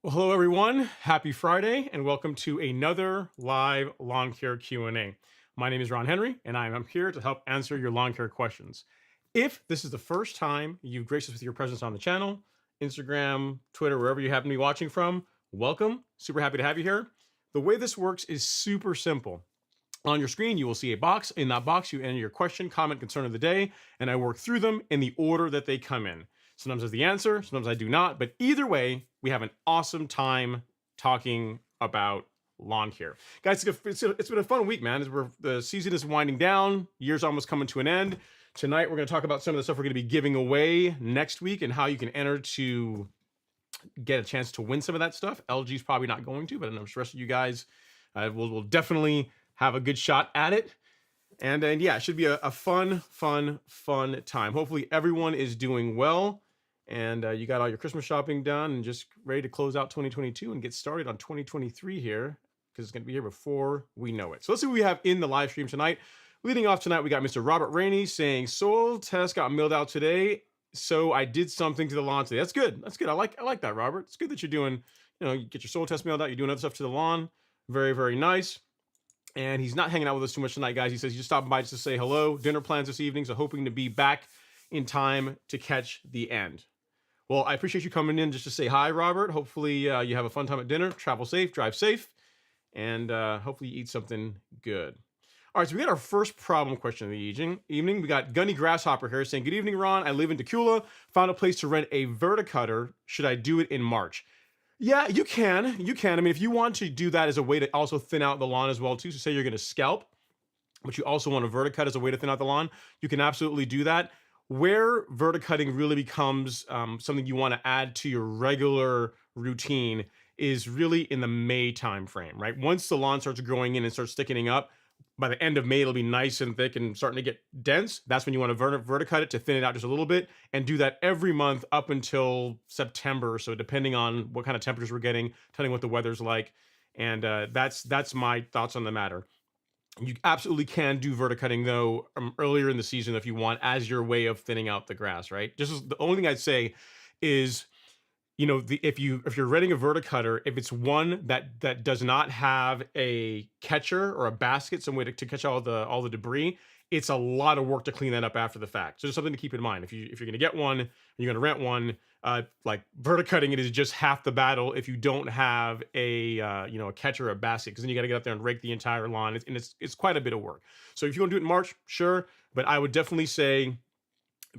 Well, hello everyone. Happy Friday and welcome to another live lawn care Q&A. My name is Ron Henry and I'm here to help answer your lawn care questions. If this is the first time you've graced us with your presence on the channel, Instagram, Twitter, wherever you happen to be watching from, welcome. Super happy to have you here. The way this works is super simple. On your screen, you will see a box. In that box, you enter your question, comment, concern of the day, and I work through them in the order that they come in. Sometimes there's the answer, sometimes I do not, but either way, we have an awesome time talking about lawn care. Guys, it's been a fun week, man. As the season is winding down, year's almost coming to an end. Tonight, we're going to talk about some of the stuff we're going to be giving away next week and how you can enter to get a chance to win some of that stuff. LG's probably not going to, but I know the rest of you guys will definitely have a good shot at it. And yeah, it should be a fun time. Hopefully everyone is doing well and you got all your Christmas shopping done and just ready to close out 2022 and get started on 2023 here, because it's going to be here before we know it. So let's see what we have in the live stream tonight. Leading off tonight, we got Mr. Robert Rainey saying soil test got milled out today, so I did something to the lawn today. That's good. That's good. I like that, Robert. It's good that you're doing, you get your soil test mailed out. You're doing other stuff to the lawn. Very nice. And he's not hanging out with us too much tonight, guys. He says he's just stopping by just to say hello. Dinner plans this evening, so hoping to be back in time to catch the end. Well, I appreciate you coming in just to say hi, Robert. Hopefully you have a fun time at dinner. Travel safe, drive safe, and hopefully you eat something good. All right, so we got our first problem question of the evening. We got Gunny Grasshopper here saying, good evening, Ron. I live in Tequila. Found a place to rent a Verta cutter. Should I do it in March? Yeah, you can. I mean, if you want to do that as a way to also thin out the lawn as well, too. So say you're going to scalp, but you also want a verticut as a way to thin out the lawn, you can absolutely do that. Where verticutting really becomes something you want to add to your regular routine is really in the May timeframe, right? Once the lawn starts growing in and starts thickening up, by the end of May, it'll be nice and thick and starting to get dense. That's when you want to verticut it to thin it out just a little bit, and do that every month up until September. So depending on what kind of temperatures we're getting, depending what the weather's like. And that's my thoughts on the matter. You absolutely can do verticutting though earlier in the season if you want, as your way of thinning out the grass, right? Just the only thing I'd say is, if you're renting a verticutter, if it's one that does not have a catcher or a basket, some way to catch all the debris, it's a lot of work to clean that up after the fact. So just something to keep in mind. If you're going to get one, you're going to rent one. Like Verta cutting it is just half the battle if you don't have a a catcher or a basket, because then you got to get up there and rake the entire lawn. It's quite a bit of work. So if you want to do it in March, sure, but I would definitely say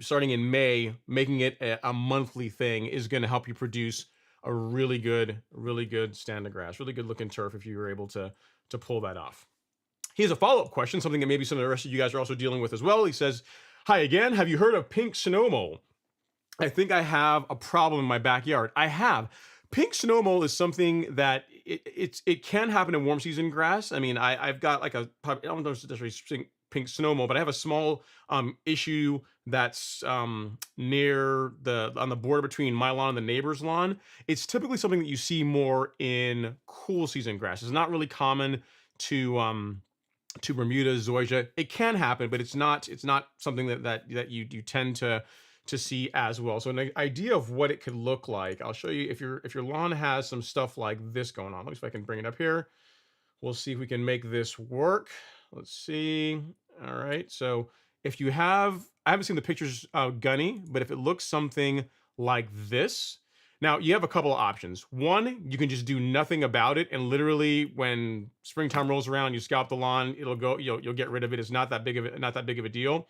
starting in May, making it a monthly thing is going to help you produce a really good stand of grass, really good looking turf if you were able to pull that off. He has a follow-up question, something that maybe some of the rest of you guys are also dealing with as well. He says, "Hi again. Have you heard of pink snow mole? I think I have a problem in my backyard." I have. Pink snow mole is something that it can happen in warm season grass. I mean, I've got like I don't know if it's necessarily pink snow mole, but I have a small issue that's near on the border between my lawn and the neighbor's lawn. It's typically something that you see more in cool season grass. It's not really common to Bermuda, zoysia. It can happen, but it's not something that you tend to see as well. So an idea of what it could look like, I'll show you. If your lawn has some stuff like this going on, let me see if I can bring it up here. We'll see if we can make this work. Let's see. All right. So if you have, I haven't seen the pictures Gunny, but if it looks something like this, now you have a couple of options. One, you can just do nothing about it, and literally when springtime rolls around, you scalp the lawn, it'll go, you'll get rid of it. It's not that big of a deal.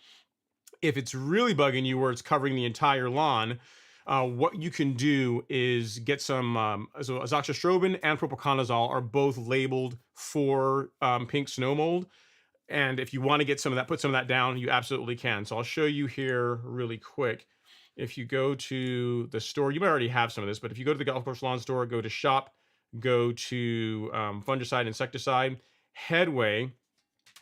If it's really bugging you where it's covering the entire lawn, what you can do is get some so azoxystrobin and propiconazole are both labeled for pink snow mold. And if you want to get some of that, put some of that down, you absolutely can. So I'll show you here really quick. If you go to the store, you might already have some of this, but if you go to the golf course lawn store, go to shop, go to fungicide, insecticide, Headway,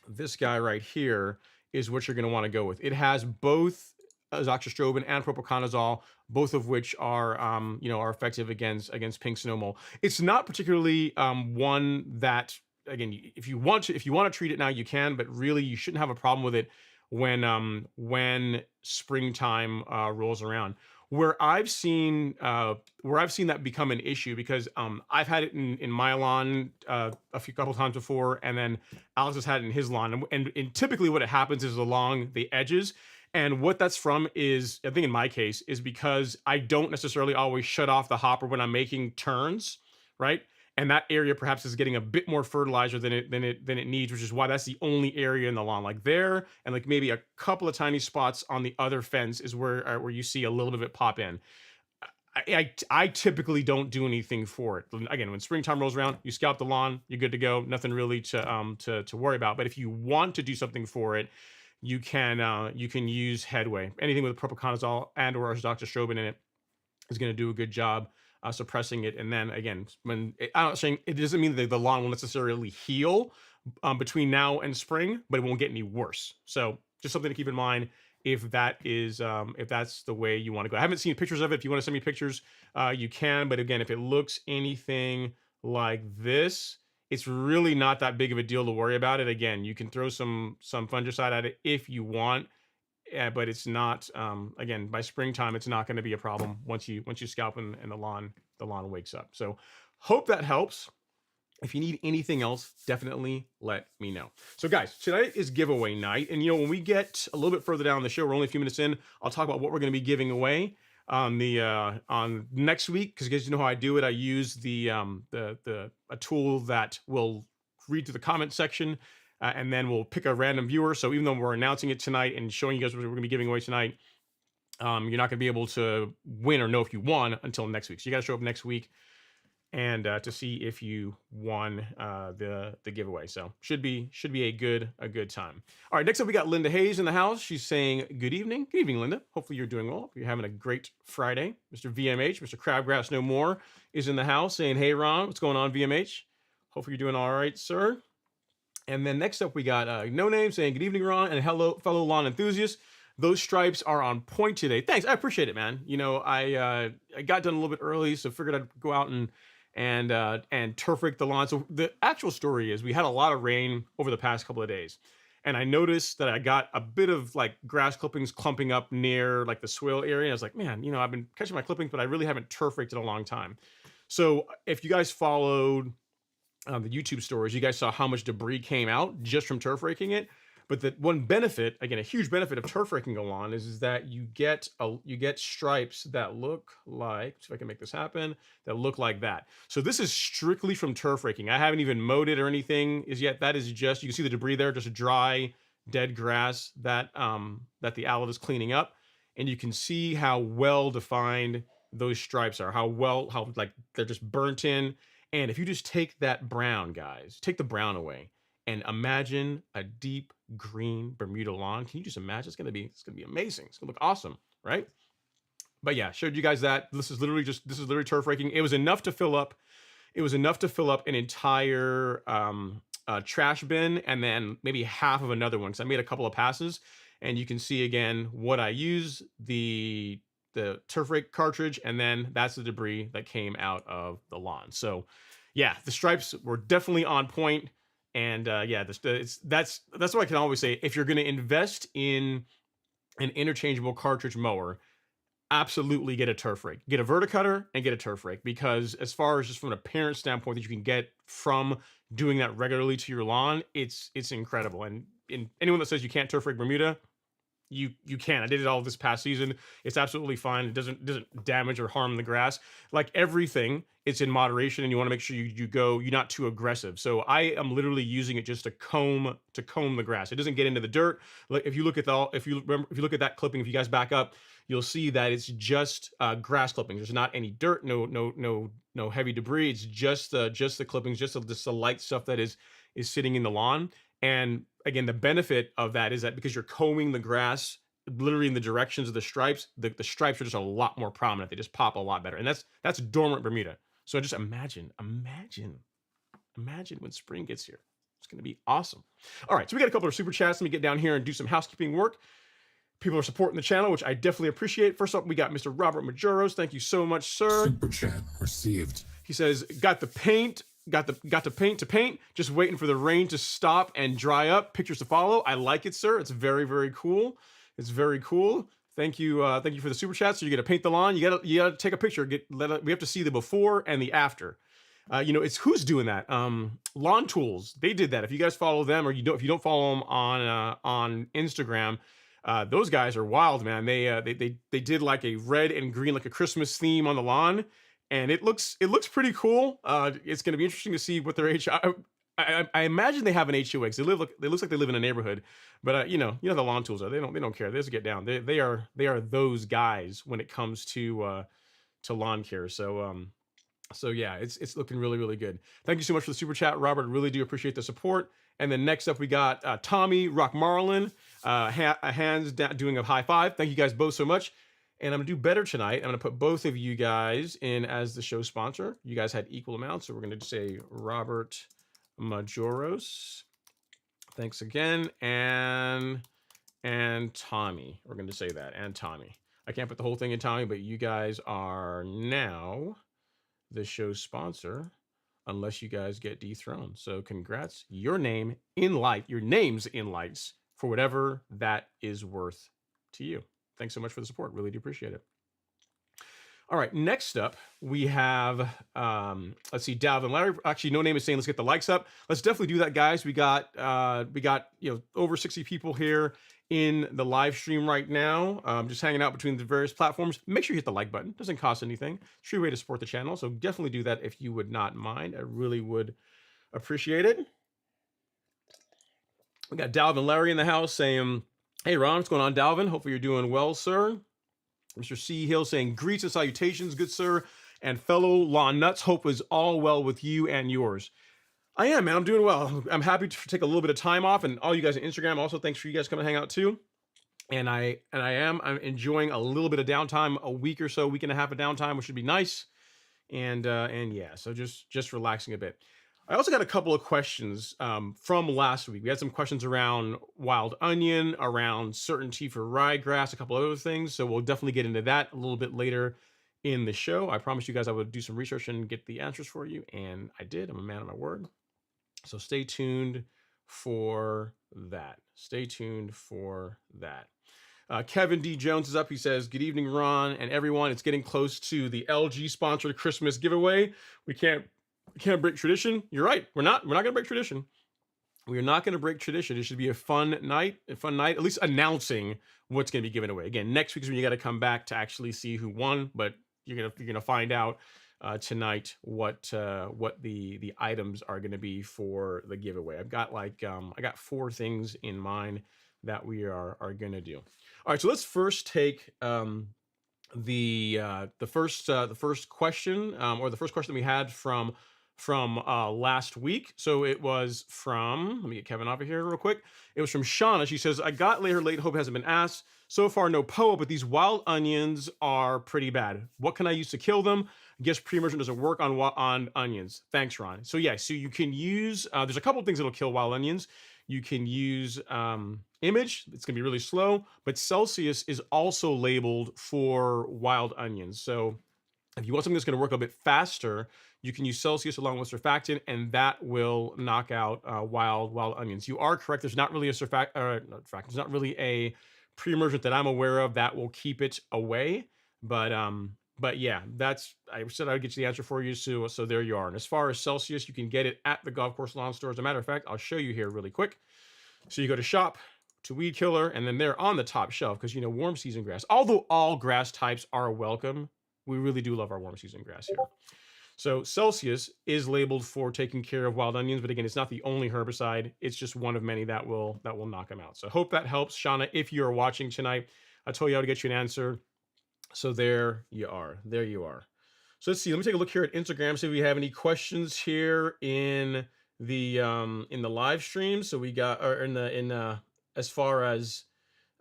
this guy right here is what you're going to want to go with. It has both azoxystrobin and propiconazole, both of which are are effective against pink snow mole. It's not particularly one that, again, if you want to treat it now, you can, but really you shouldn't have a problem with it when springtime rolls around. Where I've seen that become an issue, because I've had it in my lawn a couple times before, and then Alex has had it in his lawn, and typically what it happens is along the edges. And what that's from is, I think in my case, is because I don't necessarily always shut off the hopper when I'm making turns, right? And that area perhaps is getting a bit more fertilizer than it needs, which is why that's the only area in the lawn. Like there, and like maybe a couple of tiny spots on the other fence is where you see a little bit of it pop in. I typically don't do anything for it. Again, when springtime rolls around, you scalp the lawn, you're good to go. Nothing really to worry about. But if you want to do something for it, you can use Headway. Anything with propiconazole and or azoxystrobin in it is going to do a good job suppressing it. And then again, I'm not saying it doesn't mean that the lawn will necessarily heal between now and spring, but it won't get any worse. So just something to keep in mind if that's the way you want to go. I haven't seen pictures of it. If you want to send me pictures, you can. But again, if it looks anything like this, it's really not that big of a deal to worry about it. Again, you can throw some fungicide at it if you want. But it's not, again, by springtime, it's not going to be a problem once you scalp and the lawn wakes up. So hope that helps. If you need anything else, definitely let me know. So guys, tonight is giveaway night. And when we get a little bit further down the show, we're only a few minutes in, I'll talk about what we're going to be giving away on next week. Because you guys know how I do it. I use a tool that will read through the comment section, and then we'll pick a random viewer. So even though we're announcing it tonight and showing you guys what we're going to be giving away tonight, you're not going to be able to win or know if you won until next week. So you got to show up next week and to see if you won the giveaway. So should be a good time. All right, next up we got Linda Hayes in the house. She's saying good evening. Good evening, Linda. Hopefully you're doing well. Hope you're having a great Friday. Mr. VMH, Mr. Crabgrass No More is in the house saying, hey Ron, what's going on, VMH? Hopefully you're doing all right, sir. And then next up, we got No Name saying, good evening, Ron, and hello, fellow lawn enthusiasts. Those stripes are on point today. Thanks. I appreciate it, man. I got done a little bit early, so figured I'd go out and turf rake the lawn. So the actual story is we had a lot of rain over the past couple of days. And I noticed that I got a bit of like grass clippings clumping up near like the swale area. I was like, man, I've been catching my clippings, but I really haven't turf raked in a long time. So if you guys followed the YouTube stories, you guys saw how much debris came out just from turf raking it. But the one benefit, again, a huge benefit of turf raking a lawn is that you get stripes that look like, see if I can make this happen, that look like that. So this is strictly from turf raking. I haven't even mowed it or anything is yet. That is just, you can see the debris there, just a dry, dead grass that that the Allet is cleaning up. And you can see how well defined those stripes are, how like they're just burnt in. And if you just take that brown, guys, take the brown away and imagine a deep green Bermuda lawn. Can you just imagine? It's gonna be amazing. It's gonna look awesome, right? But yeah, showed you guys that. This is literally turf raking. It was enough to fill up. It was enough to fill up an entire trash bin and then maybe half of another one. Because I made a couple of passes, and you can see again what I use, the turf rake cartridge, and then that's the debris that came out of the lawn. So yeah, the stripes were definitely on point. And yeah, that's what I can always say. If you're going to invest in an interchangeable cartridge mower, absolutely get a turf rake. Get a Verta cutter and get a turf rake, because as far as just from an appearance standpoint that you can get from doing that regularly to your lawn, it's incredible. And anyone that says you can't turf rake Bermuda, you can. I did it all this past season. It's absolutely fine. It doesn't damage or harm the grass. Like everything, it's in moderation, and you want to make sure you're not too aggressive. So I am literally using it just to comb the grass. It doesn't get into the dirt. Like if you look at that clipping, if you guys back up, you'll see that it's just grass clippings. There's not any dirt, no heavy debris. It's just the clippings, just the light stuff that is sitting in the lawn. And again, the benefit of that is that because you're combing the grass literally in the directions of the stripes, the stripes are just a lot more prominent. They just pop a lot better. And that's dormant Bermuda. So just imagine when spring gets here. It's going to be awesome. All right, so we got a couple of super chats. Let me get down here and do some housekeeping work. People are supporting the channel, which I definitely appreciate. First up, we got Mr. Robert Majoros. Thank you so much, sir. Super chat received. He says, got the paint to paint, just waiting for the rain to stop and dry up. Pictures to follow. I like it, sir. It's very, very cool. It's very cool. Thank you for the super chat. So you got to paint the lawn. You got to take a picture. We have to see the before and the after. It's who's doing that. Lawn Tools. They did that. If you guys follow them, or if you don't follow them on Instagram, those guys are wild, man. They did like a red and green, like a Christmas theme on the lawn. And it looks pretty cool. It's going to be interesting to see what their I imagine they have an HOA. It looks like they live in a neighborhood, but you know the Lawn Tools are. They don't care. They just get down. They are those guys when it comes to lawn care. So yeah, it's looking really, really good. Thank you so much for the super chat, Robert. Really do appreciate the support. And then next up we got Tommy Rock Marlin, hands down, doing a high five. Thank you guys both so much. And I'm gonna do better tonight. I'm gonna put both of you guys in as the show sponsor. You guys had equal amounts, so we're gonna say Robert Majoros. Thanks again, and Tommy. We're gonna say that, and Tommy. I can't put the whole thing in Tommy, but you guys are now the show sponsor, unless you guys get dethroned. So congrats. Your name's in lights for whatever that is worth to you. Thanks so much for the support. Really do appreciate it. All right, next up we have let's see, Dalvin Larry. Actually, no name is saying let's get the likes up. Let's definitely do that, guys. We got over 60 people here in the live stream right now. Just hanging out between the various platforms. Make sure you hit the like button. Doesn't cost anything. It's a free way to support the channel. So definitely do that if you would not mind. I really would appreciate it. We got Dalvin Larry in the house saying, hey, Ron, what's going on, Dalvin? Hopefully you're doing well, sir. Mr. C. Hill saying, greets and salutations, good sir, and fellow lawn nuts. Hope is all well with you and yours. I am, man. I'm doing well. I'm happy to take a little bit of time off, and all you guys on Instagram, also thanks for you guys coming to hang out too. And I'm enjoying a little bit of downtime, a week or so, week and a half of downtime, which should be nice. And yeah, so just relaxing a bit. I also got a couple of questions from last week. We had some questions around wild onion, around certainty for ryegrass, a couple other things. So we'll definitely get into that a little bit later in the show. I promised you guys I would do some research and get the answers for you, and I did. I'm a man of my word. So stay tuned for that. Stay tuned for that. Kevin D. Jones is up. He says, good evening, Ron and everyone. It's getting close to the LG sponsored Christmas giveaway. We can't break tradition. You're right. We're not going to break tradition. We are not going to break tradition. It should be a fun night, at least announcing what's going to be given away. Again, next week is when you got to come back to actually see who won, but you're gonna find out tonight what the items are going to be for the giveaway. I've got I got 4 things in mind that we are going to do. All right, so let's first take the first question, or the first question we had from last week. So it was from, let me get Kevin over here real quick. It was from Shauna. She says, I got later late, hope hasn't been asked. So far, no POA, but these wild onions are pretty bad. What can I use to kill them? I guess pre-emergent doesn't work on onions. Thanks, Ron. So yeah, so you can use, there's a couple of things that'll kill wild onions. You can use image, it's gonna be really slow, but Celsius is also labeled for wild onions. So if you want something that's gonna work a bit faster, you can use Celsius along with surfactant, and that will knock out wild onions. You are correct. There's not really a there's not really a pre-emergent that I'm aware of that will keep it away. But yeah, I said I'd get you the answer for you. So there you are. And as far as Celsius, you can get it at the golf course lawn store. As a matter of fact, I'll show you here really quick. So you go to shop, to weed killer, and then they're on the top shelf because warm season grass. Although all grass types are welcome, we really do love our warm season grass here. So Celsius is labeled for taking care of wild onions, but again, it's not the only herbicide. It's just one of many that will knock them out. So hope that helps, Shauna. If you are watching tonight, I told you how to get you an answer. So there you are. There you are. So let's see. Let me take a look here at Instagram. See if we have any questions here in the live stream. So we got, or as far as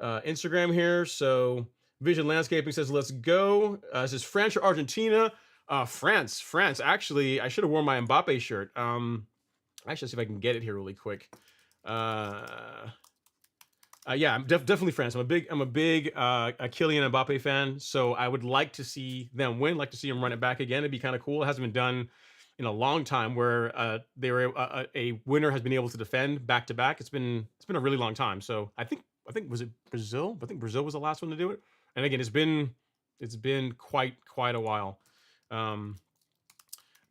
Instagram here. So Vision Landscaping says, let's go. It says France or Argentina. France. Actually, I should have worn my Mbappe shirt. Actually, let's see if I can get it here really quick. Yeah, I'm definitely France. I'm a big Kylian Mbappe fan. So I would like to see them win. Like to see them run it back again. It'd be kind of cool. It hasn't been done in a long time where a winner has been able to defend back to back. It's been a really long time. So I think was it Brazil? I think Brazil was the last one to do it. And again, it's been quite a while.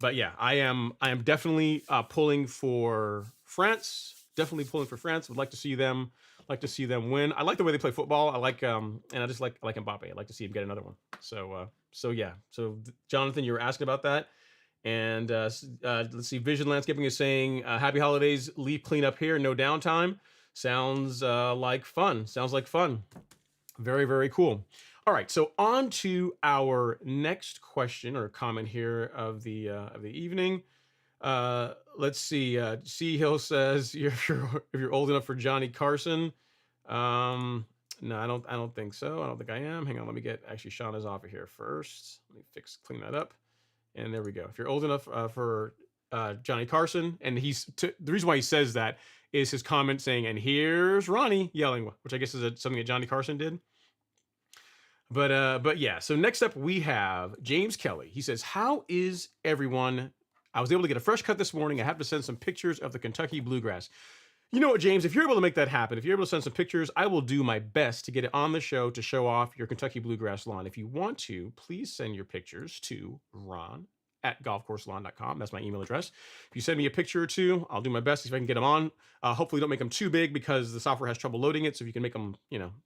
But yeah, I am definitely pulling for France. Definitely pulling for France. Would like to see them win. I like the way they play football. I like and I just like Mbappe. I'd like to see him get another one. So yeah. So Jonathan, you were asking about that. And let's see. Vision Landscaping is saying, happy holidays, leaf cleanup here, no downtime. Sounds like fun. Very, very cool. All right, so on to our next question or comment here of the evening. Let's see. C Hill says, if you're old enough for Johnny Carson. No, I don't think so. I don't think I am. Hang on, let me get actually Shauna's off of here first. Let me clean that up. And there we go. If you're old enough for Johnny Carson, and the reason why he says that is his comment saying, and here's Ronnie yelling, which I guess is something that Johnny Carson did. But yeah, so next up we have James Kelly. He says, how is everyone? I was able to get a fresh cut this morning. I have to send some pictures of the Kentucky bluegrass. You know what, James, if you're able to make that happen, if you're able to send some pictures, I will do my best to get it on the show to show off your Kentucky bluegrass lawn. If you want to, please send your pictures to ron@golfcourselawn.com. That's my email address. If you send me a picture or two, I'll do my best to see if I can get them on. Hopefully don't make them too big because the software has trouble loading it. So if you can make them,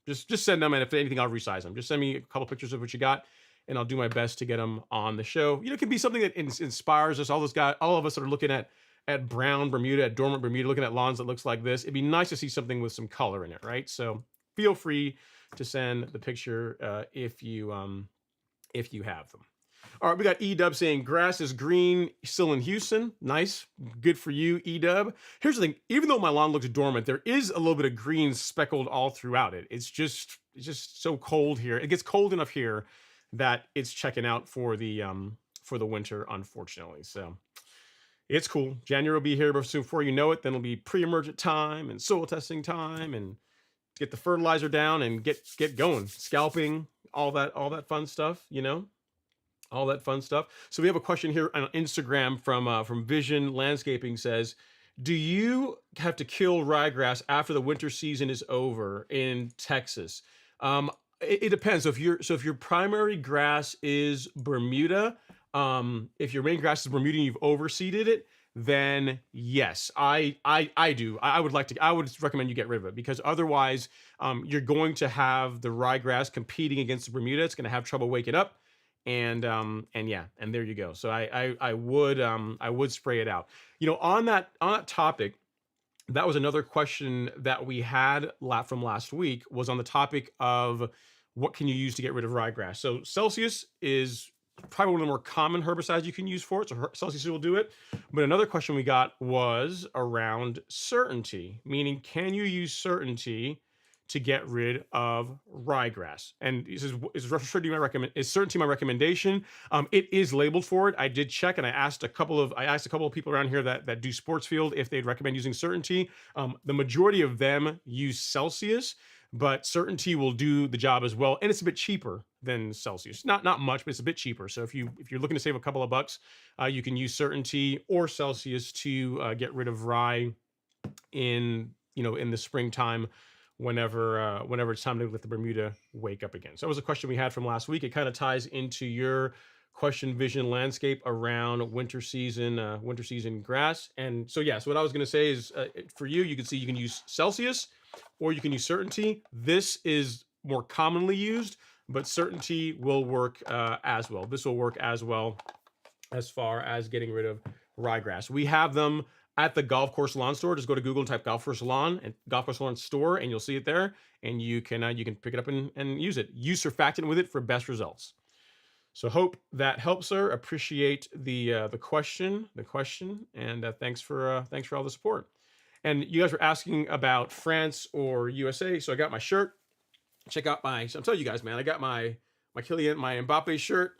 just send them. And if anything, I'll resize them. Just send me a couple pictures of what you got, and I'll do my best to get them on the show. It can be something that inspires us. All of us that are looking at brown Bermuda, at dormant Bermuda, looking at lawns that looks like this. It'd be nice to see something with some color in it, right? So feel free to send the picture if you have them. All right, we got E-Dub saying grass is green, still in Houston. Nice, good for you, E-Dub. Here's the thing: even though my lawn looks dormant, there is a little bit of green speckled all throughout it. It's just so cold here. It gets cold enough here that it's checking out for the winter, unfortunately. So it's cool. January will be here before you know it. Then it'll be pre-emergent time and soil testing time, and get the fertilizer down and get going, scalping, all that fun stuff. All that fun stuff. So we have a question here on Instagram from Vision Landscaping. Says, do you have to kill ryegrass after the winter season is over in Texas? It depends. So if your primary grass is Bermuda, if your main grass is Bermuda and you've overseeded it, then yes, I do. I would recommend you get rid of it, because otherwise, you're going to have the ryegrass competing against the Bermuda. It's going to have trouble waking up, and yeah, and there you go. So I would spray it out. On that topic, that was another question that we had from last week, was on the topic of what can you use to get rid of ryegrass. So Celsius is probably one of the more common herbicides you can use for it. So Celsius will do it. But another question we got was around certainty, meaning can you use certainty to get rid of ryegrass? And he says, is certainty my recommendation? It is labeled for it. I did check, and I asked a couple of people around here that do sports field if they'd recommend using certainty. The majority of them use Celsius, but certainty will do the job as well, and it's a bit cheaper than Celsius. Not much, but it's a bit cheaper. So if you're looking to save a couple of bucks, you can use certainty or Celsius to get rid of rye in the springtime, whenever it's time to let the Bermuda wake up again. So that was a question we had from last week. It kind of ties into your question, vision, landscape around winter season grass. And so so what I was going to say is, for you can see you can use Celsius or you can use certainty. This is more commonly used, but certainty will work as well. This will work as well as far as getting rid of ryegrass. We have them at the golf course lawn store. Just go to Google and type golf course lawn store, and you'll see it there. And you can pick it up and use it. Use surfactant with it for best results. So hope that helps, sir. Appreciate the question, and thanks for all the support. And you guys were asking about France or USA. So I got my shirt. Check out I'm telling you guys, man, I got my Kylian, my Mbappe shirt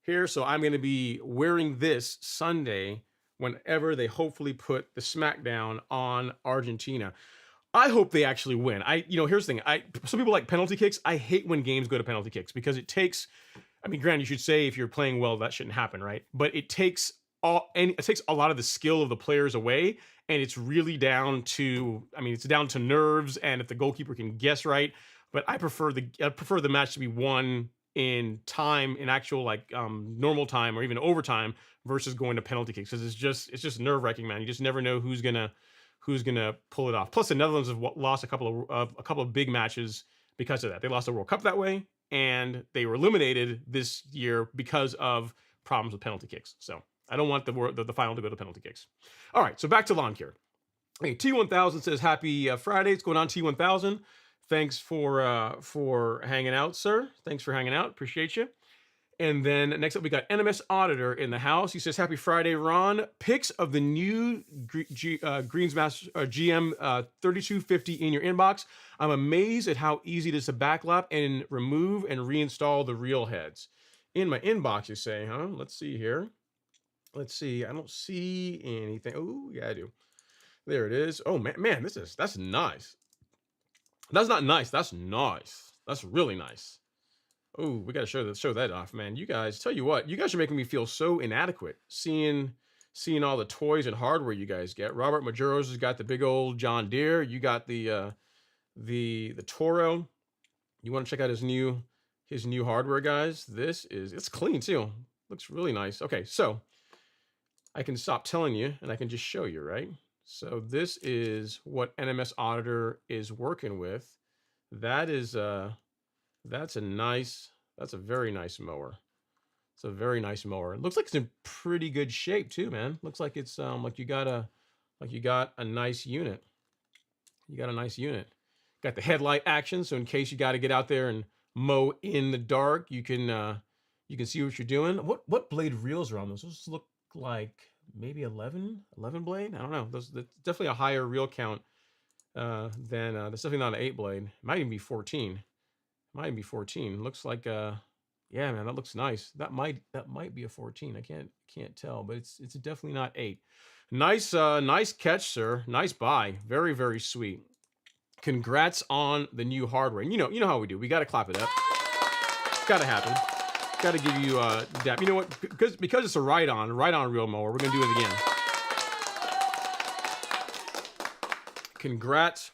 here. So I'm going to be wearing this Sunday whenever they hopefully put the smackdown on Argentina. I hope they actually win. Here's the thing. Some people like penalty kicks. I hate when games go to penalty kicks, because it takes, granted, you should say if you're playing well, that shouldn't happen, right? But it takes a lot of the skill of the players away, and it's really down to, it's down to nerves, and if the goalkeeper can guess right. But I prefer the match to be won in time, in actual normal time or even overtime, versus going to penalty kicks, because it's just nerve-wracking, man. You just never know who's gonna pull it off. Plus, the Netherlands have lost a couple of big matches because of that. They lost the World Cup that way, and they were eliminated this year because of problems with penalty kicks. So I don't want the final to go to penalty kicks. All right, so back to lawn care. Hey, T1000 says happy Friday. It's going on, T1000. Thanks for hanging out, sir. Thanks for hanging out. Appreciate you. And then next up, we got NMS Auditor in the house. He says, happy Friday, Ron. Pics of the new Greensmaster GM 3250 in your inbox. I'm amazed at how easy it is to backlap and remove and reinstall the reel heads. In my inbox, you say, huh? Let's see here. Let's see. I don't see anything. Oh, yeah, I do. There it is. Oh, man, that's nice. That's not nice. That's nice. That's really nice. Oh, we got to show that off, man. You guys, tell you what, you guys are making me feel so inadequate seeing all the toys and hardware you guys get. Robert Majuros has got the big old John Deere. You got the Toro. You want to check out his new hardware, guys? It's clean too. Looks really nice. Okay, so I can stop telling you and I can just show you, right? So this is what NMS Auditor is working with. That's a very nice mower. It's a very nice mower. It looks like it's in pretty good shape too, man. Looks like it's like you got a nice unit. You got a nice unit. Got the headlight action, so in case you got to get out there and mow in the dark, you can see what you're doing. What blade reels are on those? Those look like maybe 11 blade. I don't know. That's definitely a higher reel count than that's definitely not an 8 blade. It might even be 14. Might be 14. Looks like yeah, man, that looks nice. That might be a 14. I can't tell, but it's definitely not 8. Nice catch, sir. Nice buy. Very, very sweet. Congrats on the new hardware. And you know how we do. We got to clap it up. It's got to happen. Got to give you a dap. You know what? Because it's a ride-on reel mower, we're gonna do it again. Congrats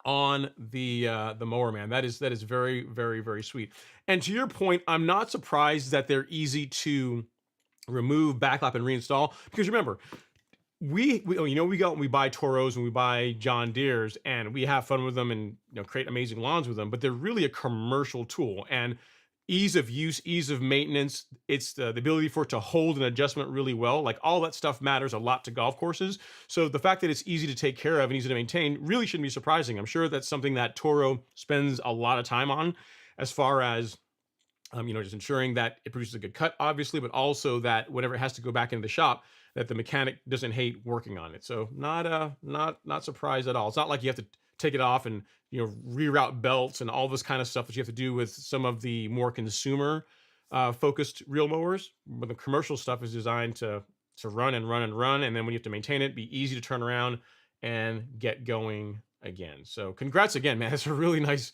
on the mower, man. That is very, very, very sweet. And to your point, I'm not surprised that they're easy to remove, backlap, and reinstall, because remember, we go and we buy Toros and we buy John Deeres and we have fun with them and create amazing lawns with them, but they're really a commercial tool. And ease of use, ease of maintenance, it's the ability for it to hold an adjustment really well. Like all that stuff matters a lot to golf courses. So the fact that it's easy to take care of and easy to maintain really shouldn't be surprising. I'm sure that's something that Toro spends a lot of time on, as far as just ensuring that it produces a good cut, obviously, but also that whenever it has to go back into the shop, that the mechanic doesn't hate working on it. So not surprised at all. It's not like you have to take it off and reroute belts and all this kind of stuff that you have to do with some of the more consumer focused reel mowers. But the commercial stuff is designed to run and run and run, and then when you have to maintain it, be easy to turn around and get going again. So congrats again, man. It's a really nice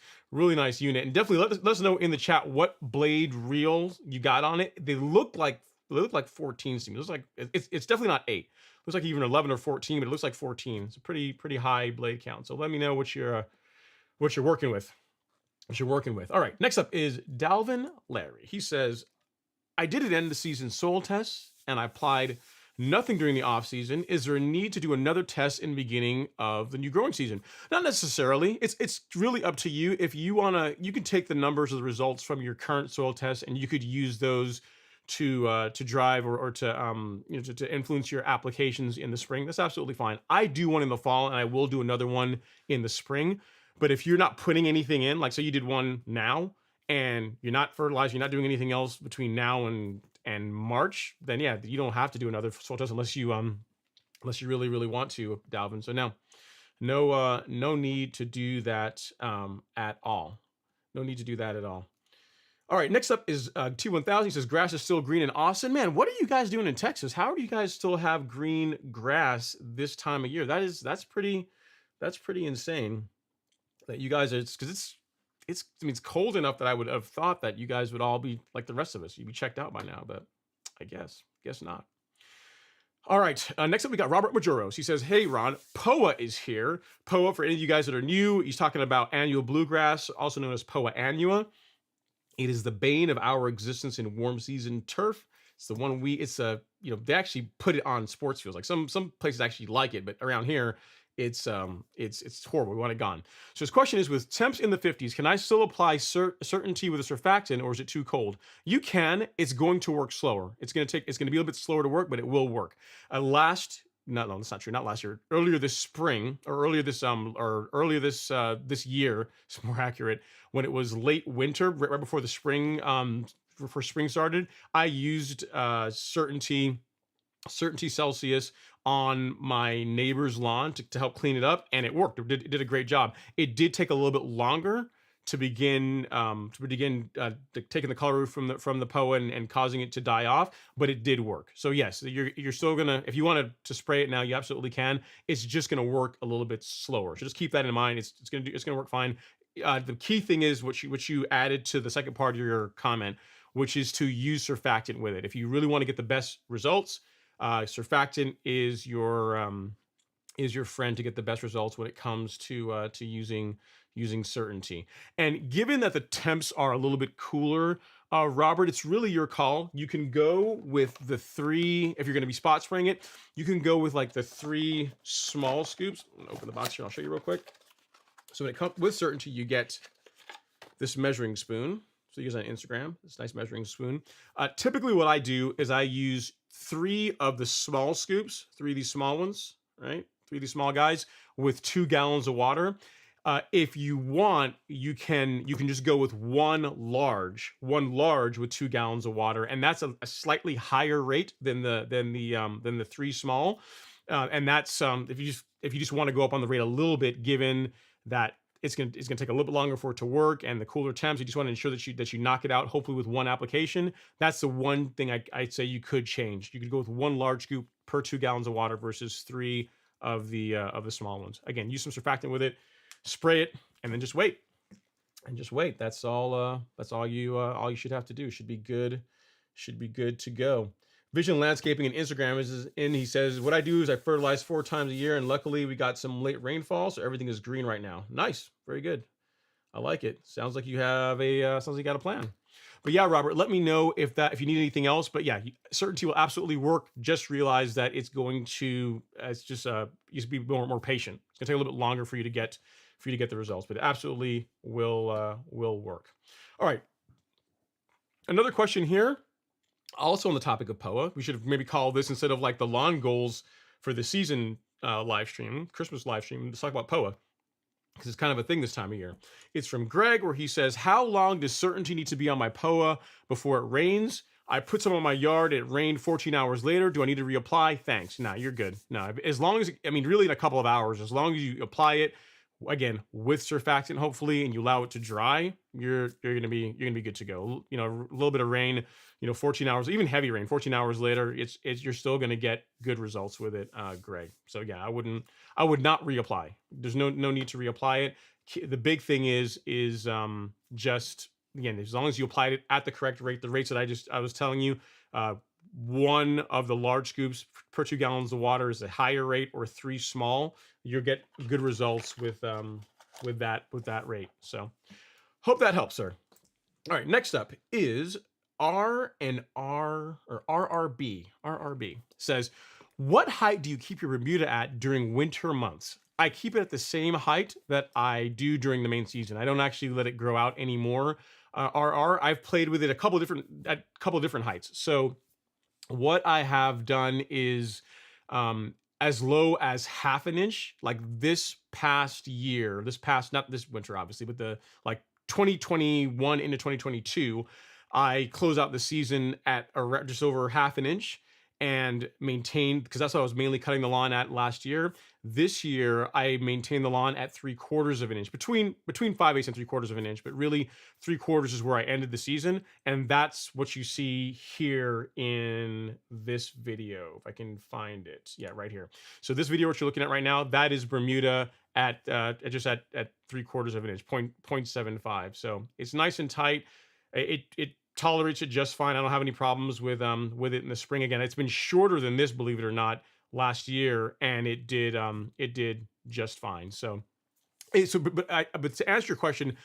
unit. And definitely let us know in the chat what blade reels you got on it. They look like 14 to me. It looks like it's definitely not 8. It looks like even 11 or 14, but it looks like 14. It's a pretty high blade count. So let me know what you're working with. All right, next up is Dalvin Larry. He says, I did an end of season soil test and I applied nothing during the off season. Is there a need to do another test in the beginning of the new growing season? Not necessarily. It's really up to you. If you wanna, you can take the numbers of the results from your current soil test and you could use those to drive or to influence your applications in the spring. That's absolutely fine. I do one in the fall and I will do another one in the spring. But if you're not putting anything in, like say you did one now and you're not fertilizing, you're not doing anything else between now and March, then yeah, you don't have to do another soil test unless you really want to, Dalvin. So no need to do that at all. No need to do that at all. All right, next up is T1000. He says grass is still green in Austin. Man, what are you guys doing in Texas? How do you guys still have green grass this time of year? That's pretty insane that you guys are, because it's cold enough that I would have thought that you guys would all be like the rest of us. You'd be checked out by now, but I guess not. All right, next up we got Robert Majoros. He says, hey, Ron, POA is here. POA, for any of you guys that are new, he's talking about annual bluegrass, also known as Poa annua. It is the bane of our existence in warm season turf. It's the one they actually put it on sports fields. Like some places actually like it, but around here, it's horrible. We want it gone. So his question is, with temps in the 50s, can I still apply certainty with a surfactant, or is it too cold? You can. It's going to work slower. It's going to be a little bit slower to work, but it will work. No, that's not true. Not last year. Earlier this spring, or earlier this year, it's more accurate, when it was late winter, right before the spring, before spring started, I used certainty Celsius on my neighbor's lawn to help clean it up, and it worked. It did a great job. It did take a little bit longer to begin taking the color from the POA and causing it to die off, but it did work. So yes, you're still gonna, if you wanted to spray it now, you absolutely can. It's just gonna work a little bit slower. So just keep that in mind. It's gonna work fine. The key thing is what you added to the second part of your comment, which is to use surfactant with it. If you really want to get the best results, surfactant is your friend to get the best results when it comes to using certainty. And given that the temps are a little bit cooler, Robert, it's really your call. You can go with the 3, if you're going to be spot spraying it, you can go with like the 3 small scoops. I'm gonna open the box here. I'll show you real quick. So when it comes with certainty, you get this measuring spoon. So you guys on Instagram, this nice measuring spoon. Typically what I do is I use 3 of the small scoops, 3 of these small ones, right? 3 of these small guys with 2 gallons of water. If you want, you can just go with one large with 2 gallons of water, and that's a slightly higher rate than the 3 small. And that's if you just want to go up on the rate a little bit, given that it's gonna take a little bit longer for it to work, and the cooler temps, you just want to ensure that you knock it out, hopefully with one application. That's the one thing I'd say you could change. You could go with 1 large scoop per 2 gallons of water versus 3 of the small ones. Again, use some surfactant with it, spray it, and then just wait. That's all you should have to do. Should be good to go. Vision Landscaping and Instagram is in. He says, what I do is I fertilize 4 times a year, and luckily we got some late rainfall, so everything is green right now. Nice, very good. I like it. Sounds like you got a plan. But yeah, Robert, let me know if you need anything else. But yeah, certainty will absolutely work. Just realize that it's going to it's just you should be more patient. It's gonna take a little bit longer for you to get the results, but it absolutely will work. All right. Another question here, also on the topic of POA. We should have maybe called this, instead of like the lawn goals for the season live stream, Christmas live stream, let's talk about POA, because it's kind of a thing this time of year. It's from Greg, where he says, how long does certainty need to be on my POA before it rains? I put some on my yard, it rained 14 hours later. Do I need to reapply? Thanks. Nah, you're good. No, as long as, I mean, really in a couple of hours, as long as you apply it, again, with surfactant, hopefully, and you allow it to dry, you're gonna be good to go. You know, a little bit of rain, 14 hours, even heavy rain, 14 hours later, it's you're still gonna get good results with it, Greg. So yeah, I would not reapply. There's no need to reapply it. The big thing is just, again, as long as you applied it at the correct rate, the rates that I was telling you, one of the large scoops per 2 gallons of water is a higher rate, or 3 small, you'll get good results with that rate. So hope that helps, sir. All right, next up is RRB says, what height do you keep your Bermuda at during winter months? I keep it at the same height that I do during the main season. I don't actually let it grow out anymore. I've played with it at a couple of different heights. So what I have done is as low as half an inch. Like this past year, not this winter, obviously, but the like 2021 into 2022, I closed out the season at just over half an inch and maintained, because that's what I was mainly cutting the lawn at last year. This year, I maintained the lawn at 3/4 of an inch, between 5/8 and 3/4 of an inch, but really 3/4 is where I ended the season. And that's what you see here in this video, if I can find it. Yeah, right here. So this video, what you're looking at right now, that is Bermuda at just at 3/4 of an inch, 0.75. So it's nice and tight. It tolerates it just fine. I don't have any problems with it in the spring. Again, it's been shorter than this, believe it or not, last year, and it did just fine. So but to answer your question,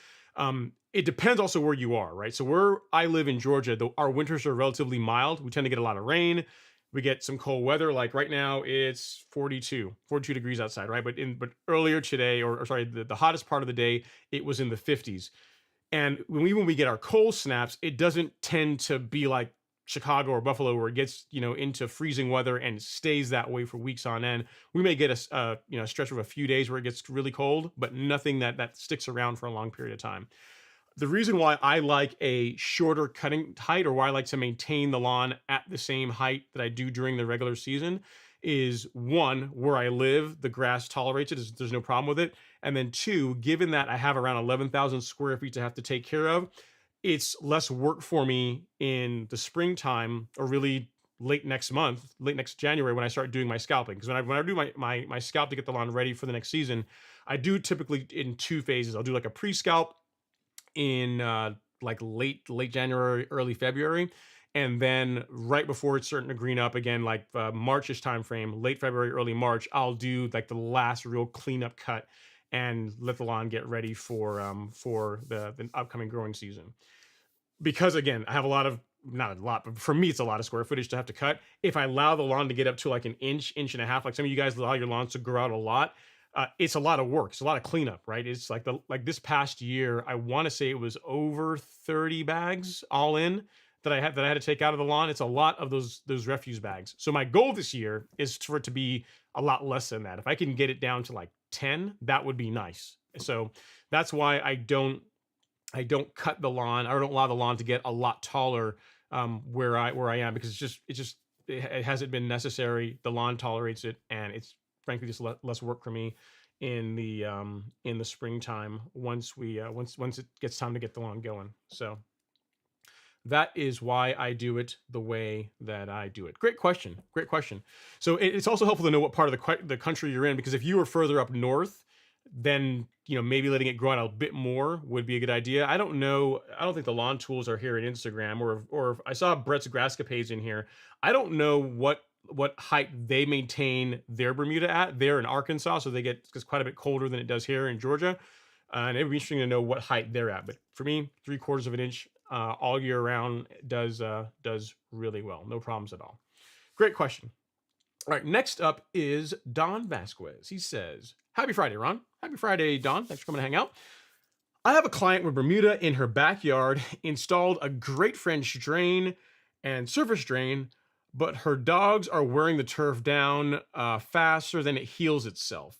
it depends also where you are, right? So where I live in Georgia, our winters are relatively mild. We tend to get a lot of rain. We get some cold weather. Like right now, it's 42 degrees outside, right? But earlier today, or sorry, the hottest part of the day, it was in the 50s. And when we get our cold snaps, it doesn't tend to be like Chicago or Buffalo, where it gets into freezing weather and stays that way for weeks on end. We may get a stretch of a few days where it gets really cold, but nothing that sticks around for a long period of time. The reason why I like a shorter cutting height, or why I like to maintain the lawn at the same height that I do during the regular season, is one, where I live, the grass tolerates it. There's no problem with it. And then two, given that I have around 11,000 square feet to have to take care of, it's less work for me in the springtime, or really late next January, when I start doing my scalping. Because when I do my scalp to get the lawn ready for the next season, I do typically in 2 phases. I'll do like a pre-scalp in like late January, early February. And then right before it's starting to green up again, like Marchish time frame, late February, early March, I'll do like the last real cleanup cut and let the lawn get ready for the upcoming growing season. Because again, I have not a lot, but for me, it's a lot of square footage to have to cut. If I allow the lawn to get up to like an inch and a half, like some of you guys allow your lawns to grow out a lot, it's a lot of work. It's a lot of cleanup, right? It's like this past year, I want to say it was over 30 bags all in that I had to take out of the lawn. It's a lot of those refuse bags. So my goal this year is for it to be a lot less than that. If I can get it down to like 10, that would be nice. So that's why I don't cut the lawn. I don't allow the lawn to get a lot taller where I am, because it hasn't been necessary. The lawn tolerates it, and it's frankly just less work for me in the springtime once it gets time to get the lawn going. So that is why I do it the way that I do it. Great question. So it's also helpful to know what part of the country you're in, because if you were further up north, then maybe letting it grow out a bit more would be a good idea. I don't know. I don't think the lawn tools are here in Instagram, or if I saw Brett's Grasscapades in here. I don't know what height they maintain their Bermuda at. They're in Arkansas, so it's quite a bit colder than it does here in Georgia. And it'd be interesting to know what height they're at. But for me, 3/4 of an inch all year round does really well. No problems at all. Great question. All right, next up is Don Vasquez. He says, "Happy Friday, Ron. Happy Friday, Don. Thanks for coming to hang out. I have a client with Bermuda in her backyard, installed a great French drain and surface drain, but her dogs are wearing the turf down faster than it heals itself."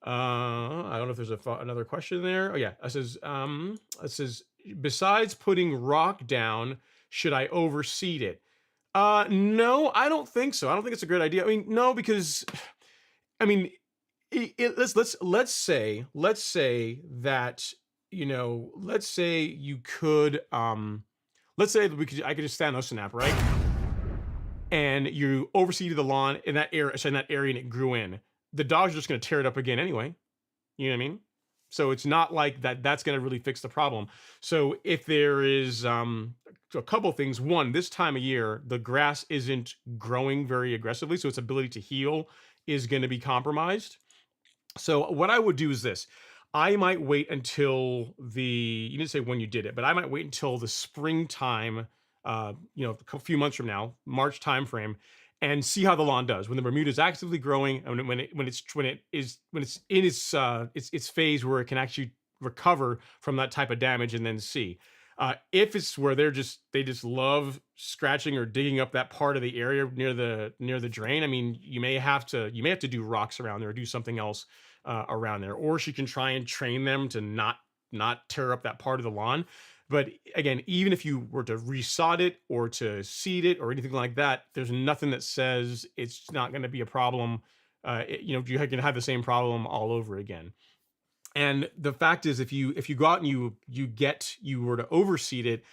I don't know if there's another question there. Oh yeah, it says, "Besides putting rock down, should I overseed it?" No, I don't think so. I don't think it's a great idea. I mean, no, because I mean, let's say that, let's say you could let's say that I could just stand on snap, right? And you overseeded the lawn in that area, so in that area, and it grew in. The dogs are just going to tear it up again anyway. You know what I mean? So it's not like that's going to really fix the problem. So if there is a couple things. One, this time of year, the grass isn't growing very aggressively, so its ability to heal is going to be compromised. So what I would do is this. I might wait until you didn't say when you did it, but I might wait until the springtime, a few months from now, March timeframe, and see how the lawn does when the Bermuda is actively growing, and when it's in its phase where it can actually recover from that type of damage, and then see. If it's where they just love scratching or digging up that part of the area near the drain, I mean, you may have to do rocks around there or do something else around there, or she can try and train them to not tear up that part of the lawn. But again, even if you were to resod it or to seed it or anything like that, there's nothing that says it's not going to be a problem. You can have the same problem all over again. And the fact is, if you go out and you were to overseed it,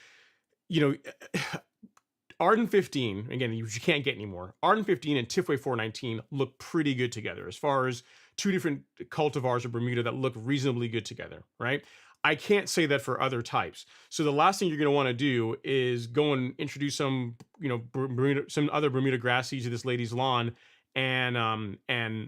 Arden 15, again, you can't get anymore. Arden 15 and Tifway 419 look pretty good together as far as two different cultivars of Bermuda that look reasonably good together, right? I can't say that for other types. So the last thing you're going to want to do is go and introduce some other Bermuda grass seeds to this lady's lawn, and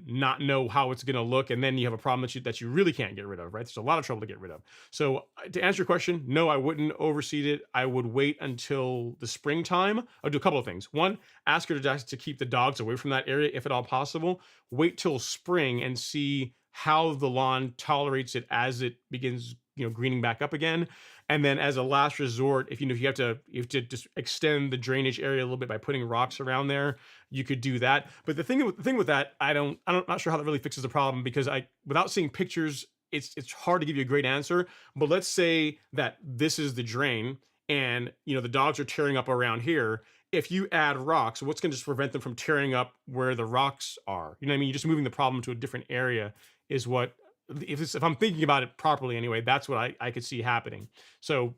not know how it's going to look, and then you have a problem that you really can't get rid of, right? There's a lot of trouble to get rid of. So to answer your question, no, I wouldn't overseed it. I would wait until the springtime. I'll do a couple of things. One, ask her to keep the dogs away from that area if at all possible. Wait till spring and see how the lawn tolerates it as it begins greening back up again. And then as a last resort, if you have to just extend the drainage area a little bit by putting rocks around there, you could do that. But the thing with that, I'm not sure how that really fixes the problem, because without seeing pictures, it's hard to give you a great answer. But let's say that this is the drain, and the dogs are tearing up around here. If you add rocks, what's going to just prevent them from tearing up where the rocks are? You know what I mean? You're just moving the problem to a different area is what, if I'm thinking about it properly anyway, that's what I could see happening. So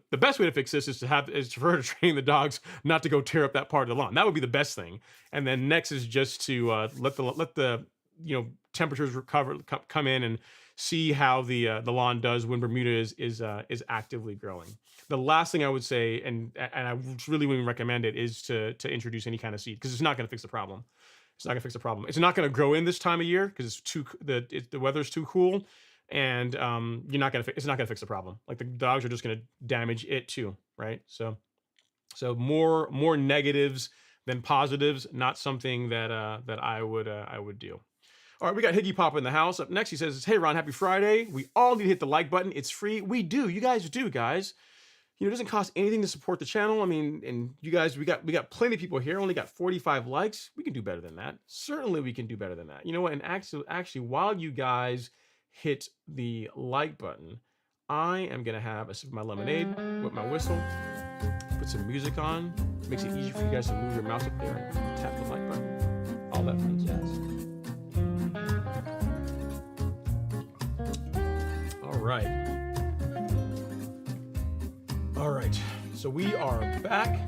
the best way to fix this is for her to train the dogs not to go tear up that part of the lawn. That would be the best thing. And then next is just to let the temperatures come in and see how the lawn does when Bermuda is actively growing. The last thing I would say, and I really wouldn't recommend it, is to introduce any kind of seed, because it's not going to fix the problem. It's not gonna fix the problem. It's not gonna grow in this time of year because the weather's too cool, and it's not gonna fix the problem. Like, the dogs are just gonna damage it too, right? So more negatives than positives. Not something that I would do. All right, we got Higgy Pop in the house. Up next, he says, "Hey Ron, happy Friday. We all need to hit the like button. It's free. We do. You guys do, guys. It doesn't cost anything to support the channel. I mean, and you guys, we got plenty of people here. Only got 45 likes. We can do better than that. Certainly, we can do better than that. You know what? And actually, while you guys hit the like button, I am gonna have a sip of my lemonade with my whistle. Put some music on. Makes it easy for you guys to move your mouse up there and tap the like button. All that fun jazz. All right. All right, so we are back.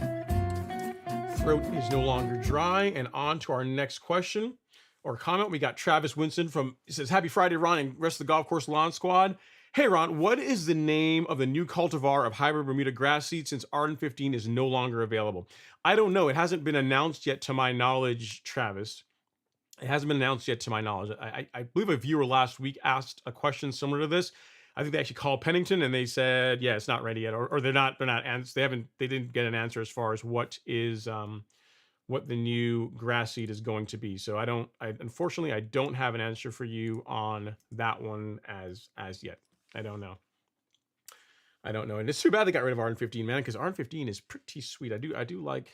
Throat is no longer dry, and on to our next question or comment. We got Travis Winston he says, "Happy Friday, Ron, and rest of the Golf Course Lawn Squad. Hey, Ron, what is the name of the new cultivar of hybrid Bermuda grass seed since Arden 15 is no longer available?" I don't know. It hasn't been announced yet to my knowledge, Travis. It hasn't been announced yet to my knowledge. I believe a viewer last week asked a question similar to this. I think they actually called Pennington and they said, yeah, it's not ready yet, or they're not they didn't get an answer as far as what the new grass seed is going to be. So unfortunately I don't have an answer for you on that one as yet. I don't know. And it's too bad they got rid of Arden 15, man, because Arden 15 is pretty sweet. I do like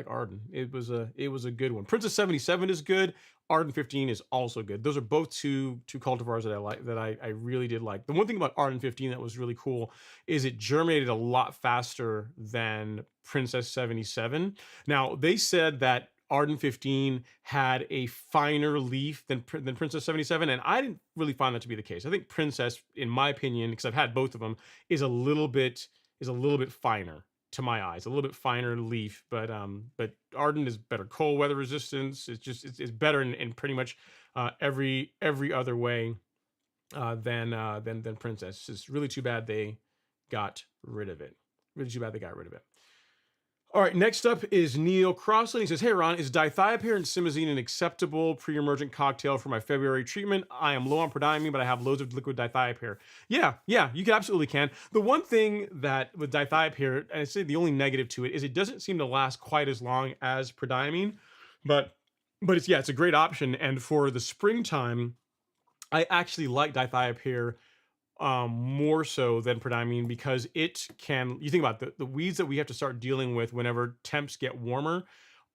Arden. It was a good one. Princess 77 is good. Arden 15 is also good. Those are both two cultivars that I like, that I really did like. The one thing about Arden 15 that was really cool is it germinated a lot faster than Princess 77. Now, they said that Arden 15 had a finer leaf than Princess 77, and I didn't really find that to be the case. I think Princess, in my opinion, because I've had both of them, is a little bit finer to my eyes, a little bit finer leaf. But Arden is better cold weather resistance. It's better in pretty much every other way than Princess. It's really too bad they got rid of it. Really too bad they got rid of it. All right, next up is Neil Crossley. He says, hey, Ron, is dithiopyr and simazine an acceptable pre-emergent cocktail for my February treatment? I am low on prodiamine, but I have loads of liquid dithiopyr. Yeah, you absolutely can. The one thing that with dithiopyr, and I'd say the only negative to it, is it doesn't seem to last quite as long as prodiamine, but it's a great option. And for the springtime, I actually like dithiopyr more so than prodiamine, because it can, you think about the weeds that we have to start dealing with whenever temps get warmer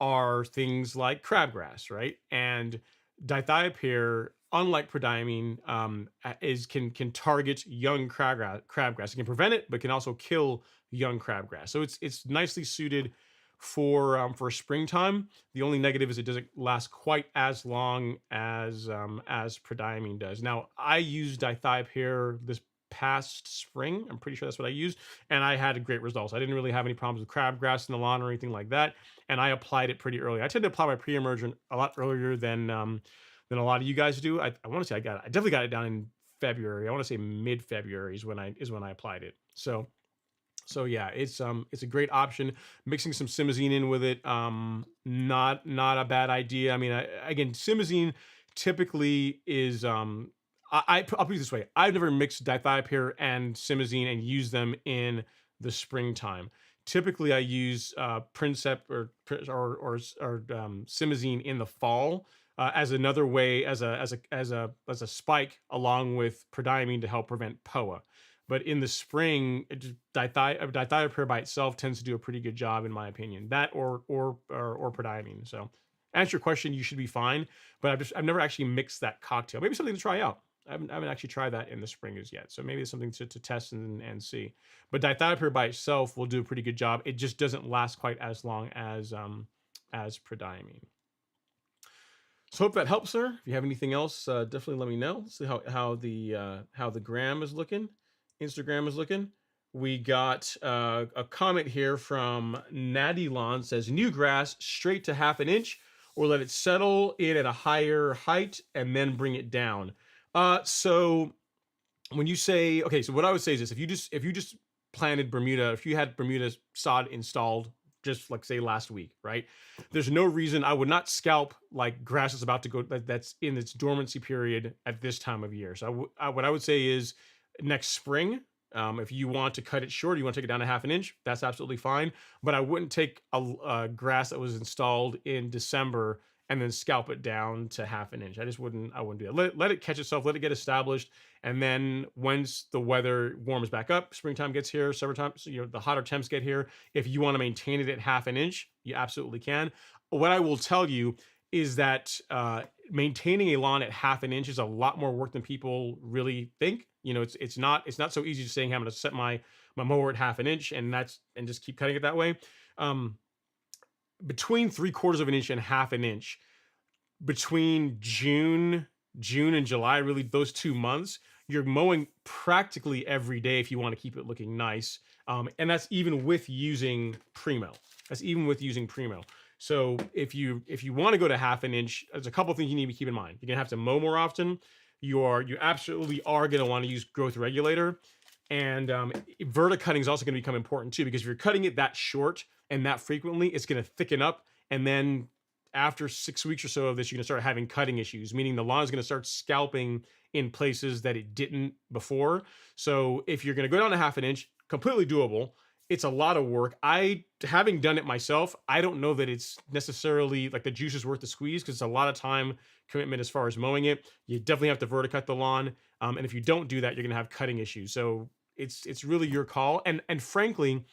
are things like crabgrass, right? And dithiopyr, unlike prodiamine, can target young crabgrass. It can prevent it, but can also kill young crabgrass. So it's nicely suited for springtime. The only negative is it doesn't last quite as long as prodiamine does. Now, I used dithiopyr this past spring. I'm pretty sure that's what I used, and I had great results. I didn't really have any problems with crabgrass in the lawn or anything like that, and I applied it pretty early. I tend to apply my pre-emergent a lot earlier than a lot of you guys do. I want to say I definitely got it down in February. I want to say mid-February is when I applied it. So yeah, it's a great option. Mixing some simazine in with it, not a bad idea. I mean, again, simazine typically is I'll put it this way: I've never mixed dithiopyr and simazine and used them in the springtime. Typically, I use Princep or simazine in the fall as another way, as a spike along with prodiamine to help prevent POA. But in the spring, dithiopyr by itself tends to do a pretty good job, in my opinion. That or prodiamine. So, answer your question, you should be fine. But I've never actually mixed that cocktail. Maybe something to try out. I haven't actually tried that in the spring as yet. So maybe it's something to test and see. But dithiopyr by itself will do a pretty good job. It just doesn't last quite as long as prodiamine. So hope that helps, sir. If you have anything else, definitely let me know. Let's see how the gram is looking. Instagram is looking. We got a comment here from Natty Lawn, says new grass straight to 1/2 inch, or let it settle in at a higher height and then bring it down. So when you say, okay, so what I would say is this: if you just planted Bermuda, if you had Bermuda sod installed just like say last week, right? There's no reason I would not scalp like grass is about to go, that's in its dormancy period at this time of year. So what I would say is, next spring, if you want to cut it short, you want to take it down to 1/2 inch, that's absolutely fine. But I wouldn't take a grass that was installed in December and then scalp it down to 1/2 inch. I wouldn't do that. Let it catch itself, let it get established. And then once the weather warms back up, springtime gets here, summertime, so, the hotter temps get here. If you want to maintain it at 1/2 inch, you absolutely can. What I will tell you is that maintaining a lawn at 1/2 inch is a lot more work than people really think. It's not so easy just saying, hey, I'm going to set my mower at 1/2 inch and just keep cutting it that way. Between 3/4 inch and 1/2 inch, between June and July, really those 2 months, you're mowing practically every day if you want to keep it looking nice. And that's even with using Primo. So if you want to go to 1/2 inch, there's a couple things you need to keep in mind. You're gonna have to mow more often. You absolutely are gonna want to use growth regulator, and Verta cutting is also gonna become important too, because if you're cutting it that short and that frequently, it's gonna thicken up, and then after 6 weeks or so of this, you're going to start having cutting issues, meaning the lawn is going to start scalping in places that it didn't before. So if you're going to go down a half an inch, completely doable. It's a lot of work. Having done it myself, I don't know that it's necessarily like the juice is worth the squeeze, because it's a lot of time commitment as far as mowing it. You definitely have to verticut the lawn. And if you don't do that, you're going to have cutting issues. So it's really your call. And frankly,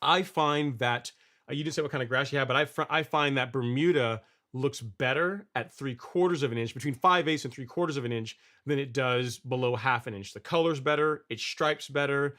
I find that you didn't say what kind of grass you have, but I find that Bermuda looks better at 3/4 of an inch, between 5/8 and 3/4 of an inch, than it does below half an inch. The color's better, it stripes better,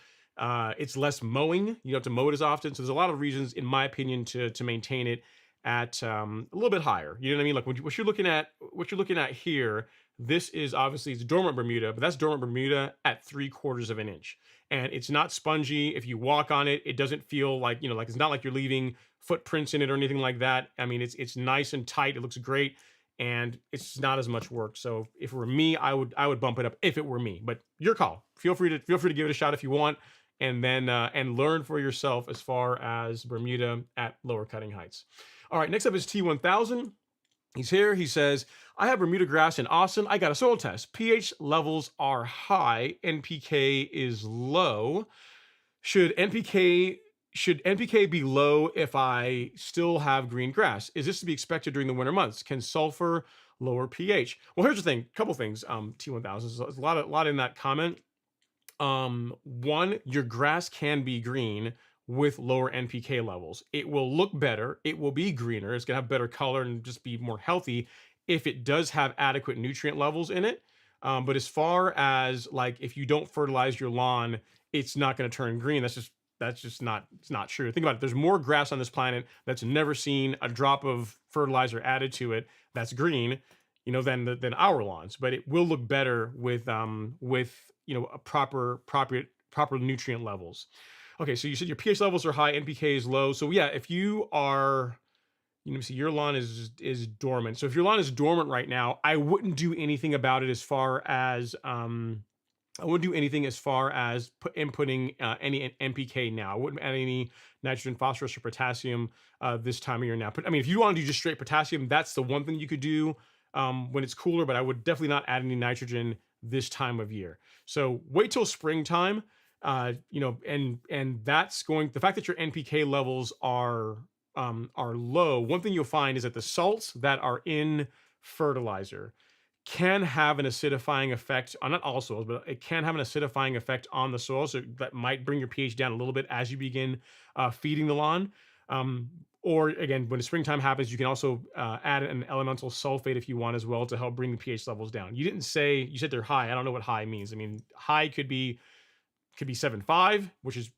it's less mowing. You don't have to mow it as often. So there's a lot of reasons, in my opinion, to maintain it at a little bit higher. You know what I mean? Like what you're looking at here, this is obviously it's dormant Bermuda, but that's dormant Bermuda at 3/4 of an inch. And it's not spongy. If you walk on it, it doesn't feel like, like it's not like you're leaving footprints in it or anything like that. I mean, it's nice and tight. It looks great, and it's not as much work. So if it were me, I would bump it up if it were me. But your call. Feel free to give it a shot if you want, and then and learn for yourself as far as Bermuda at lower cutting heights. All right, next up is T1000. He's here. He says, I have Bermuda grass in Austin. I got a soil test. pH levels are high. NPK is low. Should NPK be low if I still have green grass? Is this to be expected during the winter months? Can sulfur lower pH? Well, here's the thing. Couple things. T1000. There's a lot in that comment. One, your grass can be green with lower NPK levels. It will look better. It will be greener. It's gonna have better color and just be more healthy if it does have adequate nutrient levels in it. But as far as like if you don't fertilize your lawn, it's not going to turn green. That's just not, it's not true. Think about it. There's more grass on this planet that's never seen a drop of fertilizer added to it that's green, than our lawns. But it will look better with a proper nutrient levels. Okay, so you said your pH levels are high, NPK is low. So yeah, if you are, see, your lawn is dormant. So if your lawn is dormant right now, I wouldn't do anything about it as far as inputting any NPK now. I wouldn't add any nitrogen, phosphorus, or potassium this time of year now. But I mean, if you want to do just straight potassium, that's the one thing you could do when it's cooler. But I would definitely not add any nitrogen this time of year. So wait till springtime. And that's the fact that your NPK levels are low. One thing you'll find is that the salts that are in fertilizer can have an acidifying effect on not all soils, but it can have an acidifying effect on the soil. So that might bring your pH down a little bit as you begin feeding the lawn. Or again, when the springtime happens, you can also add an elemental sulfate if you want as well to help bring the pH levels down. You said they're high. I don't know what high means. I mean, high could be 7.5, which is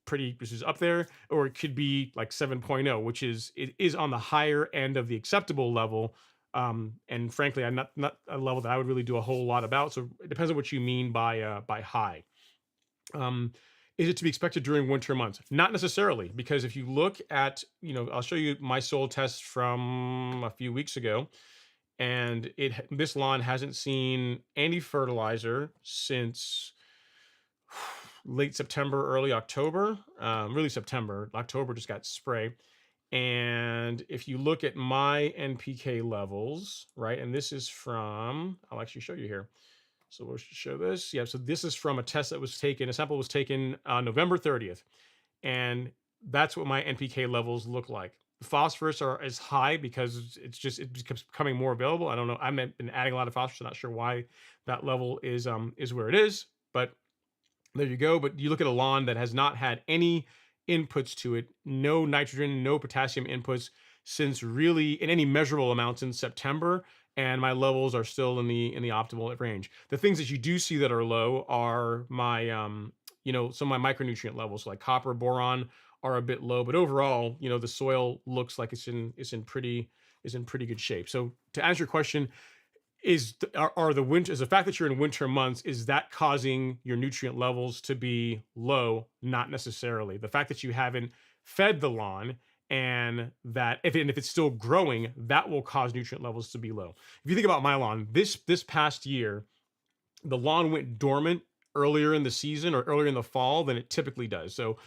up there, or it could be like 7.0, which is on the higher end of the acceptable level. And frankly, I'm not a level that I would really do a whole lot about. So it depends on what you mean by high. Is it to be expected during winter months? Not necessarily, because if you look at, I'll show you my soil test from a few weeks ago, and this lawn hasn't seen any fertilizer since late September, early October, really September. October just got spray. And if you look at my NPK levels, right, and this is from, I'll actually show you here. So we'll show this. Yeah, so this is from a test that was taken, a sample was taken November 30th. And that's what my NPK levels look like. The phosphorus is high because it keeps becoming more available. I don't know. I've been adding a lot of phosphorus. I'm not sure why that level is where it is, but there you go. But you look at a lawn that has not had any inputs to it, no nitrogen, no potassium inputs since really in any measurable amount since September, and my levels are still in the optimal range. The things that you do see that are low are my some of my micronutrient levels, like copper, boron, are a bit low, but overall, the soil looks like it's in pretty good shape. So to answer your question, is the fact that you're in winter months, is that causing your nutrient levels to be low? Not necessarily. The fact that you haven't fed the lawn, and that if it's still growing, that will cause nutrient levels to be low. If you think about my lawn, this past year, the lawn went dormant earlier in the season or earlier in the fall than it typically does. So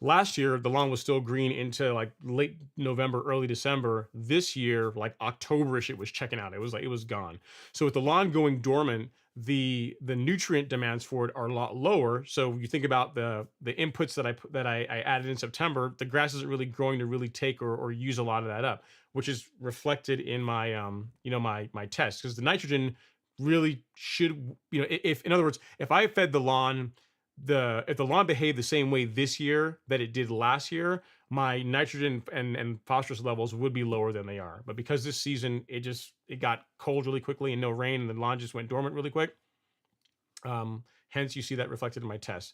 Last year, the lawn was still green into like late November, early December. This year, like Octoberish, it was checking out. It was like it was gone. So with the lawn going dormant, the nutrient demands for it are a lot lower. So you think about the inputs that I added in September, the grass isn't really growing to really take or use a lot of that up, which is reflected in my my test, because the nitrogen really should, if in other words, if I fed the lawn, if the lawn behaved the same way this year that it did last year, my nitrogen and phosphorus levels would be lower than they are. But because this season it got cold really quickly and no rain, and the lawn just went dormant really quick, hence you see that reflected in my test.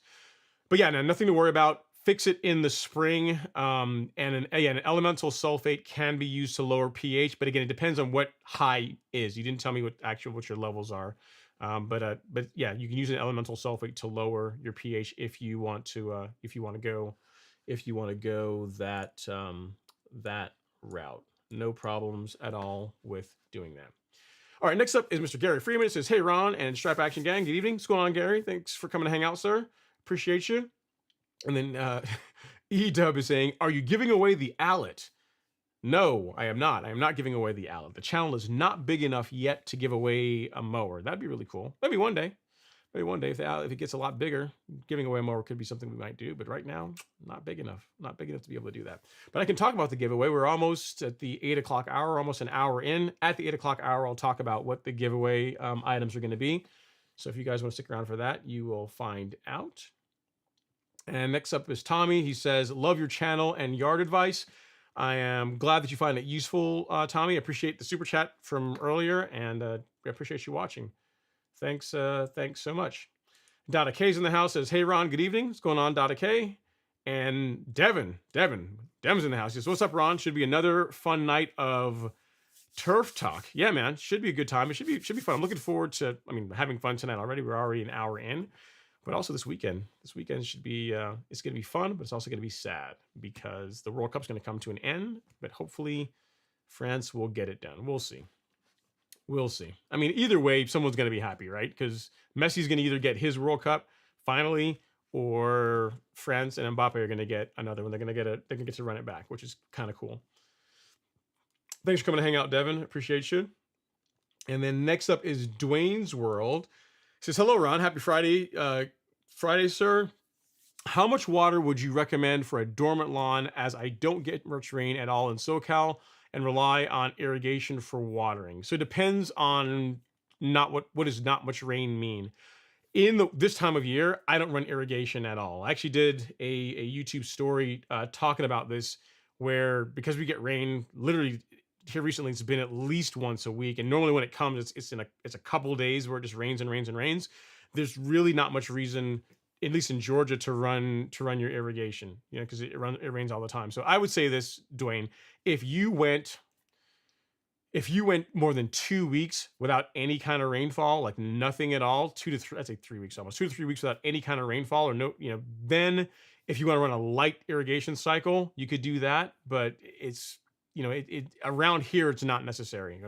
But yeah, no, nothing to worry about. Fix it in the spring. And an elemental sulfate can be used to lower pH, but again, it depends on what high is. You didn't tell me what your levels are. But yeah, you can use an elemental sulfate to lower your pH if you want to go that route. No problems at all with doing that. All right, next up is Mr. Gary Freeman. It says, "Hey Ron and Strap Action Gang, good evening. What's going on, Gary? Thanks for coming to hang out, sir. Appreciate you." And then E-Dub is saying, "Are you giving away the Allet?" No, I am not. I am not giving away the Allen. The channel is not big enough yet to give away a mower. That'd be really cool. Maybe one day. Maybe one day if it gets a lot bigger, giving away a mower could be something we might do. But right now, not big enough. Not big enough to be able to do that. But I can talk about the giveaway. We're almost at the 8 o'clock hour, almost an hour in. At the 8 o'clock hour, I'll talk about what the giveaway items are going to be. So if you guys want to stick around for that, you will find out. And next up is Tommy. He says, "Love your channel and yard advice. I am glad that you find it useful, Tommy. I appreciate the super chat from earlier, and I appreciate you watching. Thanks so much." Dada K's in the house, says, "Hey Ron, good evening. What's going on, Dada K?" And Devin's in the house. He says, "What's up, Ron? Should be another fun night of turf talk." Yeah, man, should be a good time. It should be fun. I'm looking forward to, having fun tonight already. We're already an hour in. But also this weekend. This weekend should be, it's going to be fun, but it's also going to be sad because the World Cup's going to come to an end. But hopefully France will get it done. We'll see. We'll see. Either way, someone's going to be happy, right? Because Messi's going to either get his World Cup finally, or France and Mbappe are going to get another one. They're going to get to run it back, which is kind of cool. Thanks for coming to hang out, Devin. Appreciate you. And then next up is Dwayne's World. He says, "Hello, Ron. Happy Friday. Friday, sir. How much water would you recommend for a dormant lawn, as I don't get much rain at all in SoCal and rely on irrigation for watering?" So it depends on what does not much rain mean. This time of year, I don't run irrigation at all. I actually did a YouTube story talking about this, where because we get rain literally here recently, it's been at least once a week, and normally when it comes, it's a couple days where it just rains and rains and rains. There's really not much reason, at least in Georgia, to run your irrigation, because it rains all the time. So I would say this, Dwayne, if you went more than 2 weeks without any kind of rainfall, like nothing at all, 2 to 3, I'd say 3 weeks, almost 2 to 3 weeks without any kind of rainfall, or no, then if you want to run a light irrigation cycle, you could do that. But it's, around here, it's not necessary.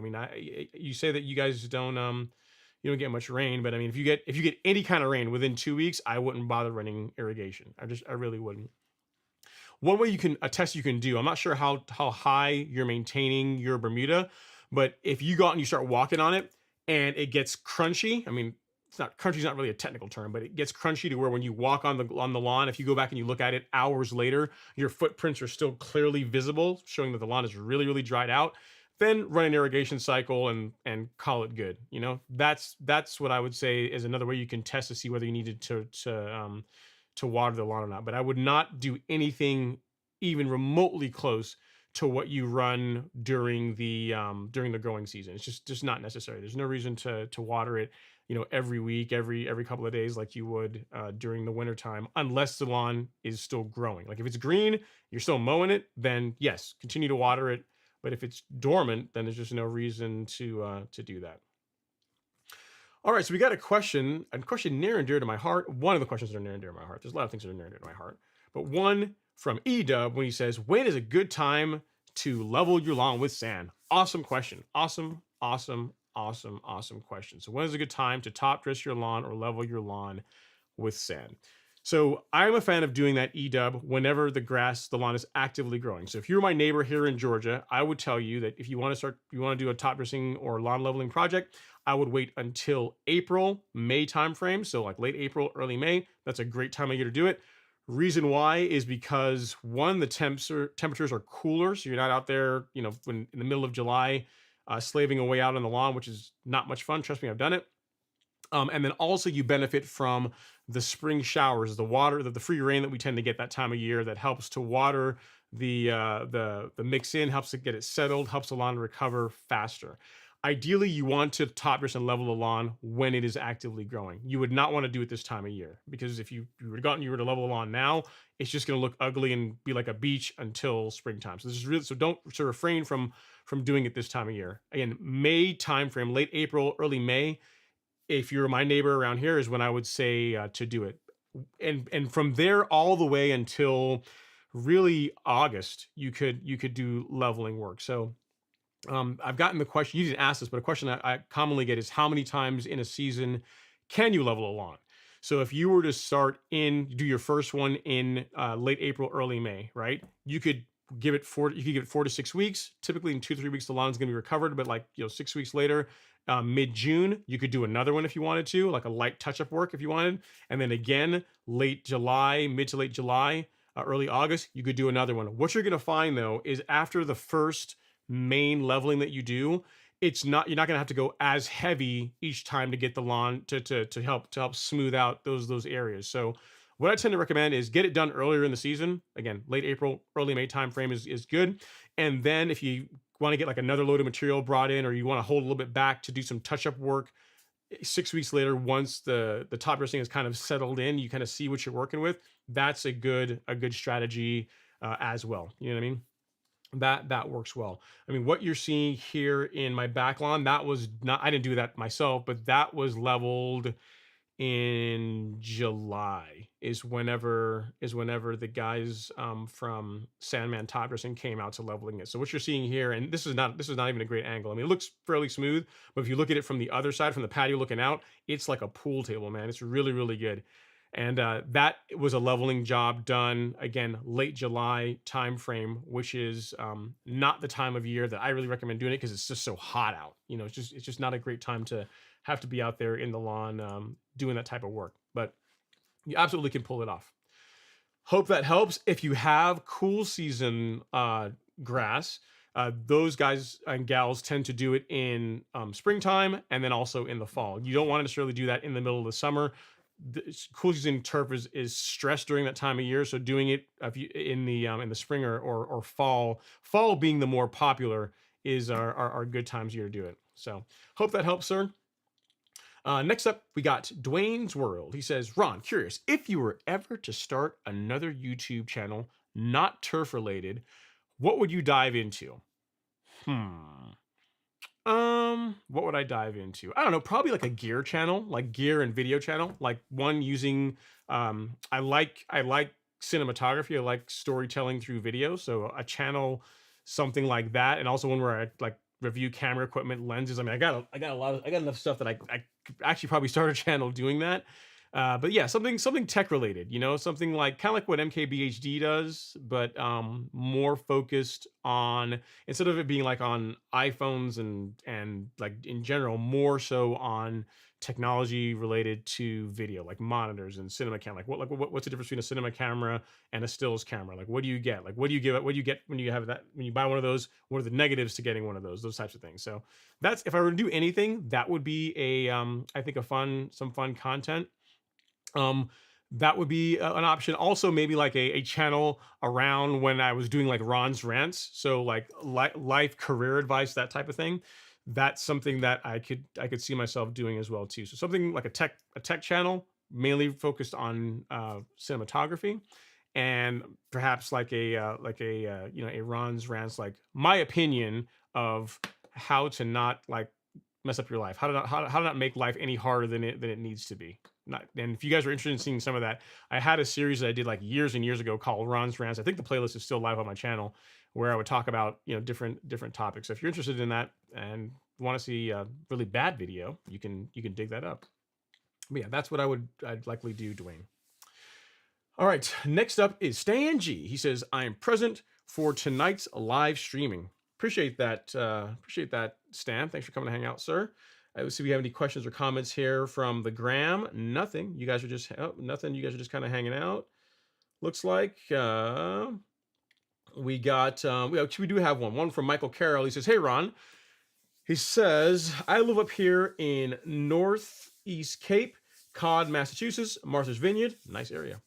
You say that you guys don't get much rain, but if you get any kind of rain within 2 weeks, I wouldn't bother running irrigation. I really wouldn't. One way a test you can do, I'm not sure how high you're maintaining your Bermuda, but if you go out and you start walking on it and it gets crunchy, crunchy's not really a technical term, but it gets crunchy to where when you walk on the lawn, if you go back and you look at it hours later, your footprints are still clearly visible, showing that the lawn is really, really dried out, then run an irrigation cycle and call it good. That's what I would say is another way you can test to see whether you needed to water the lawn or not. But I would not do anything even remotely close to what you run during the growing season. It's just not necessary. There's no reason to water it, every week, every couple of days, like you would during the wintertime, unless the lawn is still growing. Like if it's green, you're still mowing it, then yes, continue to water it. But if it's dormant, then there's just no reason to do that. All right, so we got a question near and dear to my heart. One of the questions that are near and dear to my heart. There's a lot of things that are near and dear to my heart, but one from E-Dub, when he says, "When is a good time to level your lawn with sand?" Awesome question. Awesome question. So when is a good time to top dress your lawn or level your lawn with sand? So I'm a fan of doing that EDub whenever the lawn is actively growing. So if you're my neighbor here in Georgia, I would tell you that if you want to do a top dressing or lawn leveling project, I would wait until April, May timeframe. So like late April, early May. That's a great time of year to do it. Reason why is because one, the temperatures are cooler, so you're not out there, when in the middle of July, slaving away out on the lawn, which is not much fun. Trust me, I've done it. And then also you benefit from the spring showers, the water, the free rain that we tend to get that time of year that helps to water the mix in, helps to get it settled, helps the lawn recover faster. Ideally, you want to top dress and level the lawn when it is actively growing. You would not want to do it this time of year because if you were to level the lawn now, it's just going to look ugly and be like a beach until springtime. So this is really, so refrain from doing it this time of year. Again, May timeframe, late April, early May, if you're my neighbor around here, is when I would say to do it. And from there all the way until really August, you could do leveling work. So I've gotten the question, you didn't ask this, but a question I commonly get is how many times in a season can you level a lawn? So if you were to do your first one in late April, early May, right? You could give it 4 to 6 weeks. Typically in 2 to 3 weeks, the lawn is going to be recovered, but 6 weeks later, mid-June, you could do another one if you wanted to, like a light touch-up work if you wanted. And then again, late July, mid to late July, early August, you could do another one. What you're going to find though, is after the first main leveling that you do, you're not going to have to go as heavy each time to get the lawn to help smooth out those areas. So what I tend to recommend is get it done earlier in the season. Again, late April, early May timeframe is good. And then if you want to get like another load of material brought in, or you want to hold a little bit back to do some touch-up work, 6 weeks later, once the top dressing is kind of settled in, you kind of see what you're working with. That's a good strategy as well. You know what I mean? That works well. I mean, what you're seeing here in my back lawn, that was not, I didn't do that myself, but that was leveled in July is whenever the guys from Sandman Top Dressing came out to leveling it. So what you're seeing here, and this is not even a great angle. I mean, it looks fairly smooth, but if you look at it from the other side, from the patio looking out, it's like a pool table, man. It's really, really good. And that was a leveling job done again late July timeframe, which is not the time of year that I really recommend doing it because it's just so hot out. It's just not a great time to have to be out there in the lawn doing that type of work. But you absolutely can pull it off. Hope that helps. If you have cool season grass, those guys and gals tend to do it in springtime and then also in the fall. You don't want to necessarily do that in the middle of the summer. The cool season turf is stressed during that time of year. So doing it in the spring or fall being the more popular is our good times of year to do it. So hope that helps, sir. Next up, we got Dwayne's World. He says, Ron, curious, if you were ever to start another YouTube channel, not turf related, what would you dive into? What would I dive into? I don't know, probably like a gear channel, like gear and video channel, like one using, I like cinematography. I like storytelling through video. So a channel, something like that. And also one where I like review camera equipment, lenses. I mean, I got enough stuff that I could actually probably start a channel doing that. But yeah, something tech related, something like kind of like what MKBHD does, but more focused on, instead of it being like on iPhones and like in general, more so on technology related to video, like monitors and cinema camera. What's the difference between a cinema camera and a stills camera? Like, what do you get? Like, what do you get when you have that, when you buy one of those? What are the negatives to getting one of those types of things? So that's, if I were to do anything, that would be I think some fun content. That would be an option. Also, maybe like a channel around when I was doing like Ron's rants. So like life, career advice, that type of thing. That's something that I could see myself doing as well too. So something like a tech channel, mainly focused on cinematography, and perhaps like a Ron's rants, like my opinion of how to not like mess up your life, how to not make life any harder than it needs to be. And if you guys are interested in seeing some of that, I had a series that I did like years and years ago called Ron's Rants. I think the playlist is still live on my channel, where I would talk about different topics. So if you're interested in that and want to see a really bad video, you can dig that up. But yeah, that's what I'd likely do, Dwayne. All right, next up is Stan G. He says, I am present for tonight's live streaming. Appreciate that, Stan. Thanks for coming to hang out, sir. Let's see if we have any questions or comments here from the gram. Nothing. You guys are just, nothing. You guys are just kind of hanging out. Looks like we do have one from Michael Carroll. He says, hey, Ron. He says, I live up here in Northeast Cape Cod, Massachusetts, Martha's Vineyard. Nice area.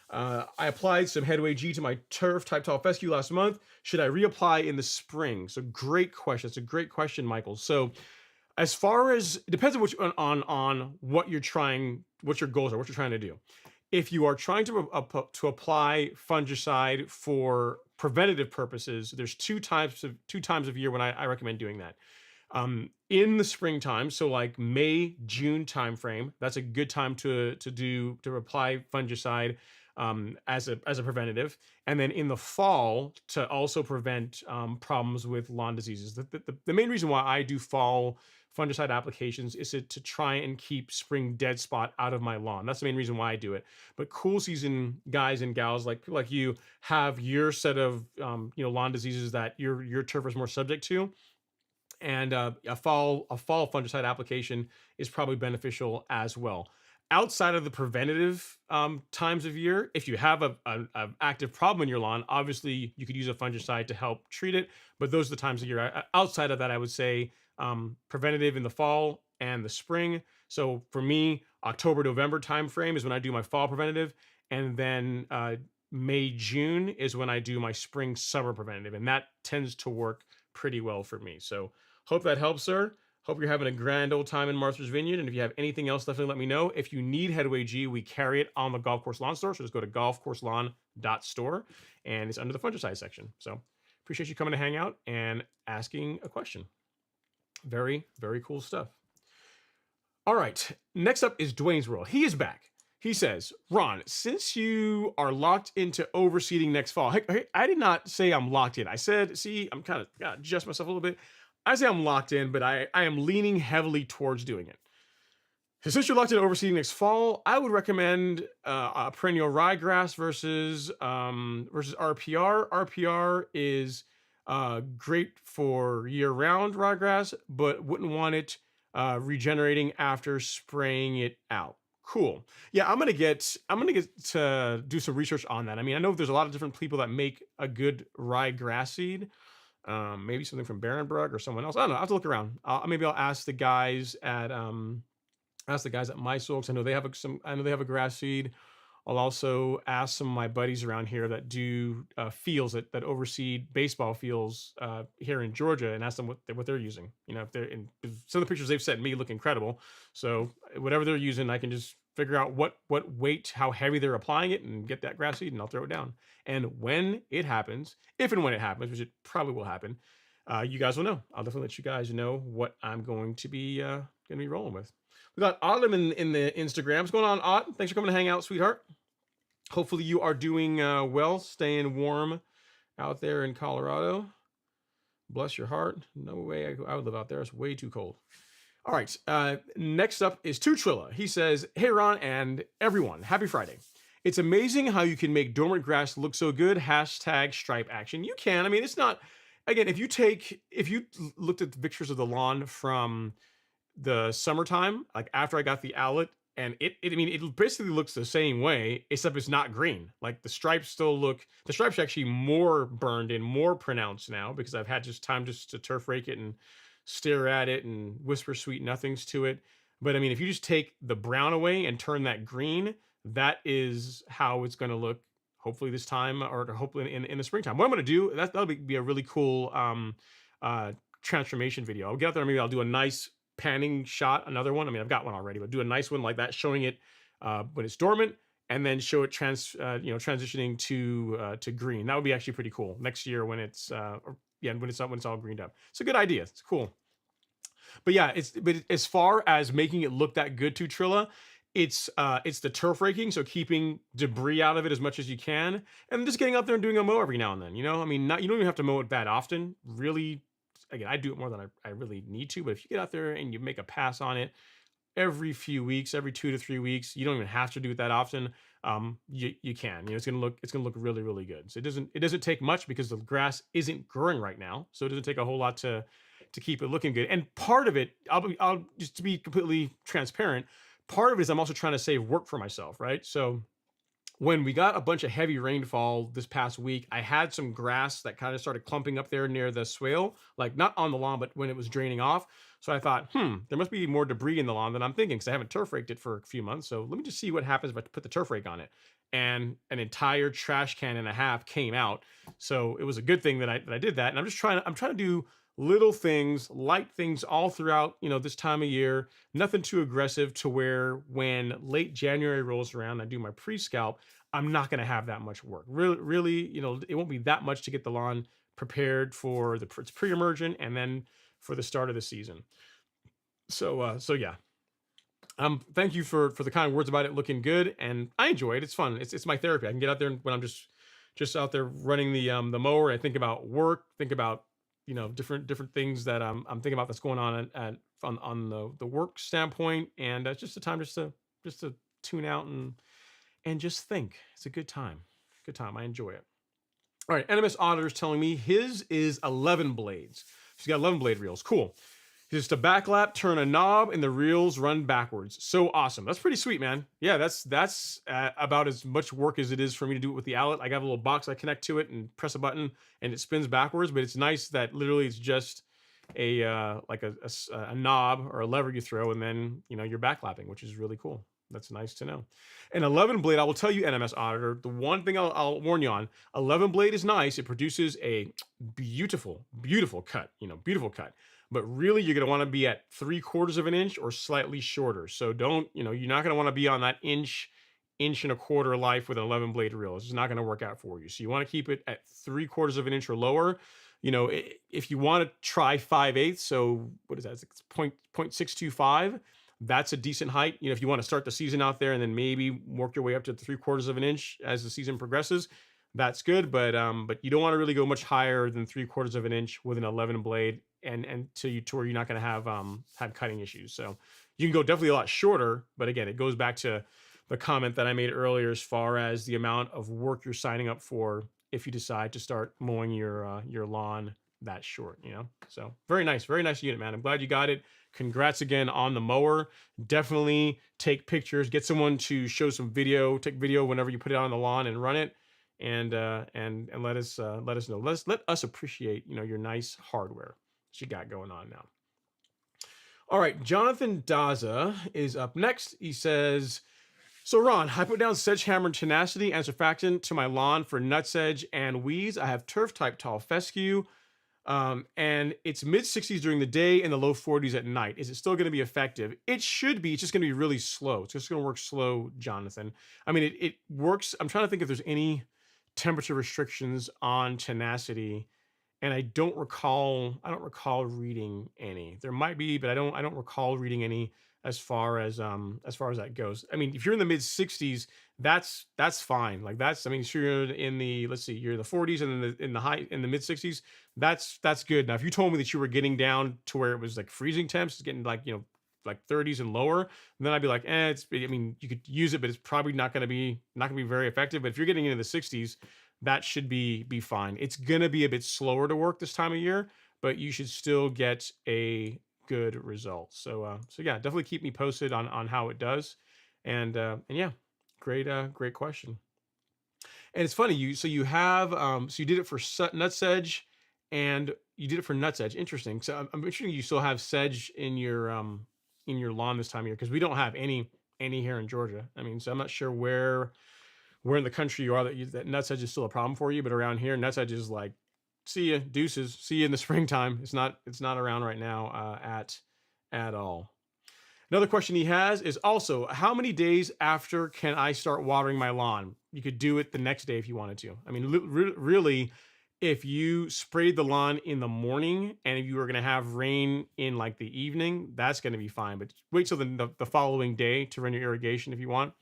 I applied some Headway G to my turf type tall fescue last month. Should I reapply in the spring? So great question. It's a great question, Michael. So as far as it depends on what you're trying, what your goals are, what you're trying to do. If you are trying to apply fungicide for preventative purposes, there's two times of year when I recommend doing that. In the springtime, so like May, June timeframe, that's a good time to apply fungicide as a preventative, and then in the fall to also prevent problems with lawn diseases. The main reason why I do fall fungicide applications is to try and keep spring dead spot out of my lawn. That's the main reason why I do it. But cool season guys and gals like people like you have your set of lawn diseases that your turf is more subject to. And a fall fungicide application is probably beneficial as well. Outside of the preventative times of year, if you have an active problem in your lawn, obviously you could use a fungicide to help treat it. But those are the times of year. Outside of that, I would say preventative in the fall and the spring. So for me, October, November timeframe is when I do my fall preventative. And then May, June is when I do my spring, summer preventative. And that tends to work pretty well for me. So hope that helps, sir. Hope you're having a grand old time in Martha's Vineyard. And if you have anything else, definitely let me know. If you need Headway G, we carry it on the Golf Course Lawn Store. So just go to golfcourselawn.store and it's under the fungicide section. So appreciate you coming to hang out and asking a question. Very, very cool stuff. All right. Next up is Dwayne's World. He is back. He says, Ron, since you are locked into overseeding next fall, hey, I did not say I'm locked in. I said, see, I'm kind of gotta adjust myself a little bit. I say I'm locked in, but I am leaning heavily towards doing it. So since you're locked in overseeding next fall, I would recommend a perennial ryegrass versus RPR. RPR is great for year-round ryegrass, but wouldn't want it regenerating after spraying it out. Cool. Yeah, I'm gonna get to do some research on that. I mean, I know there's a lot of different people that make a good ryegrass seed. Maybe something from Barenbrug or someone else. I don't know. I have to look around. Maybe I'll ask the guys at MySoil. I know they have a grass seed. I'll also ask some of my buddies around here that do fields that overseed baseball fields here in Georgia and ask them what they're using. If some of the pictures they've sent me look incredible. So whatever they're using, I can just figure out what weight, how heavy they're applying it, and get that grass seed, and I'll throw it down. And when it happens, if and when it happens, which it probably will happen, you guys will know. I'll definitely let you guys know what I'm going to be rolling with. We got Arden in the Instagram. What's going on, Arden? Thanks for coming to hang out, sweetheart. Hopefully you are doing well, staying warm out there in Colorado. Bless your heart. No way I would live out there. It's way too cold. All right. Next up is Tutrilla. He says, hey, Ron and everyone, happy Friday. It's amazing how you can make dormant grass look so good. Hashtag stripe action. You can. I mean, it's not, again, if you looked at the pictures of the lawn from the summertime, like after I got the outlet, and it basically looks the same way, except it's not green. Like the stripes are actually more burned in, more pronounced now because I've had just time to turf rake it and stare at it and whisper sweet nothings to it. But I mean, if you just take the brown away and turn that green, that is how it's going to look. Hopefully this time, or hopefully in the springtime. What I'm going to do, that'll be a really cool transformation video. I'll get out there. Maybe I'll do a nice panning shot, another one. I mean, I've got one already, but do a nice one like that, showing it when it's dormant, and then show it transitioning to green. That would be actually pretty cool next year when it's when it's all greened up. It's a good idea. It's cool. But yeah, but as far as making it look that good, Tutrilla, it's the turf raking, so keeping debris out of it as much as you can, and just getting out there and doing a mow every now and then. I mean, you don't even have to mow it that often, really. Again, I do it more than I really need to, but if you get out there and you make a pass on it, every few weeks, every 2 to 3 weeks. You don't even have to do it that often. You can. You know, it's gonna look really, really good. So it doesn't take much because the grass isn't growing right now. So it doesn't take a whole lot to keep it looking good. And part of it, I'll just to be completely transparent, part of it is I'm also trying to save work for myself, right? So when we got a bunch of heavy rainfall this past week, I had some grass that kind of started clumping up there near the swale, like not on the lawn, but when it was draining off. So I thought, there must be more debris in the lawn than I'm thinking because I haven't turf raked it for a few months. So let me just see what happens if I put the turf rake on it. And an entire trash can and a half came out. So it was a good thing that I did that. And I'm trying to do little things, light things all throughout, this time of year, nothing too aggressive to where when late January rolls around, I do my pre-scalp, I'm not going to have that much work. Really, it won't be that much to get the lawn prepared for it's pre-emergent and then for the start of the season. So yeah. Thank you for the kind words about it looking good, and I enjoy it. It's fun. It's my therapy. I can get out there when I'm just out there running the mower. I think about work, think about different things that I'm thinking about that's going on the work standpoint, and it's just a time just to tune out and just think. It's a good time. Good time. I enjoy it. All right, NMS Auditor's telling me his is 11 blades. He's got 11 blade reels. Cool. Just a backlap, turn a knob, and the reels run backwards. So awesome. That's pretty sweet, man. Yeah, that's about as much work as it is for me to do it with the outlet. I got a little box I connect to it and press a button, and it spins backwards. But it's nice that literally it's just a knob or a lever you throw, and then you're backlapping, which is really cool. That's nice to know. An 11 blade, I will tell you, NMS Auditor, the one thing I'll warn you on, 11 blade is nice. It produces a beautiful cut, beautiful cut. But really, you're going to want to be at 3/4 of an inch or slightly shorter. So don't, you're not going to want to be on that inch and a quarter life with an 11 blade reel. It's just not going to work out for you. So you want to keep it at 3/4 of an inch or lower. If you want to try 5/8, so what is that? It's 0.625. That's a decent height. If you want to start the season out there and then maybe work your way up to 3/4 of an inch as the season progresses, that's good. But you don't want to really go much higher than 3/4 of an inch with an 11 blade, and to where you're not going to have cutting issues. So you can go definitely a lot shorter, but again, it goes back to the comment that I made earlier as far as the amount of work you're signing up for if you decide to start mowing your lawn that short. So very nice unit, man. I'm glad you got it. Congrats again on the mower. Definitely take pictures, get someone to show some video, take video whenever you put it on the lawn and run it, and let us know. Let us appreciate your nice hardware that you got going on now. All right, Jonathan Daza is up next. He says, so Ron, I put down sedge hammer tenacity and surfactant to my lawn for nut sedge and weeds. I have turf type tall fescue. And it's mid-60s during the day and the low 40s at night. Is it still going to be effective? It should be. It's just going to be really slow. It's just going to work slow, Jonathan. I mean, it works. I'm trying to think if there's any temperature restrictions on tenacity, and I don't recall reading any. There might be, but I don't recall reading any as far as that goes. I mean, if you're in the mid-60s, that's fine. Like sure, you're in the, let's see, you're in the 40s and in the mid-60s, that's good. Now, if you told me that you were getting down to where it was like freezing temps, it's getting like 30s and lower, then I'd be like, you could use it, but it's probably not going to be very effective. But if you're getting into the 60s, that should be fine. It's going to be a bit slower to work this time of year, but you should still get a good result. So yeah, definitely keep me posted on how it does. And yeah, great question. And it's funny, you did it for nut sedge and you did it for nut sedge. Interesting. So I'm interested you still have sedge in your lawn this time of year, because we don't have any here in Georgia. I mean, so I'm not sure where in the country you are that nut sedge is still a problem for you, but around here, nut sedge is like, see ya, deuces, see you in the springtime. It's not around right now at all. Another question he has is also, how many days after can I start watering my lawn? You could do it the next day if you wanted to. I mean, really, if you sprayed the lawn in the morning and if you were going to have rain in like the evening, that's going to be fine. But wait till the following day to run your irrigation if you want,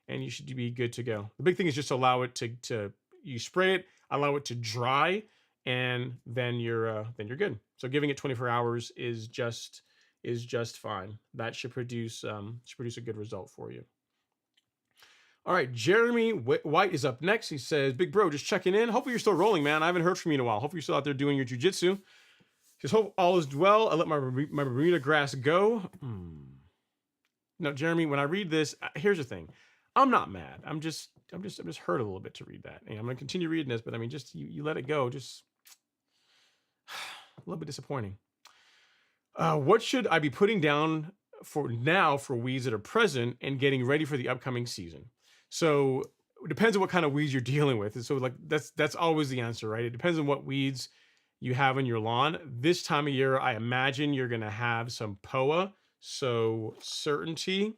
and you should be good to go. The big thing is just allow it to you spray it, allow it to dry, and then you're good. So giving it 24 hours is just is just fine. That should produce a good result for you. All right, Jeremy White is up next. He says, "Big bro, just checking in. Hopefully you're still rolling, man. I haven't heard from you in a while. Hopefully you're still out there doing your jujitsu. Just hope all is well. I let my Bermuda grass go." Now, Jeremy, when I read this, here's the thing. I'm not mad. I'm just hurt a little bit to read that. And I'm gonna continue reading this, but I mean, just you let it go. Just a little bit disappointing. What should I be putting down for now for weeds that are present and getting ready for the upcoming season? So it depends on what kind of weeds you're dealing with. And so like that's always the answer, right? It depends on what weeds you have in your lawn. This time of year, I imagine you're gonna have some POA. So certainty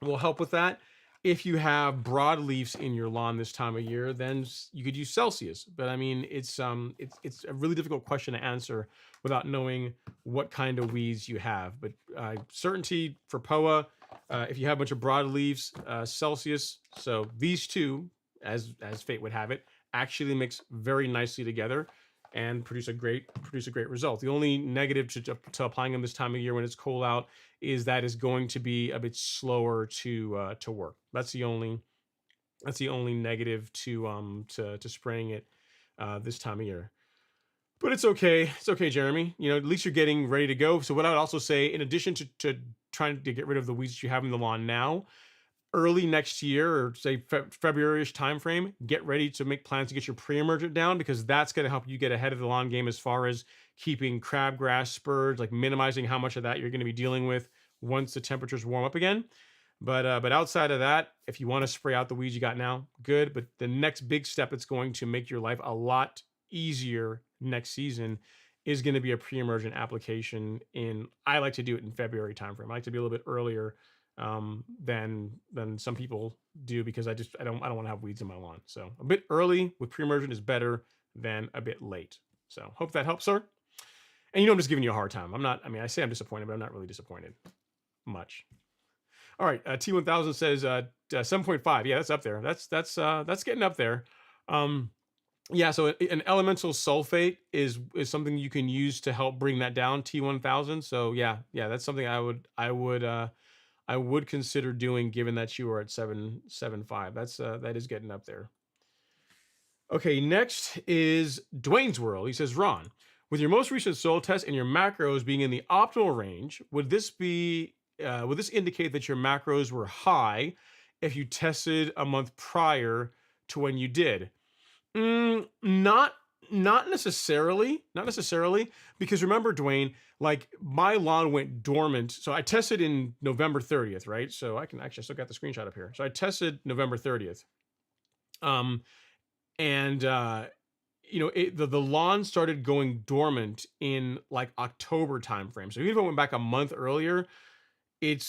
will help with that. If you have broadleafs in your lawn this time of year, then you could use Celsius. But I mean, it's a really difficult question to answer without knowing what kind of weeds you have. But certainty for POA. If you have a bunch of broadleaves, Celsius. So these two, as fate would have it, actually mix very nicely together and produce a great result. The only negative to applying them this time of year when it's cold out is that is going to be a bit slower to work. That's the only negative to spraying it this time of year. But it's okay. It's okay, Jeremy. You know, at least you're getting ready to go. So what I would also say, in addition to trying to get rid of the weeds that you have in the lawn now, early next year, or say February-ish timeframe, get ready to make plans to get your pre-emergent down, because that's going to help you get ahead of the lawn game as far as keeping crabgrass spurs, like minimizing how much of that you're going to be dealing with once the temperatures warm up again. But outside of that, if you want to spray out the weeds you got now, good. But the next big step that's going to make your life a lot easier next season is going to be a pre-emergent application I like to do it in February timeframe. I like to be a little bit earlier than some people do, because I don't want to have weeds in my lawn. So a bit early with pre-emergent is better than a bit late. So hope that helps, sir. And I'm just giving you a hard time. I say I'm disappointed, but I'm not really disappointed much. All right, T1000 says 7.5. Yeah, that's up there. That's getting up there. Yeah, so an elemental sulfate is something you can use to help bring that down, T1000. So yeah, that's something I would consider doing, given that you are at 7.5. That is getting up there. Okay, next is Dwayne's World. He says, "Ron, with your most recent soil test and your macros being in the optimal range, would this indicate that your macros were high if you tested a month prior to when you did?" Not necessarily. Not necessarily, because remember, Dwayne, like my lawn went dormant. So I tested in November 30th, right? So I still got the screenshot up here. So I tested November 30th. The lawn started going dormant in like October timeframe. So even if I went back a month earlier, it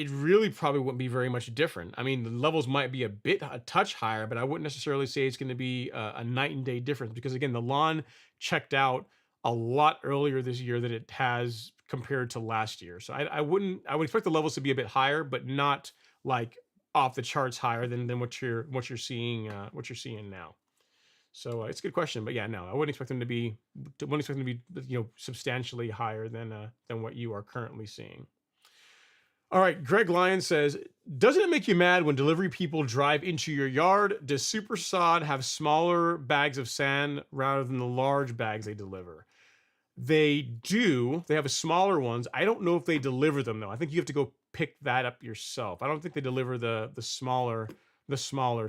really probably wouldn't be very much different. I mean, the levels might be a touch higher, but I wouldn't necessarily say it's going to be a night and day difference, because again, the lawn checked out a lot earlier this year than it has compared to last year. So I would expect the levels to be a bit higher, but not like off the charts higher than what you're seeing now. So it's a good question, but yeah, no, I wouldn't expect them to be substantially higher than what you are currently seeing. All right, Greg Lyon says, "Doesn't it make you mad when delivery people drive into your yard? Does Super Sod have smaller bags of sand rather than the large bags they deliver?" They do. They have smaller ones. I don't know if they deliver them though. I think you have to go pick that up yourself. I don't think they deliver the smaller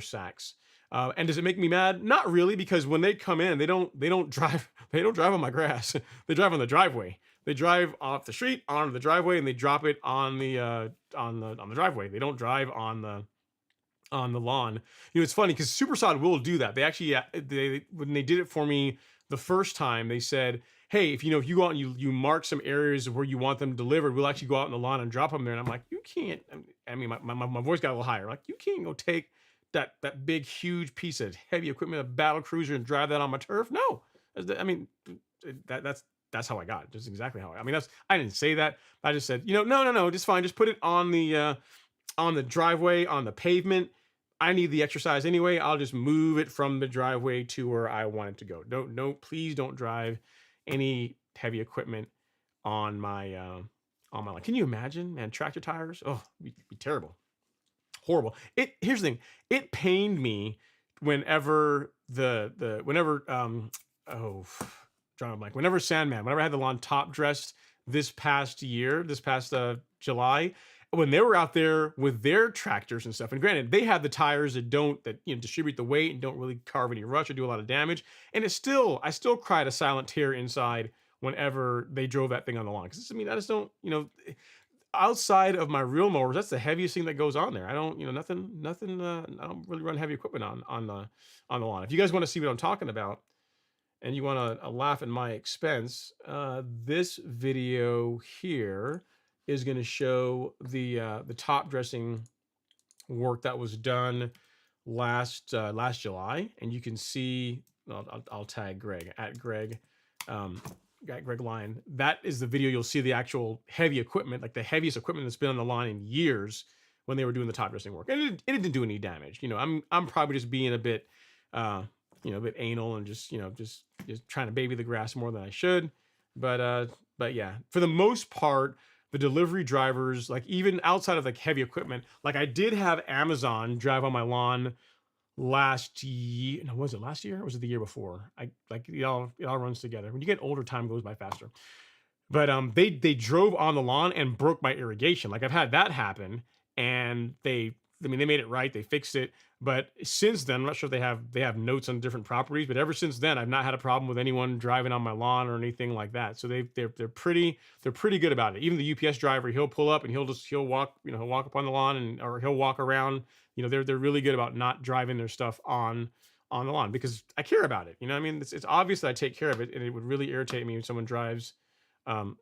sacks. And does it make me mad? Not really, because when they come in, they don't drive on my grass. They drive on the driveway. They drive off the street onto the driveway, and they drop it on the driveway. They don't drive on the lawn. It's funny because Supersod will do that. They actually when they did it for me the first time, they said, "Hey, if you go out and you mark some areas where you want them delivered, we'll actually go out in the lawn and drop them there." And I'm like, "You can't." I mean, my voice got a little higher. Like, you can't go take that big huge piece of heavy equipment, a battle cruiser, and drive that on my turf. No, I mean, that's how I got it. Just exactly how I didn't say that. I just said, no, just fine. Just put it on the driveway, on the pavement. I need the exercise anyway. I'll just move it from the driveway to where I want it to go. No, please don't drive any heavy equipment on my on my lawn. Can you imagine, man? Tractor tires? Oh, it'd be terrible. Horrible. Here's the thing. It pained me whenever drawing a blank. Whenever Sandman, whenever I had the lawn top dressed this past July, when they were out there with their tractors and stuff. And granted, they have the tires that distribute the weight and don't really carve any ruts or do a lot of damage. And I still cried a silent tear inside whenever they drove that thing on the lawn. Because I mean, I just don't, outside of my real mowers, that's the heaviest thing that goes on there. I don't, nothing. I don't really run heavy equipment on the lawn. If you guys want to see what I'm talking about, and you want to laugh at my expense, this video here is going to show the top dressing work that was done last July, and you can see. I'll tag Greg at Greg. Greg Lyon. That is the video. You'll see the actual heavy equipment, like the heaviest equipment that's been on the line in years when they were doing the top dressing work, and it didn't do any damage. I'm probably just being a bit, a bit anal and just trying to baby the grass more than I should. But yeah, for the most part, the delivery drivers, like even outside of like heavy equipment, like I did have Amazon drive on my lawn last year. No, was it last year or was it the year before? It all runs together. When you get older, time goes by faster. But they drove on the lawn and broke my irrigation. Like I've had that happen, and they made it right. They fixed it. But since then, I'm not sure if they have notes on different properties, but ever since then, I've not had a problem with anyone driving on my lawn or anything like that. So they're pretty good about it. Even the UPS driver, he'll pull up and he'll walk up on the lawn or he'll walk around. They're really good about not driving their stuff on the lawn because I care about it. I mean, it's obvious that I take care of it, and it would really irritate me if someone drives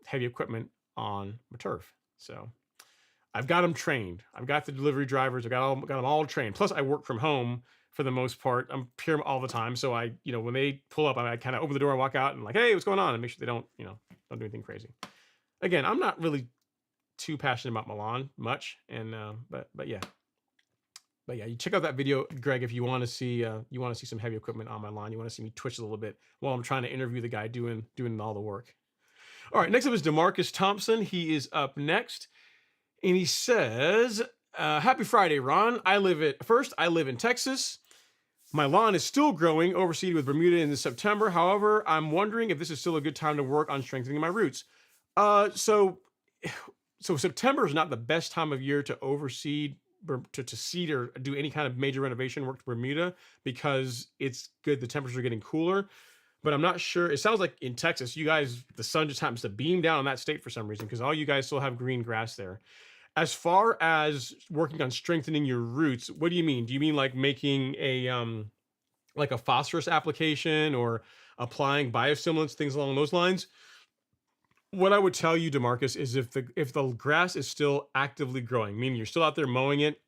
heavy equipment on my turf. So I've got them trained. I've got the delivery drivers. I've got them all trained. Plus, I work from home for the most part. I'm here all the time, so I, when they pull up, I kind of open the door and walk out and like, hey, what's going on? And make sure they don't do anything crazy. Again, I'm not really too passionate about my lawn much, and but yeah. But yeah, you check out that video, Greg, if you want to see some heavy equipment on my lawn. You want to see me twitch a little bit while I'm trying to interview the guy doing all the work. All right, next up is DeMarcus Thompson. He is up next. And he says, happy Friday, Ron. I live in Texas. My lawn is still growing, overseeded with Bermuda in September. However, I'm wondering if this is still a good time to work on strengthening my roots. So September is not the best time of year to overseed, to seed or do any kind of major renovation work to Bermuda because it's good. The temperatures are getting cooler. But I'm not sure. It sounds like in Texas, you guys, the sun just happens to beam down on that state for some reason because all you guys still have green grass there. As far as working on strengthening your roots, what do you mean? Do you mean like making a phosphorus application or applying biostimulants, things along those lines? What I would tell you, DeMarcus, is if the grass is still actively growing, meaning you're still out there mowing it,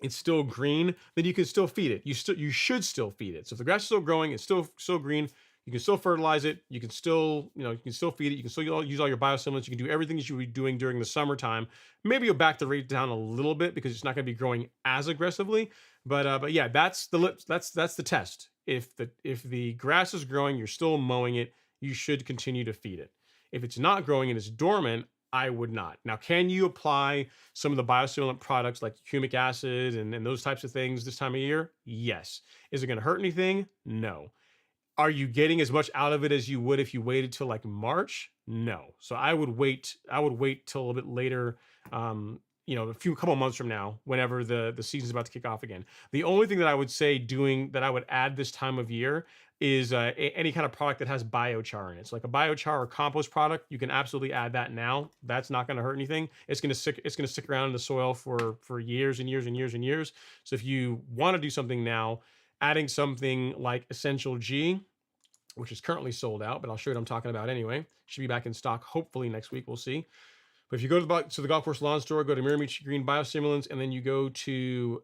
it's still green, then you can still feed it. You should still feed it. So if the grass is still growing, it's still green, you can still fertilize it. You can still, you can still feed it. You can still use all your biostimulants. You can do everything you should be doing during the summertime. Maybe you'll back the rate down a little bit because it's not going to be growing as aggressively. But yeah, that's the test. If the grass is growing, you're still mowing it, you should continue to feed it. If it's not growing and it's dormant, I would not. Now, can you apply some of the biostimulant products like humic acid and those types of things this time of year? Yes. Is it going to hurt anything? No. Are you getting as much out of it as you would if you waited till like March? No. So I would wait till a little bit later, a couple months from now, whenever the season's about to kick off again. The only thing that I would say that I would add this time of year is any kind of product that has biochar in it. So like a biochar or compost product, you can absolutely add that now. That's not going to hurt anything. It's going to stick around in the soil for years and years and years and years. So if you want to do something now, adding something like Essential G, which is currently sold out, but I'll show you what I'm talking about anyway. Should be back in stock hopefully next week. We'll see. But if you go to the Golf Course Lawn Store, go to Miramichi Green Biostimulants, and then you go to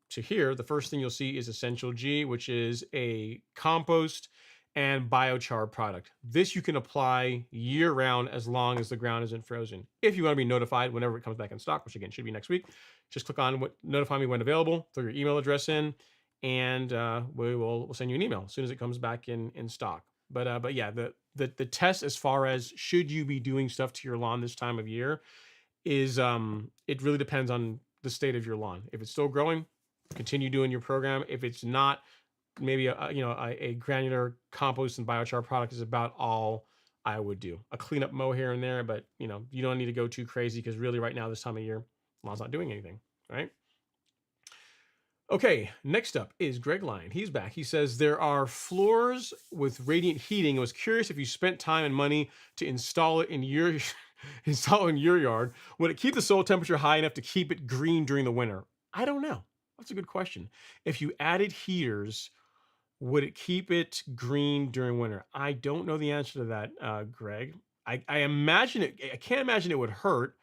here, the first thing you'll see is Essential G, which is a compost and biochar product. This you can apply year round as long as the ground isn't frozen. If you want to be notified whenever it comes back in stock, which again should be next week, just click on notify me when available, throw your email address in, and we'll send you an email as soon as it comes back in stock. But yeah, the test as far as should you be doing stuff to your lawn this time of year is it really depends on the state of your lawn. If it's still growing, continue doing your program. If it's not, maybe a granular compost and biochar product is about all I would do. A cleanup mow here and there, but you don't need to go too crazy because really right now this time of year, lawn's not doing anything, right? Okay, next up is Greg Lyon. He's back. He says there are floors with radiant heating. I was curious if you spent time and money to install it in your yard. Would it keep the soil temperature high enough to keep it green during the winter? I don't know. That's a good question. If you added heaters, would it keep it green during winter? I don't know the answer to that, Greg. I imagine it. I can't imagine it would hurt.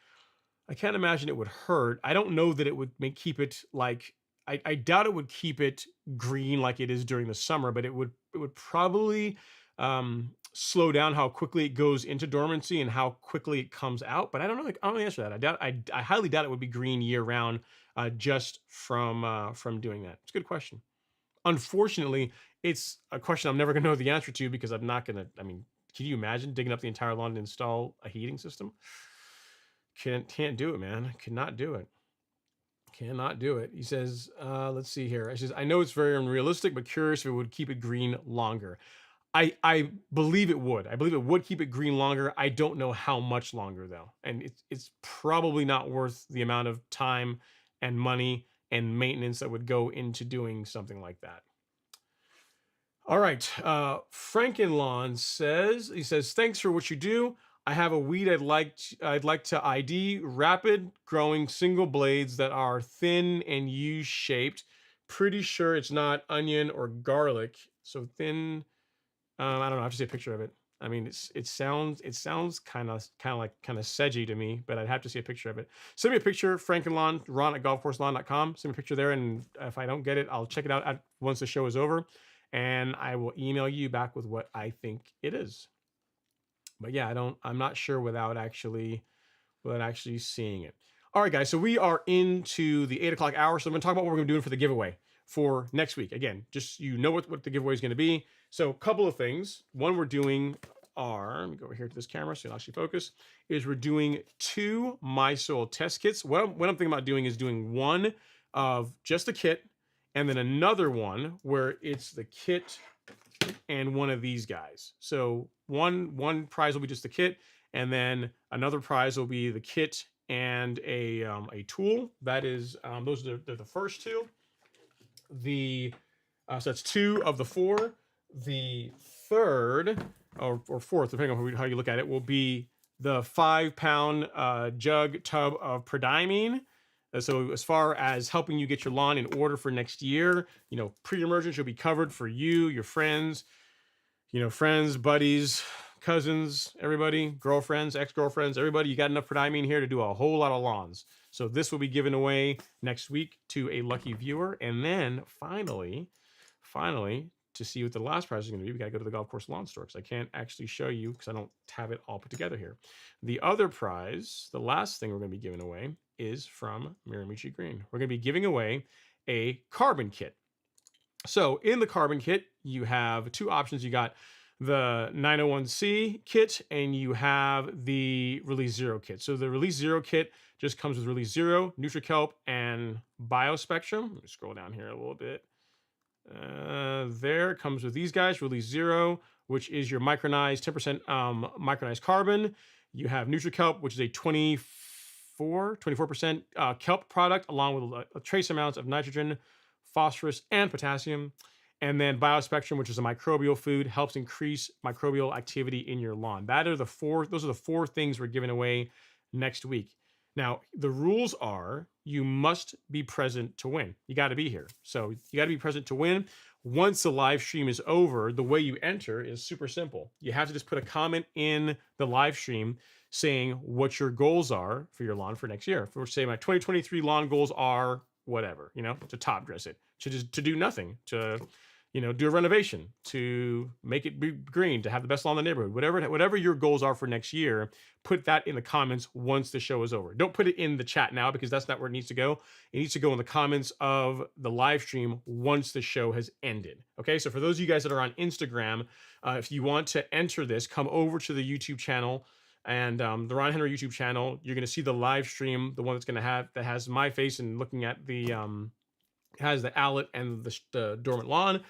I can't imagine it would hurt. I don't know that it would keep it like. I doubt it would keep it green like it is during the summer, but it would probably slow down how quickly it goes into dormancy and how quickly it comes out. But I don't know. I don't know the answer to that. I highly doubt it would be green year round just from doing that. It's a good question. Unfortunately, it's a question I'm never going to know the answer to because I'm not going to. I mean, can you imagine digging up the entire lawn to install a heating system? Can't do it, man. Cannot do it. Cannot do it. He says, let's see here. He says, I know it's very unrealistic, but curious if it would keep it green longer. I believe it would. I believe it would keep it green longer. I don't know how much longer though. And it's probably not worth the amount of time and money and maintenance that would go into doing something like that. All right. Frankenlawn says, thanks for what you do. I have a weed I'd like to ID, rapid growing single blades that are thin and U-shaped. Pretty sure it's not onion or garlic. So thin, I don't know, I have to see a picture of it. I mean, it sounds kind of sedgy to me, but I'd have to see a picture of it. Send me a picture, Frankenlawn, ron@golfcourselawn.com. Send me a picture there, and if I don't get it, I'll check it out once the show is over, and I will email you back with what I think it is. But yeah, I'm not sure without actually seeing it. All right, guys. So we are into the 8 o'clock hour. So I'm going to talk about what we're going to be doing for the giveaway for next week. Again, just what the giveaway is going to be. So a couple of things. One we're doing let me go over here to this camera so it'll actually focus, is we're doing 2 My Soil test kits. What I'm thinking about doing is doing one of just a kit and then another one where it's the kit and one of these guys. So one prize will be just the kit, and then another prize will be the kit and a tool. That is those are the first 2. So that's 2 of the 4. The third or fourth, depending on how you look at it, will be the 5-pound jug tub of prodiamine. So as far as helping you get your lawn in order for next year, pre-emergent should be covered for you, your friends, friends, buddies, cousins, everybody, girlfriends, ex-girlfriends, everybody. You got enough prodiamine here to do a whole lot of lawns. So this will be given away next week to a lucky viewer. And then finally, to see what the last prize is going to be, we got to go to the Golf Course Lawn Store because I can't actually show you because I don't have it all put together here. The other prize, the last thing we're going to be giving away, is from Miramichi Green. We're going to be giving away a carbon kit. So in the carbon kit, you have 2 options. You got the 901C kit and you have the Release Zero kit. So the Release Zero kit just comes with Release Zero, NutriKelp, and Biospectrum. Let me scroll down here a little bit. There comes with these guys, Release Zero, which is your micronized 10% micronized carbon. You have NutriKelp, which is a 24% kelp product, along with trace amounts of nitrogen, phosphorus, and potassium. And then Biospectrum, which is a microbial food, helps increase microbial activity in your lawn. Those are the 4 things we're giving away next week. Now, the rules are you must be present to win. You got to be here. So you got to be present to win. Once the live stream is over, the way you enter is super simple. You have to just put a comment in the live stream saying what your goals are for your lawn for next year. If we're saying my 2023 lawn goals are whatever, to top dress it, to do nothing, to do a renovation to make it be green, to have the best lawn in the neighborhood, whatever your goals are for next year, put that in the comments once the show is over. Don't put it in the chat now because that's not where it needs to go. It needs to go in the comments of the live stream once the show has ended. Okay, so for those of you guys that are on Instagram, if you want to enter this, come over to the YouTube channel and the Ron Henry YouTube channel. You're going to see the live stream, the one that has my face and looking at the has the outlet and the dormant lawn.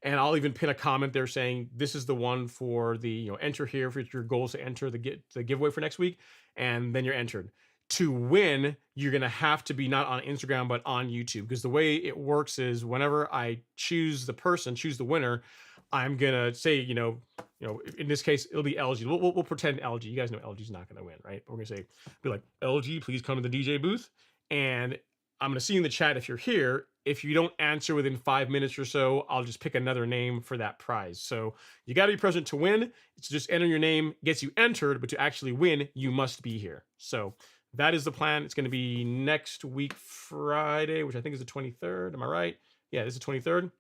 And I'll even pin a comment there saying this is the one for the enter here for your goals to enter the giveaway for next week, and then you're entered. To win, you're gonna have to be not on Instagram but on YouTube, because the way it works is whenever I choose the winner, I'm gonna say in this case it'll be LG. We'll pretend LG. You guys know LG's not gonna win, right? But we're gonna be like, LG, please come to the DJ booth, and I'm gonna see in the chat if you're here. If you don't answer within 5 minutes or so, I'll just pick another name for that prize. So you got to be present to win. It's just enter your name, gets you entered, but to actually win, you must be here. So that is the plan. It's going to be next week, Friday, which I think is the 23rd. Am I right? Yeah, this is the 23rd.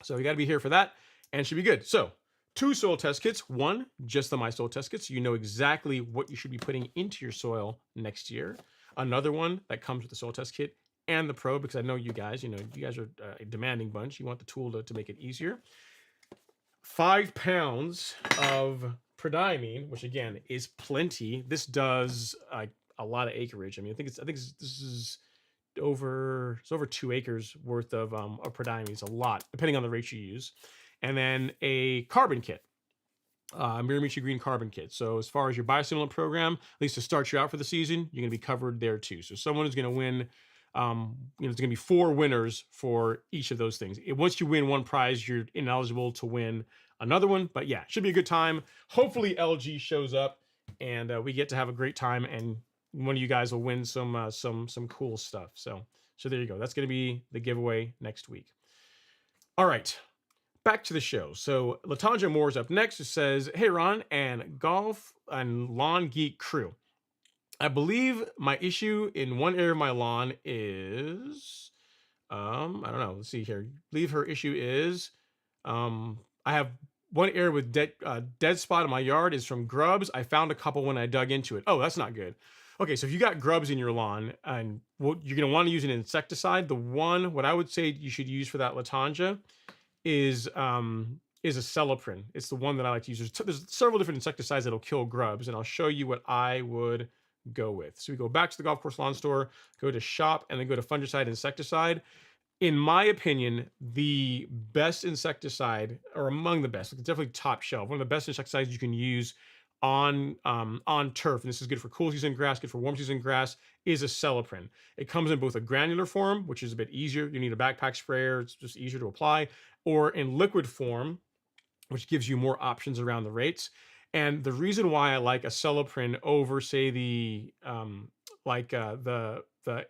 So you got to be here for that, and it should be good. So 2 soil test kits. 1, just the My Soil test kits. You know exactly what you should be putting into your soil next year. Another one that comes with the soil test kit and the Pro, because I know you guys are a demanding bunch. You want the tool to make it easier. 5 pounds of prodiamine, which again is plenty. This does a lot of acreage. I mean, this is over 2 acres worth of prodiamine. It's a lot, depending on the rate you use. And then a carbon kit. Miramichi Green Carbon Kit. So as far as your biostimulant program, at least to start you out for the season, you're going to be covered there too. So someone is going to win. There's going to be 4 winners for each of those things. Once you win one prize, you're ineligible to win another one. But yeah, should be a good time. Hopefully LG shows up and we get to have a great time, and one of you guys will win some cool stuff. So there you go. That's going to be the giveaway next week. All right. Back to the show. So Latanja Moore's up next. It says, "Hey Ron and golf and lawn geek crew. I believe my issue in one area of my lawn is, I don't know. Let's see here. I believe her issue is, I have one area with dead spot in my yard is from grubs. I found a couple when I dug into it. Oh, that's not good. Okay, so if you got grubs in your lawn, and you're going to want to use an insecticide. What I would say you should use for that, Latanja, is a celiprin. It's the one that I like to use. There's several different insecticides that'll kill grubs, and I'll show you what I would go with. So we go back to the golf course lawn store, go to shop, and then go to fungicide, insecticide. In my opinion, the best insecticide, or among the best, like definitely top shelf, one of the best insecticides you can use on turf, and this is good for cool season grass, good for warm season grass, is a celiprin. It comes in both a granular form, which is a bit easier. You need a backpack sprayer. It's just easier to apply, or in liquid form, which gives you more options around the rates. And the reason why I like a celiprin over, say, the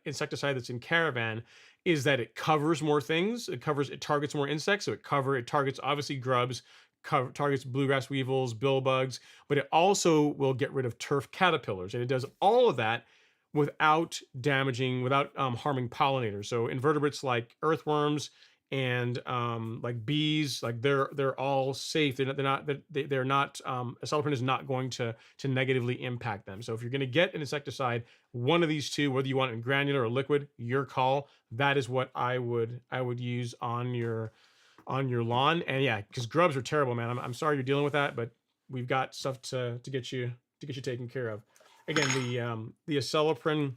insecticide that's in Caravan is that it covers more things. It targets more insects. So it targets obviously grubs, targets bluegrass weevils, billbugs, but it also will get rid of turf caterpillars. And it does all of that without harming pollinators. So invertebrates like earthworms and like bees, like they're all safe. They're not a celiprin is not going to negatively impact them. So if you're going to get an insecticide, one of these two, whether you want it in granular or liquid, your call. That is what I would use on your lawn. And yeah, because grubs are terrible, man. I'm sorry you're dealing with that, but we've got stuff to get you taken care of. Again, the celiprin,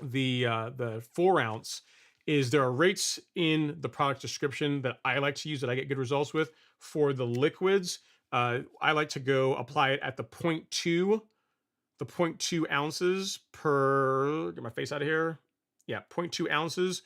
the 4 ounce, there are rates in the product description that I like to use, that I get good results with. For the liquids, I like to apply it at the 0.2 ounces per, get my face out of here. Yeah, 0.2 ounces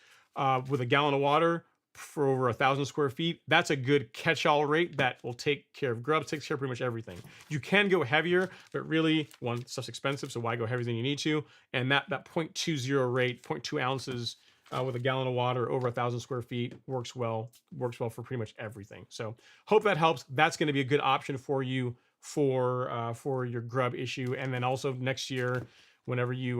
with a gallon of water for over 1,000 square feet. That's a good catch-all rate that will take care of grubs, takes care of pretty much everything. You can go heavier, but really, stuff's expensive, so why go heavier than you need to? And that 0.20 rate, 0.2 ounces with a gallon of water over 1,000 square feet works well for pretty much everything. So hope that helps. That's going to be a good option for you for your grub issue. And then also next year, whenever you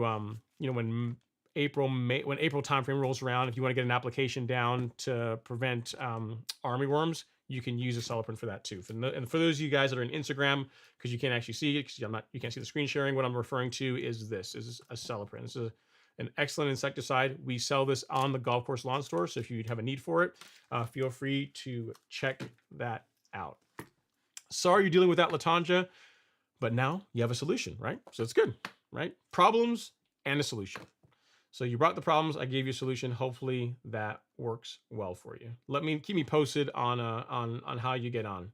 when April, May, when April timeframe rolls around, if you want to get an application down to prevent armyworms, you can use Aceleprint for that too. And for those of you guys that are in Instagram, because you can't actually see it, because you can't see the screen sharing, what I'm referring to is this is Aceleprint. This is an excellent insecticide. We sell this on the golf course lawn store, so if you have a need for it, feel free to check that out. Sorry you're dealing with that, Latanja, but now you have a solution, right? So it's good, right? Problems and a solution. So you brought the problems, I gave you a solution. Hopefully that works well for you. Keep me posted on how you get on.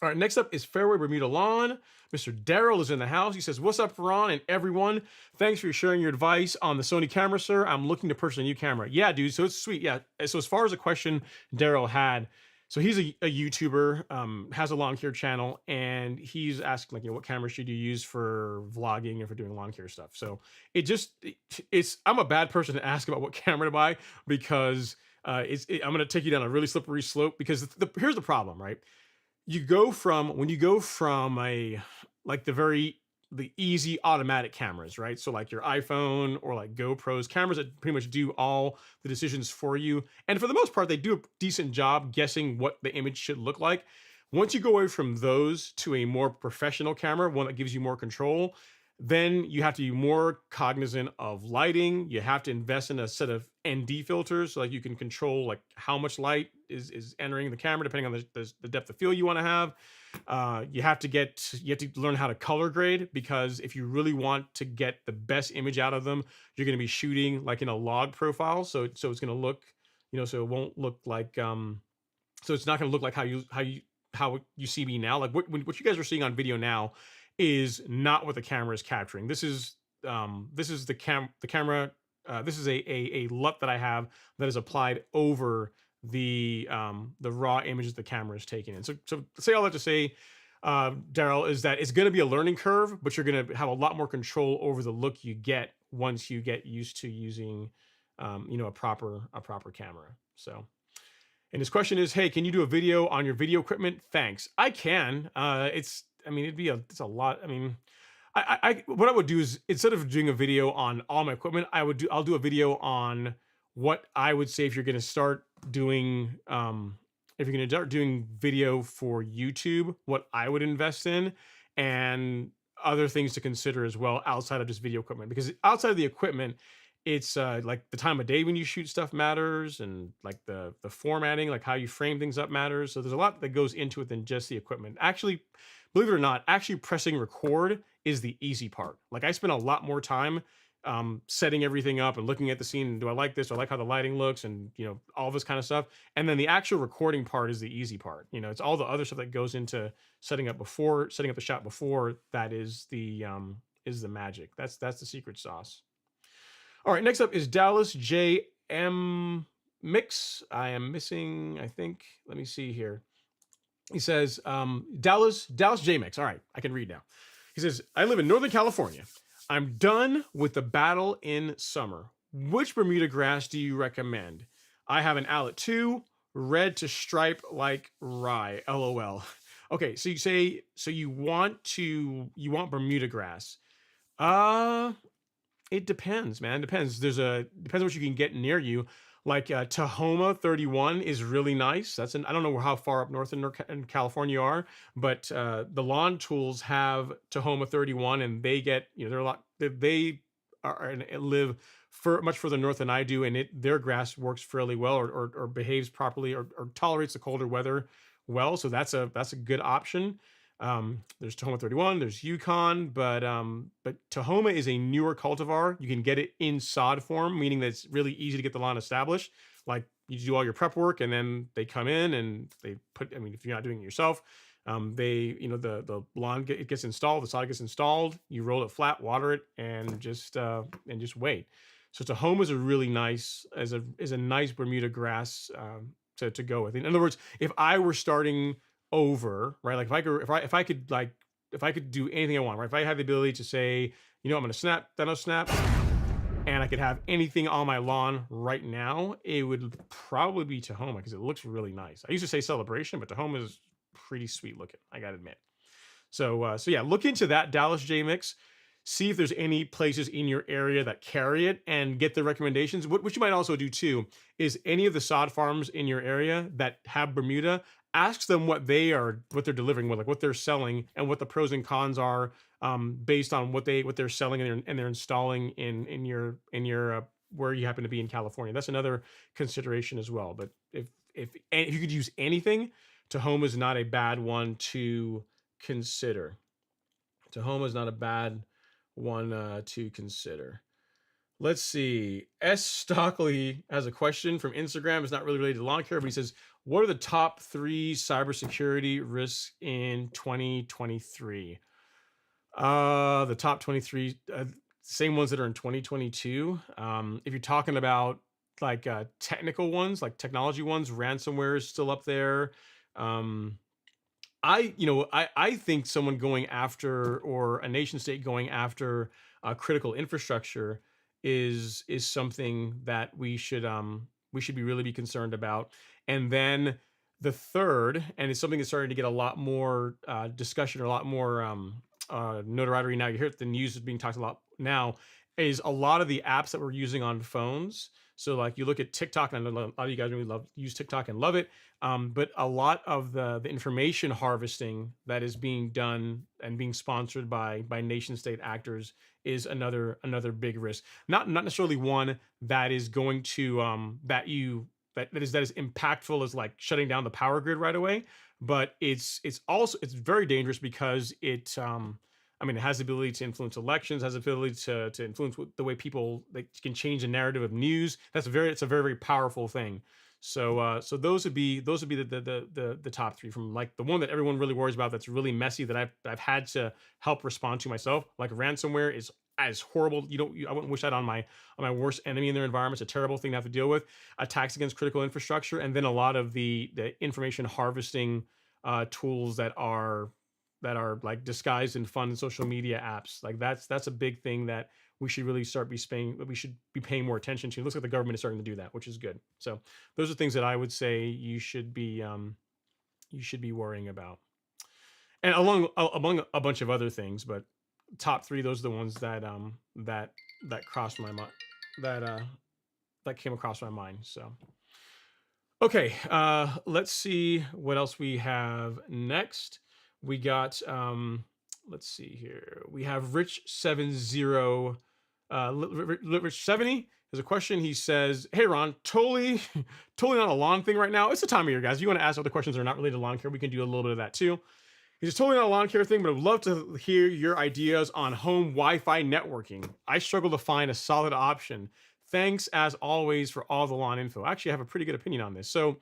All right, next up is Fairway Bermuda Lawn. Mr. Daryl is in the house. He says, "What's up, Ron and everyone? Thanks for sharing your advice on the Sony camera, sir. I'm looking to purchase a new camera." Yeah, dude, so it's sweet. Yeah, so as far as a question Daryl had, so he's a YouTuber, has a lawn care channel, and he's asking, like, what camera should you use for vlogging and for doing lawn care stuff. So I'm a bad person to ask about what camera to buy, because I'm going to take you down a really slippery slope, because here's the problem, right? When you go from the easy automatic cameras, right? So like your iPhone or like GoPros, cameras that pretty much do all the decisions for you. And for the most part, they do a decent job guessing what the image should look like. Once you go away from those to a more professional camera, one that gives you more control, then you have to be more cognizant of lighting. You have to invest in a set of ND filters, so like you can control like how much light is entering the camera, depending on the depth of field you want to have. You have to learn how to color grade, because if you really want to get the best image out of them, you're going to be shooting like in a log profile. So it's going to look, so it won't look like, so it's not going to look like how you see me now. Like what you guys are seeing on video now is not what the camera is capturing. This is the camera. This is a LUT that I have that is applied over the raw images the camera is taking in. So say all that to say, Daryl, is that it's going to be a learning curve, but you're going to have a lot more control over the look you get once you get used to using, a proper camera. So. And his question is, hey, can you do a video on your video equipment? Thanks. I can. It's a lot. I mean, what I would do is, instead of doing a video on all my equipment, I'll do a video on what I would say if you're going to start doing, video for YouTube, what I would invest in, and other things to consider as well outside of just video equipment. Because outside of the equipment, it's like the time of day when you shoot stuff matters, and like the formatting, like how you frame things up matters. So there's a lot that goes into it than just the equipment. Actually, believe it or not, actually pressing record is the easy part. Like I spend a lot more time setting everything up and looking at the scene. Do I like this? Do I like how the lighting looks? And all this kind of stuff. And then the actual recording part is the easy part. It's all the other stuff that goes into setting up the shot before, that is the magic. That's the secret sauce. All right, next up is Dallas J.M. Mix. I am missing, I think. Let me see here. He says, Dallas J. Mix. All right, I can read now. He says, I live in Northern California. I'm done with the battle in summer. Which Bermuda grass do you recommend? I have an Outlet 2, red to stripe like rye. LOL. Okay, so you want Bermuda grass. It depends, man. Depends. Depends what you can get near you. Like Tahoma 31 is really nice. I don't know how far up north in California you are, but the lawn tools have Tahoma 31, and they get they live much further north than I do, and their grass works fairly well, or behaves properly, or tolerates the colder weather well. So that's a good option. There's Tahoma 31, there's Yukon, but Tahoma is a newer cultivar. You can get it in sod form, meaning that it's really easy to get the lawn established. Like you do all your prep work, and then they come in and they put, if you're not doing it yourself, the lawn gets installed, the sod gets installed, you roll it flat, water it, and just wait. So Tahoma is a really nice, is a nice Bermuda grass to go with. In other words, if I were starting over, right? Like if I could do anything I want, right? If I had the ability to say, I'm going to snap, then I'll snap, and I could have anything on my lawn right now, it would probably be Tahoma, because it looks really nice. I used to say Celebration, but Tahoma is pretty sweet looking, I gotta admit. So yeah, look into that, Dallas J Mix. see if there's any places in your area that carry it and get the recommendations. What you might also do too is any of the sod farms in your area that have Bermuda, ask them what they're delivering with, like what they're selling and what the pros and cons are, based on what they're selling and they're installing in your where you happen to be in California. That's another consideration as well. But if you could use anything, Tahoma is not a bad one to consider. Tahoma is not a bad one to consider. Let's see. S. Stockley has a question from Instagram. It's not really related to lawn care, but he says, what are the top 3 cybersecurity risks in 2023? The top 23, same ones that are in 2022. If you're talking about like technical ones, like technology ones, ransomware is still up there. I think someone going after, or a nation state going after critical infrastructure is something that we should be really be concerned about. And then the third, and it's something that's starting to get a lot more discussion, or a lot more notoriety now. You hear the news is being talked a lot now, is a lot of the apps that we're using on phones. So like you look at TikTok, and I know a lot of you guys really use TikTok and love it. But a lot of the information harvesting that is being done and being sponsored by nation state actors is another big risk. Not necessarily one that is going to that is impactful as like shutting down the power grid right away, but it's very dangerous because it has the ability to influence elections, has the ability to influence the way people, like, can change the narrative of news. It's a very, very powerful thing. So those would be the top 3, from like the one that everyone really worries about, that's really messy, that I've had to help respond to myself. Like ransomware is as horrible. I wouldn't wish that on my worst enemy in their environment. It's a terrible thing to have to deal with. Attacks against critical infrastructure, and then a lot of the information harvesting tools that are like disguised in fun social media apps. Like that's a big thing that we should really we should be paying more attention to. It looks like the government is starting to do that, which is good. So those are things that I would say you should be worrying about, and among a bunch of other things. But top 3, those are the ones that crossed my mind, that came across my mind. So okay, let's see what else we have next. We got let's see here. We have Rich70, Rich70 has a question. He says, hey Ron, totally not a lawn thing right now. It's the time of year, guys. If you want to ask other questions that are not related to lawn care, we can do a little bit of that too. He's totally not a lawn care thing, but I'd love to hear your ideas on home Wi-Fi networking. I struggle to find a solid option. Thanks as always for all the lawn info. Actually, I have a pretty good opinion on this. So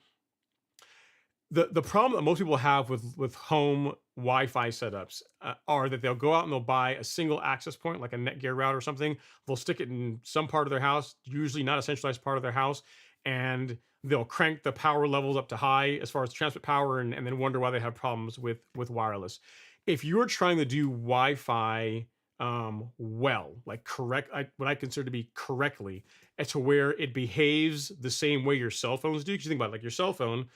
the problem that most people have with home Wi-Fi setups are that they'll go out and they'll buy a single access point, like a Netgear router or something. They'll stick it in some part of their house, usually not a centralized part of their house, and they'll crank the power levels up to high as far as transmit power, and then wonder why they have problems with wireless. If you're trying to do Wi-Fi like what I consider to be correctly, as to where it behaves the same way your cell phones do. Because you think about it, like your cell phone,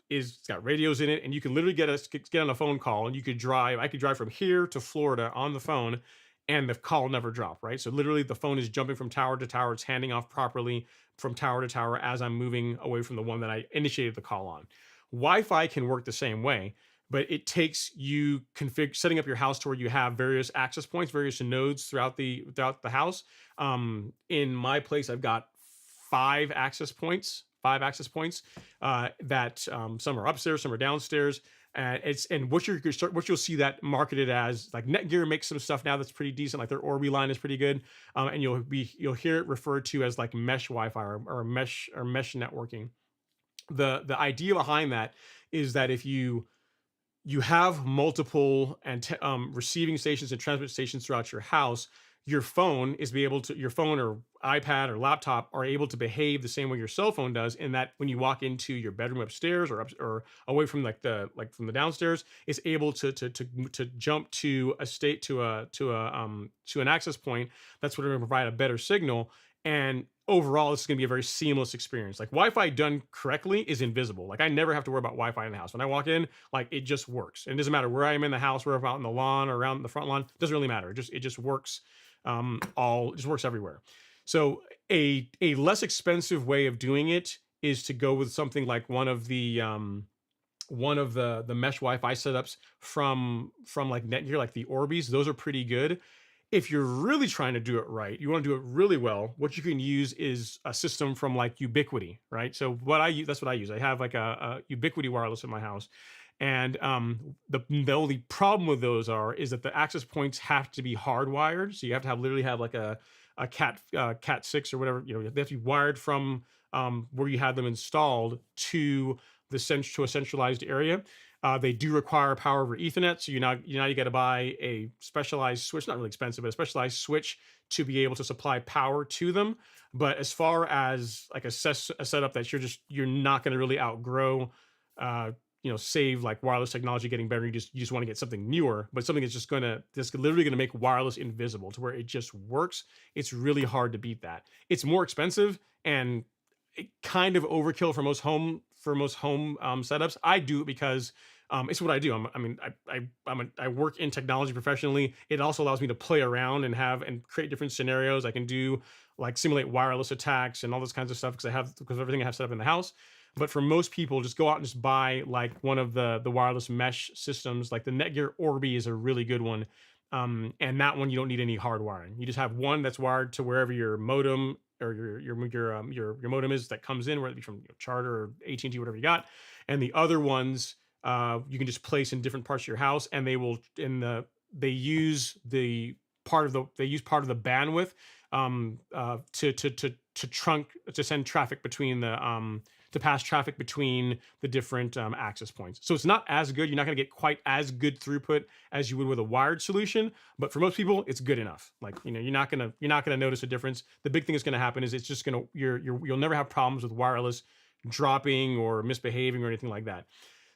it's got radios in it, and you can literally get on a phone call, and I could drive from here to Florida on the phone, and the call never dropped, right? So literally the phone is jumping from tower to tower. It's handing off properly from tower to tower as I'm moving away from the one that I initiated the call on. Wi-Fi can work the same way, but it takes you setting up your house to where you have various access points, various nodes throughout the house. In my place, I've got 5 access points that some are upstairs, some are downstairs. And what you'll see that marketed as, like Netgear makes some stuff now that's pretty decent, like their Orbi line is pretty good, and you'll hear it referred to as like mesh Wi-Fi or mesh networking. The idea behind that is that if you have multiple receiving stations and transmit stations throughout your house, your phone or iPad or laptop are able to behave the same way your cell phone does, in that when you walk into your bedroom upstairs or away from from the downstairs, it's able to jump to a state to an access point that's going to provide a better signal. And overall, this is going to be a very seamless experience. Like Wi-Fi done correctly is invisible. Like I never have to worry about Wi-Fi in the house. When I walk in, like it just works. And it doesn't matter where I am in the house, where I'm out in the lawn or around the front lawn. It doesn't really matter. It just works. It just works everywhere. So a less expensive way of doing it is to go with something like one of the mesh Wi-Fi setups from like Netgear, like the Orbis. Those are pretty good. If you're really trying to do it right, you want to do it really well, what you can use is a system from like Ubiquiti, right? So what I use, that's what I use. I have like a Ubiquiti wireless in my house. And the only problem with those is that the access points have to be hardwired. So you have to literally have like a cat 6 or whatever, they have to be wired from where you had them installed to to a centralized area. They do require power over Ethernet, so you got to buy a specialized switch, not really expensive, but a specialized switch to be able to supply power to them. But as far as like a setup that you're not going to really outgrow, save like wireless technology getting better. You just want to get something newer, but something that's literally going to make wireless invisible to where it just works. It's really hard to beat that. It's more expensive and it kind of overkill for most home setups. I do it because it's what I do. I work in technology professionally. It also allows me to play around and create different scenarios. I can do like simulate wireless attacks and all those kinds of stuff because everything I have set up in the house. But for most people, just go out and just buy like one of the wireless mesh systems. Like the Netgear Orbi is a really good one. And that one you don't need any hard wiring. You just have one that's wired to wherever your modem or your modem is that comes in, whether it be from Charter or AT&T, whatever you got. And the other ones you can just place in different parts of your house, and they use part of the bandwidth to send traffic between to pass traffic between the different access points. So it's not as good. You're not going to get quite as good throughput as you would with a wired solution, but for most people, it's good enough. Like you're not gonna notice a difference. The big thing that's going to happen is it's just you'll never have problems with wireless dropping or misbehaving or anything like that.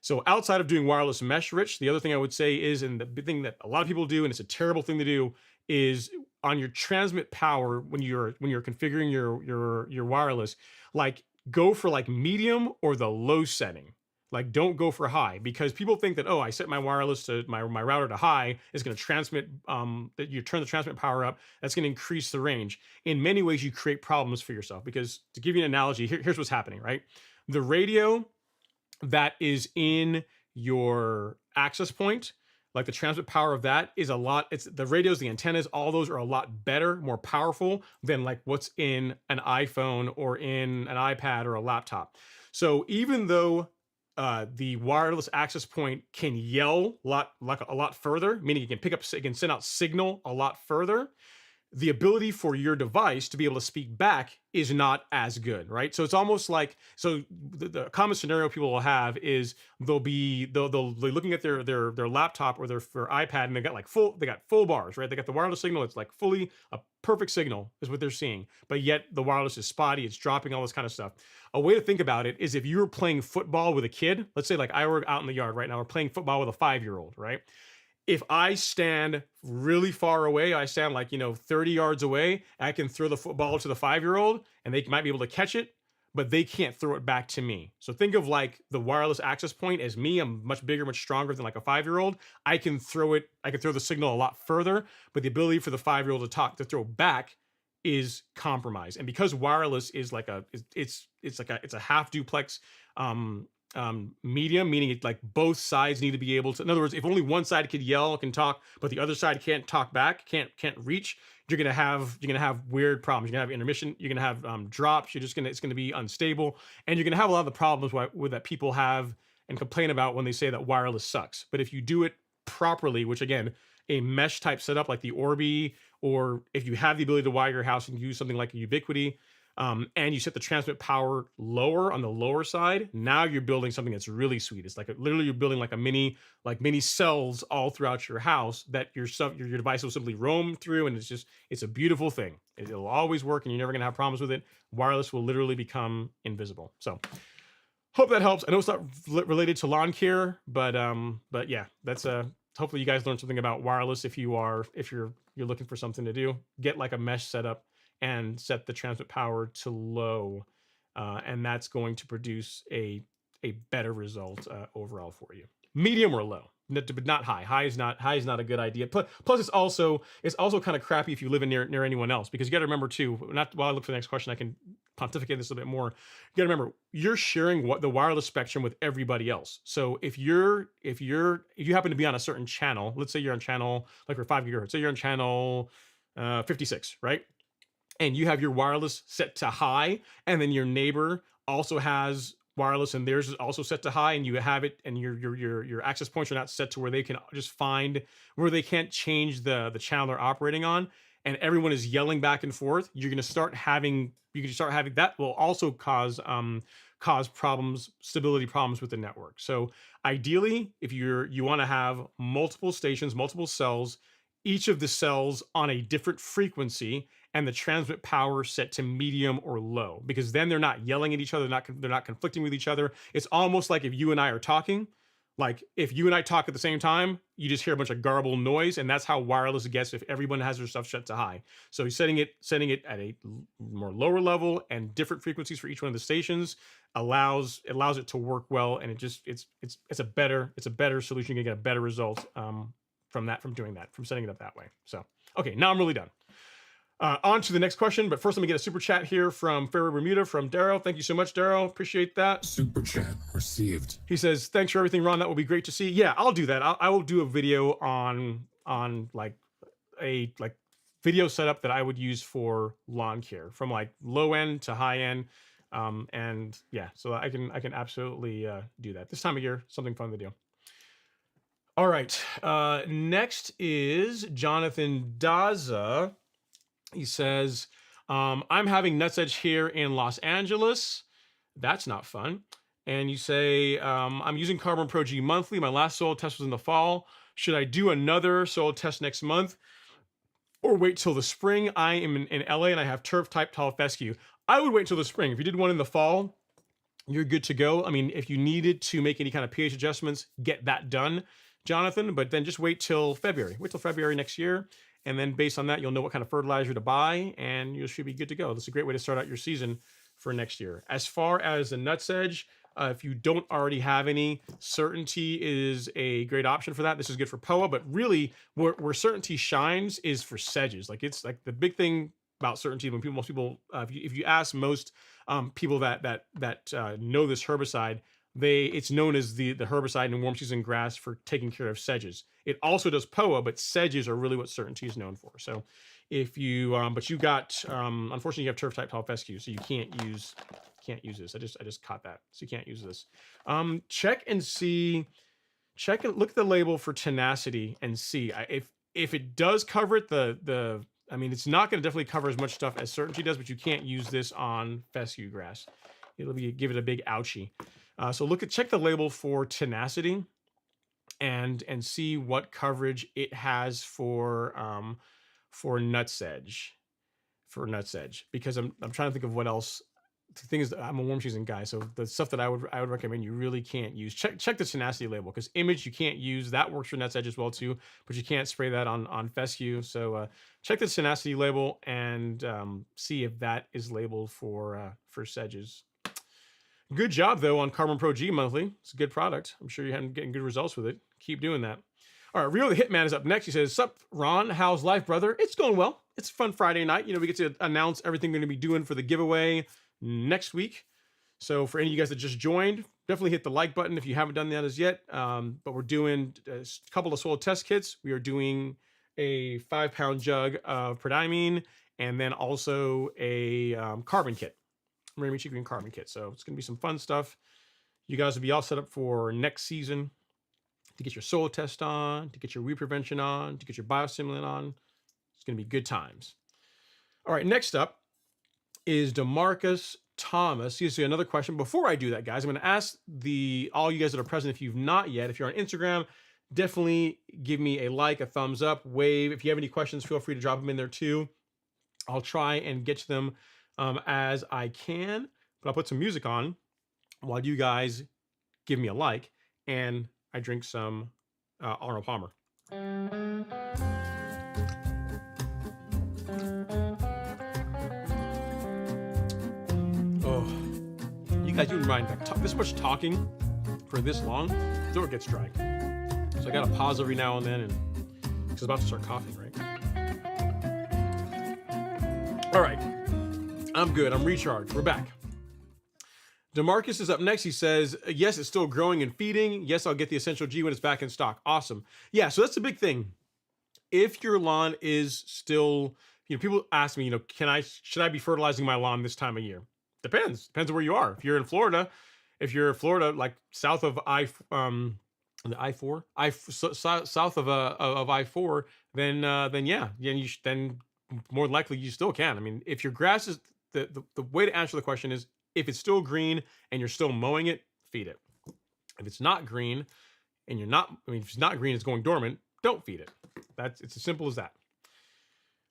So outside of doing wireless mesh, Rich, the other thing I would say is, and the big thing that a lot of people do, and it's a terrible thing to do, is on your transmit power when you're configuring your wireless, like go for like medium or the low setting. Like don't go for high, because people think that, oh, I set my wireless to my router to high, it's going to transmit, that you turn the transmit power up, that's going to increase the range. In many ways, you create problems for yourself, because to give you an analogy, here's what's happening, right? The radio that is in your access point, like the transmit power of that is the radios, the antennas, all those are a lot better, more powerful than like what's in an iPhone or in an iPad or a laptop. So even though the wireless access point can yell a lot further, meaning it can send out signal a lot further, the ability for your device to be able to speak back is not as good, right? So it's almost like, the common scenario people will have is they'll be looking at their laptop or their iPad, and they got full bars, right? They got the wireless signal. It's like fully a perfect signal is what they're seeing, but yet the wireless is spotty. It's dropping, all this kind of stuff. A way to think about it is if you were playing football with a kid, let's say like I were out in the yard right now, we're playing football with a 5-year-old, right? If I stand really far away, I stand like, 30 yards away, I can throw the football to the 5-year-old and they might be able to catch it, but they can't throw it back to me. So think of like the wireless access point as me. I'm much bigger, much stronger than like a 5-year-old. I can throw the signal a lot further, but the ability for the 5-year-old to throw back is compromised. And because wireless is like it's a half duplex medium, meaning like both sides need to be able to, in other words, if only one side can talk, but the other side can't talk back, can't reach, you're gonna have weird problems. You're gonna have intermission, you're gonna have drops, it's gonna be unstable, and you're gonna have a lot of the problems that people have and complain about when they say that wireless sucks. But if you do it properly, which again, a mesh type setup like the Orbi, or if you have the ability to wire your house and use something like a Ubiquiti, and you set the transmit power lower on the lower side, now you're building something that's really sweet. It's like literally you're building like a mini cells all throughout your house that your stuff, your device will simply roam through, and it's a beautiful thing. It'll always work, and you're never gonna have problems with it. Wireless will literally become invisible. So hope that helps. I know it's not related to lawn care, but yeah, that's hopefully you guys learned something about wireless. If you're looking for something to do, get like a mesh setup and set the transmit power to low, and that's going to produce a better result overall for you. Medium or low, but not high. High is not a good idea. Plus it's also kind of crappy if you live near anyone else, because you got to remember too. Not while I look for the next question, I can pontificate this a bit more. You got to remember you're sharing the wireless spectrum with everybody else. So if you happen to be on a certain channel, let's say you're on channel like for 5 gigahertz, say you're on channel 56, right? And you have your wireless set to high, and then your neighbor also has wireless and theirs is also set to high, and you have it, and your access points are not set to where they can just find where they can't change the channel they're operating on, and everyone is yelling back and forth. You can start having that will also cause problems, stability problems with the network. So ideally, if you want to have multiple stations, multiple cells, each of the cells on a different frequency, and the transmit power set to medium or low, because then they're not yelling at each other, they're not conflicting with each other. It's almost like if you and I are talking, like if you and I talk at the same time, you just hear a bunch of garbled noise, and that's how wireless gets if everyone has their stuff set to high. So you're setting it at a more lower level and different frequencies for each one of the stations allows it to work well, and it's a better solution. You can get a better result from setting it up that way. So okay, now I'm really done. On to the next question, but first let me get a super chat here from Fairway Bermuda from Darrow. Thank you so much, Darrow. Appreciate that. Super chat received. He says, "Thanks for everything, Ron. That will be great to see." Yeah, I'll do that. I will do a video on like a video setup that I would use for lawn care, from like low end to high end, and yeah, so I can absolutely do that this time of year. Something fun to do. All right. Next is Jonathan Daza. He says, I'm having nut sedge here in Los Angeles. That's not fun. And you say, I'm using Carbon Pro G monthly. My last soil test was in the fall. Should I do another soil test next month or wait till the spring? I am in LA and I have turf type tall fescue. I would wait till the spring. If you did one in the fall, you're good to go. I mean, if you needed to make any kind of pH adjustments, get that done, Jonathan, but then just wait till February. Wait till February next year. And then based on that, you'll know what kind of fertilizer to buy, and you should be good to go. That's a great way to start out your season for next year. As far as the nut sedge, if you don't already have any, Certainty is a great option for that. This is good for POA, but really where Certainty shines is for sedges. Like it's like the big thing about Certainty when most people, if you ask most people that know this herbicide, it's known as the herbicide in warm season grass for taking care of sedges. It also does POA, but sedges are really what Certainty is known for. So if you, but you got, unfortunately you have turf type tall fescue, so you can't use this. I just caught that. So you can't use this. Check and look at the label for tenacity and see if it does cover it, I mean, it's not going to definitely cover as much stuff as Certainty does, but you can't use this on fescue grass. Give it a big ouchie. So check the label for tenacity and see what coverage it has for nut sedge, because I'm trying to think of what else. The thing is, I'm a warm season guy, so the stuff that I would recommend you really can't use. Check the tenacity label, because image you can't use. That works for nut sedge as well too, but you can't spray that on fescue. So check the tenacity label and see if that is labeled for sedges. Good job, though, on Carbon Pro G monthly. It's a good product. I'm sure you're getting good results with it. Keep doing that. All right, Rio the Hitman is up next. He says, "Sup, Ron? How's life, brother?" It's going well. It's a fun Friday night. We get to announce everything we're going to be doing for the giveaway next week. So for any of you guys that just joined, definitely hit the like button if you haven't done that as yet. But we're doing a couple of soil test kits. We are doing a 5-pound jug of prodiamine, and then also a carbon kit. Miramichi green carbon kit. So it's going to be some fun stuff. You guys will be all set up for next season to get your soil test on, to get your weed prevention on, to get your biostimulant on. It's going to be good times. All right, next up, is DeMarcus Thomas. Here's another question. Before I do that, guys, I'm going to ask all you guys that are present, if you've not yet, if you're on Instagram, definitely give me a like, a thumbs up, wave. If you have any questions, feel free to drop them in there too. I'll try and get to them as I can, but I'll put some music on while you guys give me a like and I drink some Arnold Palmer. Oh, you guys, you mind this much talking for this long, throat gets dry. So I gotta pause every now and then, and because I'm about to start coughing, right? All right, I'm good. I'm recharged. We're back. DeMarcus is up next. He says, yes, it's still growing and feeding. Yes, I'll get the Essential G when it's back in stock. Awesome. Yeah, so that's the big thing. If your lawn is still, people ask me, should I be fertilizing my lawn this time of year? Depends on where you are. If you're in Florida, like south of south of I-4, then yeah, then more likely you still can. I mean, if your grass is the way to answer the question is, if it's still green and you're still mowing it, feed it. If it's not green and if it's not green, it's going dormant, don't feed it. It's as simple as that.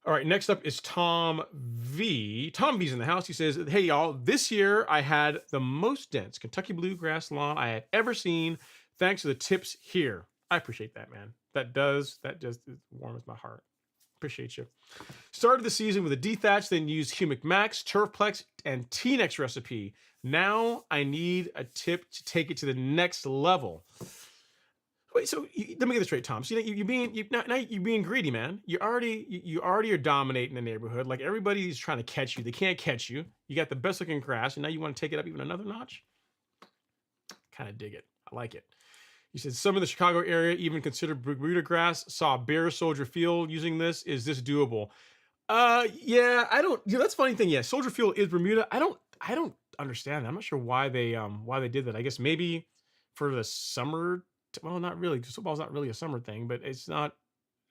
All right, next up is Tom V. Tom V's in the house. He says, hey y'all, this year I had the most dense Kentucky bluegrass lawn I had ever seen. Thanks to the tips here. I appreciate that, man. That just warms my heart. Appreciate you. Started the season with a dethatch, then used Humic Max, Turfplex, and T-Nex recipe. Now I need a tip to take it to the next level. Wait, so let me get this straight, Tom. So you're being greedy, man. You already are dominating the neighborhood. Like everybody's trying to catch you. They can't catch you. You got the best looking grass, and now you want to take it up even another notch. Kind of dig it. I like it. He said some of the Chicago area even considered Bermuda grass. Saw Bear Soldier Field using this. Is this doable? Yeah, I don't. That's a funny thing. Yeah, Soldier Field is Bermuda. I don't understand that. I'm not sure why they did that. I guess maybe for the summer. Well, not really. Football's not really a summer thing, but it's not.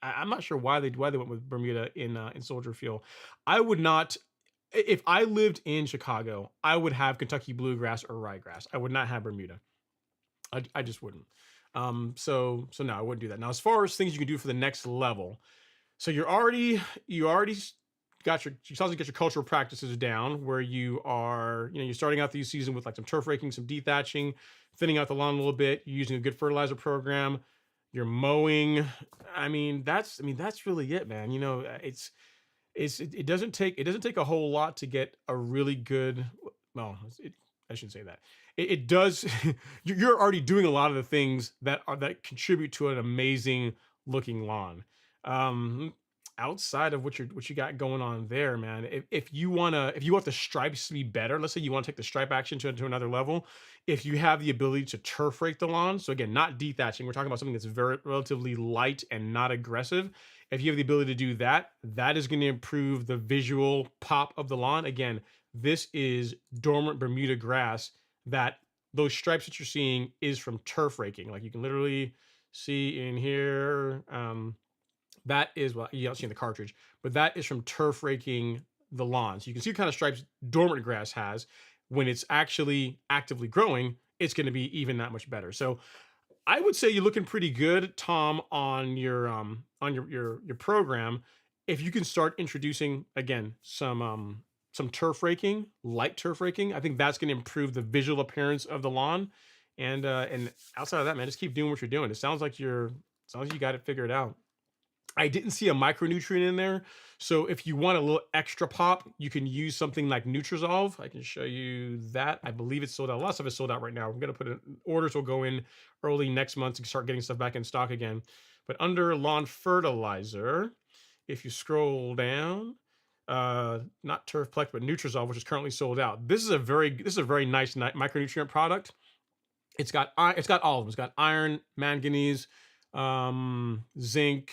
I'm not sure why they went with Bermuda in Soldier Field. I would not. If I lived in Chicago, I would have Kentucky bluegrass or ryegrass. I would not have Bermuda. I just wouldn't. So no, I wouldn't do that. Now, as far as things you can do for the next level, so you already got your cultural practices down where you are, you're starting out the season with like some turf raking, some dethatching, thinning out the lawn a little bit, you're using a good fertilizer program, you're mowing. I mean, that's really it, man. It doesn't take a whole lot to get a really good, well, I shouldn't say that. It does. You're already doing a lot of the things that contribute to an amazing looking lawn. Outside of what you got going on there, man. If you want the stripes to be better, let's say you want to take the stripe action to another level. If you have the ability to turf rake the lawn, so again, not dethatching, we're talking about something that's very relatively light and not aggressive. If you have the ability to do that, that is going to improve the visual pop of the lawn. Again, this is dormant Bermuda grass. That those stripes that you're seeing is from turf raking. Like you can literally see in here. That is, well, you don't see in the cartridge, but that is from turf raking the lawn. So you can see what kind of stripes dormant grass has. When it's actually actively growing, it's going to be even that much better. So I would say you're looking pretty good, Tom, on your program. If you can start introducing again some turf raking, light turf raking, I think that's going to improve the visual appearance of the lawn. And outside of that, man, just keep doing what you're doing. It sounds like you got it figured out. I didn't see a micronutrient in there. So if you want a little extra pop, you can use something like Nutrizolve. I can show you that. I believe it's sold out. A lot of stuff is sold out right now. We're going to put orders will go in early next month to start getting stuff back in stock again. But under lawn fertilizer, if you scroll down, not Turfplex, but Nutrizolve, which is currently sold out. This is a very nice micronutrient product. It's got all of them. It's got iron, manganese, zinc,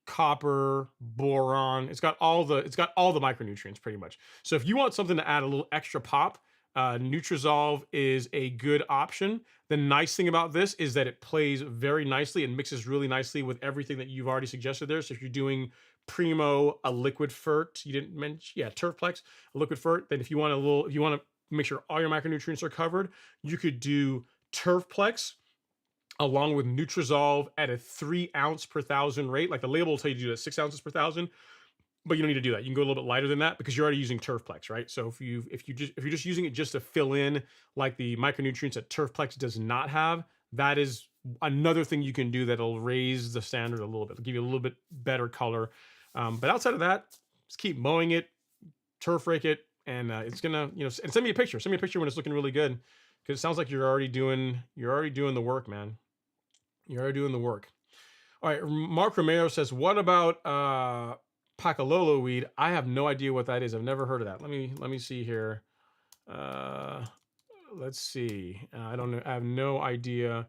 copper, boron. It's got all the micronutrients pretty much. So if you want something to add a little extra pop, Nutrizolve is a good option. The nice thing about this is that it plays very nicely and mixes really nicely with everything that you've already suggested there. So if you're doing Primo, a liquid fert. You didn't mention, yeah, Turfplex, a liquid fert. Then if you want to make sure all your macronutrients are covered, you could do Turfplex along with Nutrizolve at a 3 ounce per thousand rate. Like the label will tell you to do that 6 ounces per thousand, but you don't need to do that. You can go a little bit lighter than that because you're already using Turfplex, right? So if you're just using it just to fill in like the micronutrients that Turfplex does not have, that is another thing you can do that'll raise the standard a little bit. It'll give you a little bit better color. But outside of that, just keep mowing it, turf rake it, and it's gonna, and send me a picture. Send me a picture when it's looking really good, because it sounds like you're already doing the work, man. You're already doing the work. All right, Mark Romero says, what about Pacalolo weed? I have no idea what that is. I've never heard of that. Let me see here. Let's see. I don't know. I have no idea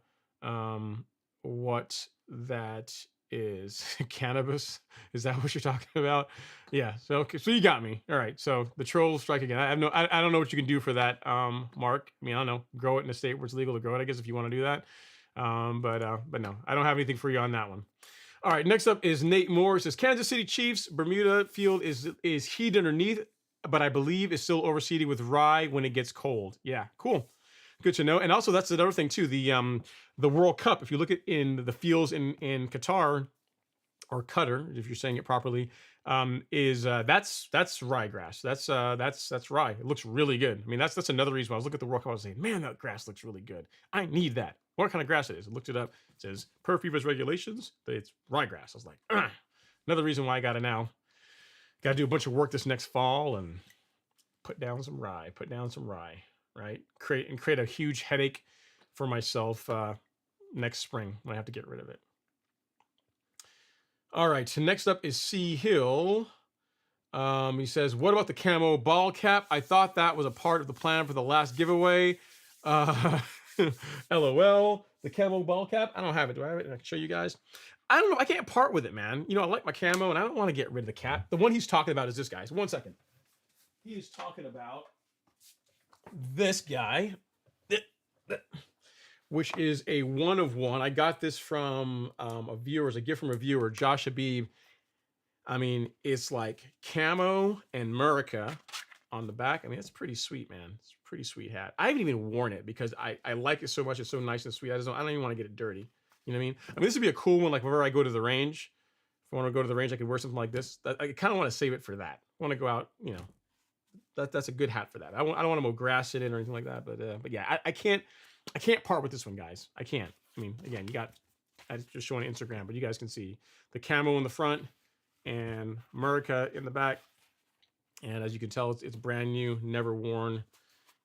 what that is. Cannabis? Is that what you're talking about? Yeah. So okay. So you got me. All right. So the trolls strike again. I don't know what you can do for that, Mark. I mean, I don't know. Grow it in a state where it's legal to grow it, I guess, if you want to do that. But no, I don't have anything for you on that one. All right, next up is Nate Moore. It says Kansas City Chiefs Bermuda field is heated underneath, but I believe is still overseeded with rye when it gets cold. Yeah, cool, good to know. And also that's another thing too. The World Cup. If you look at in the fields in Qatar, or Qatar, if you're saying it properly, is that's ryegrass. That's rye. It looks really good. I mean, that's another reason why I was looking at the World Cup. I was saying, man, that grass looks really good. I need that. What kind of grass it is? I looked it up. It says per FIBA's regulations, it's ryegrass. I was like, ugh. Another reason why I got to do a bunch of work this next fall and put down some rye, right? Create a huge headache for myself next spring when I have to get rid of it. All right, so next up is C Hill. He says, what about the camo ball cap? I thought that was a part of the plan for the last giveaway. LOL. The camo ball cap. I don't have it. Do I have it? I can show you guys. I don't know. I can't part with it, man. I like my camo and I don't want to get rid of the cap. The one he's talking about is this guy. So 1 second. He is talking about this guy, which is a 1 of 1. I got this from a gift from a viewer, Josh Habib. I mean, it's like camo and Murica on the back. I mean, it's pretty sweet, man. It's a pretty sweet hat. I haven't even worn it because I like it so much. It's so nice and sweet. I don't even want to get it dirty. You know what I mean? I mean, this would be a cool one. Like whenever I go to the range, if I want to go to the range, I could wear something like this. I kind of want to save it for that. I want to go out, that's a good hat for that. I don't want to mow grass in it or anything like that. But yeah, I can't part with this one, guys. I can't. I mean, again, I just showing Instagram, but you guys can see the camo in the front and Murica in the back. And as you can tell, it's brand new, never worn.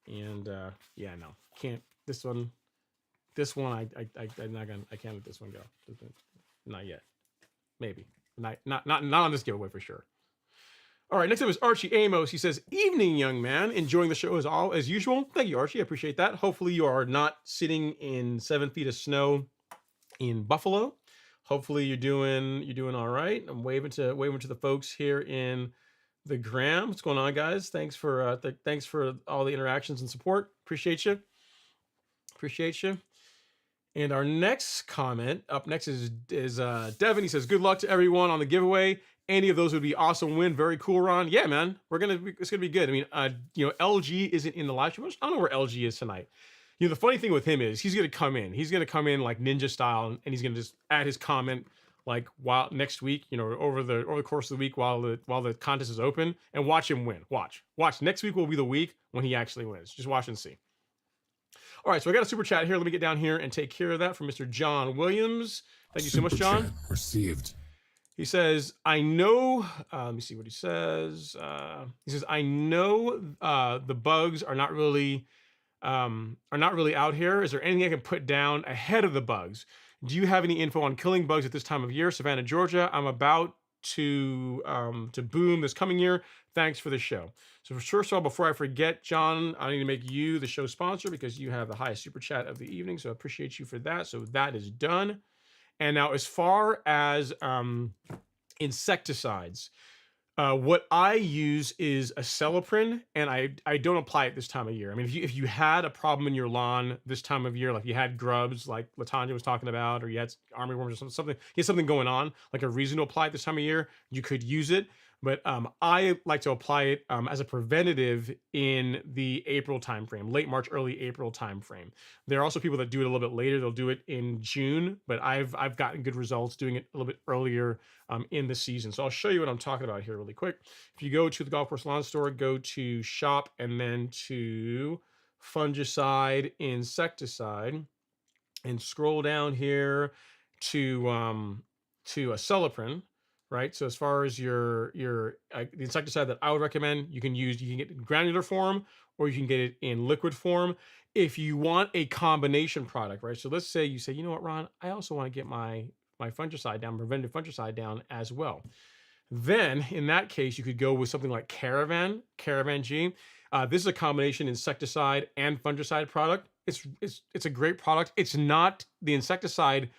And yeah, no, can't. This one, I'm not gonna. I can't let this one go. Not yet. Maybe. Not on this giveaway for sure. All right, next up is Archie Amos. He says, evening, young man. Enjoying the show as usual. Thank you, Archie. I appreciate that. Hopefully you are not sitting in 7 feet of snow in Buffalo. Hopefully you're doing all right. I'm waving to the folks here in the gram. What's going on, guys? Thanks for all the interactions and support. Appreciate you. And our next comment up next is Devin. He says, good luck to everyone on the giveaway. Any of those would be awesome win. Very cool, Ron. Yeah, man. It's gonna be good. I mean, LG isn't in the live stream. I don't know where LG is tonight. The funny thing with him is he's gonna come in. He's gonna come in like ninja style, and he's gonna just add his comment like while next week, over the course of the week while the contest is open, and watch him win. Watch. Next week will be the week when he actually wins. Just watch and see. All right, so I got a super chat here. Let me get down here and take care of that from Mr. John Williams. Thank you so much, John. Chat received. He says, I know, let me see what he says. He says, I know the bugs are not really out here. Is there anything I can put down ahead of the bugs? Do you have any info on killing bugs at this time of year? Savannah, Georgia. I'm about to boom this coming year. Thanks for the show. So first of all, before I forget, John, I need to make you the show sponsor because you have the highest super chat of the evening. So I appreciate you for that. So that is done. And now as far as insecticides, What I use is a Celiprin, and I don't apply it this time of year. I mean, if you had a problem in your lawn this time of year, like you had grubs, like Latanya was talking about, or you had armyworms or something, you had something going on, like a reason to apply it this time of year, you could use it. But I like to apply it as a preventative in the April timeframe, late March, early April timeframe. There are also people that do it a little bit later. They'll do it in June, but I've gotten good results doing it a little bit earlier in the season. So I'll show you what I'm talking about here really quick. If you go to the golf course lawn store, go to shop and then to fungicide, insecticide, and scroll down here to a Celiprin, right? So as far as your the insecticide that I would recommend, you can get it in granular form or you can get it in liquid form. If you want a combination product, right? So let's say you say, you know what, Ron, I also want to get my fungicide down, preventative fungicide down as well. Then in that case, you could go with something like Caravan G. This is a combination insecticide and fungicide product. It's a great product. It's not the insecticide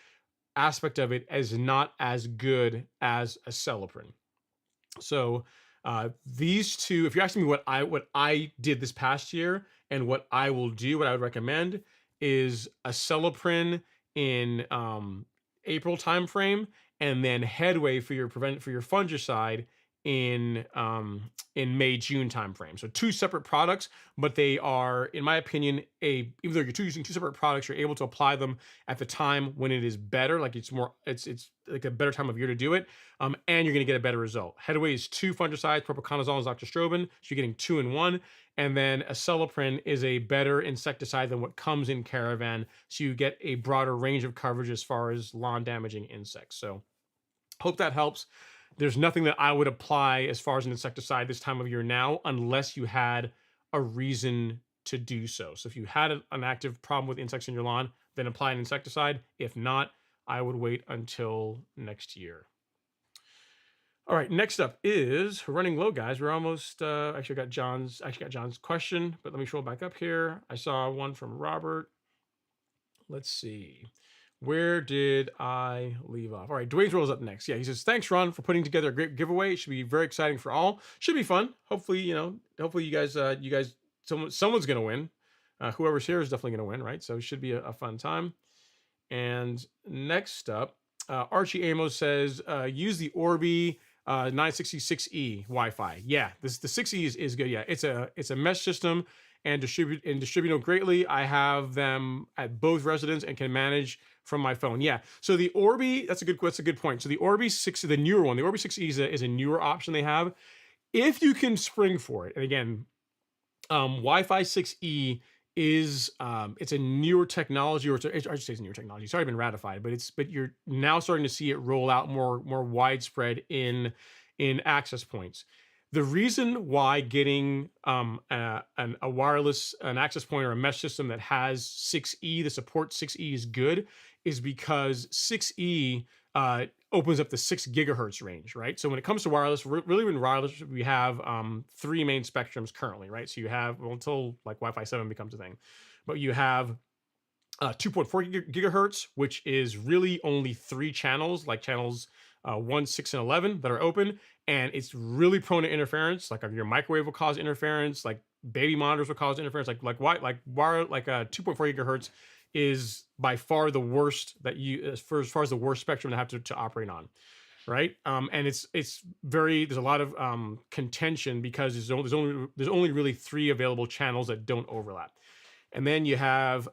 aspect of it is not as good as a Celiprin. So these two, if you're asking me what I did this past year and what I will do, what I would recommend is a Celiprin in April timeframe, and then Headway for your fungicide in May June timeframe. So two separate products, but they are, in my opinion, even though you're using two separate products, you're able to apply them at the time when it is better. Like it's like a better time of year to do it, and you're going to get a better result. Headway is two fungicides, propiconazole and zoxystrobin, so you're getting 2 in 1. And then a Celiprin is a better insecticide than what comes in Caravan, so you get a broader range of coverage as far as lawn damaging insects. So hope that helps. There's nothing that I would apply as far as an insecticide this time of year now, unless you had a reason to do so. So if you had an active problem with insects in your lawn, then apply an insecticide. If not, I would wait until next year. All right, next up is we're running low, guys. We're almost actually got John's question, but let me scroll back up here. I saw one from Robert. Let's see. Where did I leave off? All right, Dwayne's Roll is up next. Yeah, he says, thanks, Ron, for putting together a great giveaway. It should be very exciting for all. Should be fun. Hopefully, you guys, someone's going to win. Whoever's here is definitely going to win, right? So it should be a fun time. And next up, Archie Amos says, use the Orbi 966E Wi-Fi. Yeah, the 6E is good. Yeah, it's a mesh system and distribute them greatly. I have them at both residents and can manage from my phone. Yeah. So the Orbi, that's a good point. So the Orbi 6, the newer one, the Orbi 6E is a newer option they have. If you can spring for it, and again, Wi-Fi 6E is it's a newer technology, or I should say it's a newer technology. It's already been ratified, but you're now starting to see it roll out more widespread in access points. The reason why getting a wireless, an access point or a mesh system that has 6E, that supports 6E, is good, is because 6E opens up the 6 gigahertz range, right? So when it comes to wireless, really in wireless, we have 3 main spectrums currently, right? So you have, well, until like Wi-Fi 7 becomes a thing, but you have 2.4 gigahertz, which is really only 3 channels, like channels 1, 6, and 11 that are open, and it's really prone to interference. Like your microwave will cause interference, like baby monitors will cause interference. Like 2.4 gigahertz is by far the worst that as far as the worst spectrum to have to operate on, right? And there's a lot of contention because there's only really 3 available channels that don't overlap, and then you have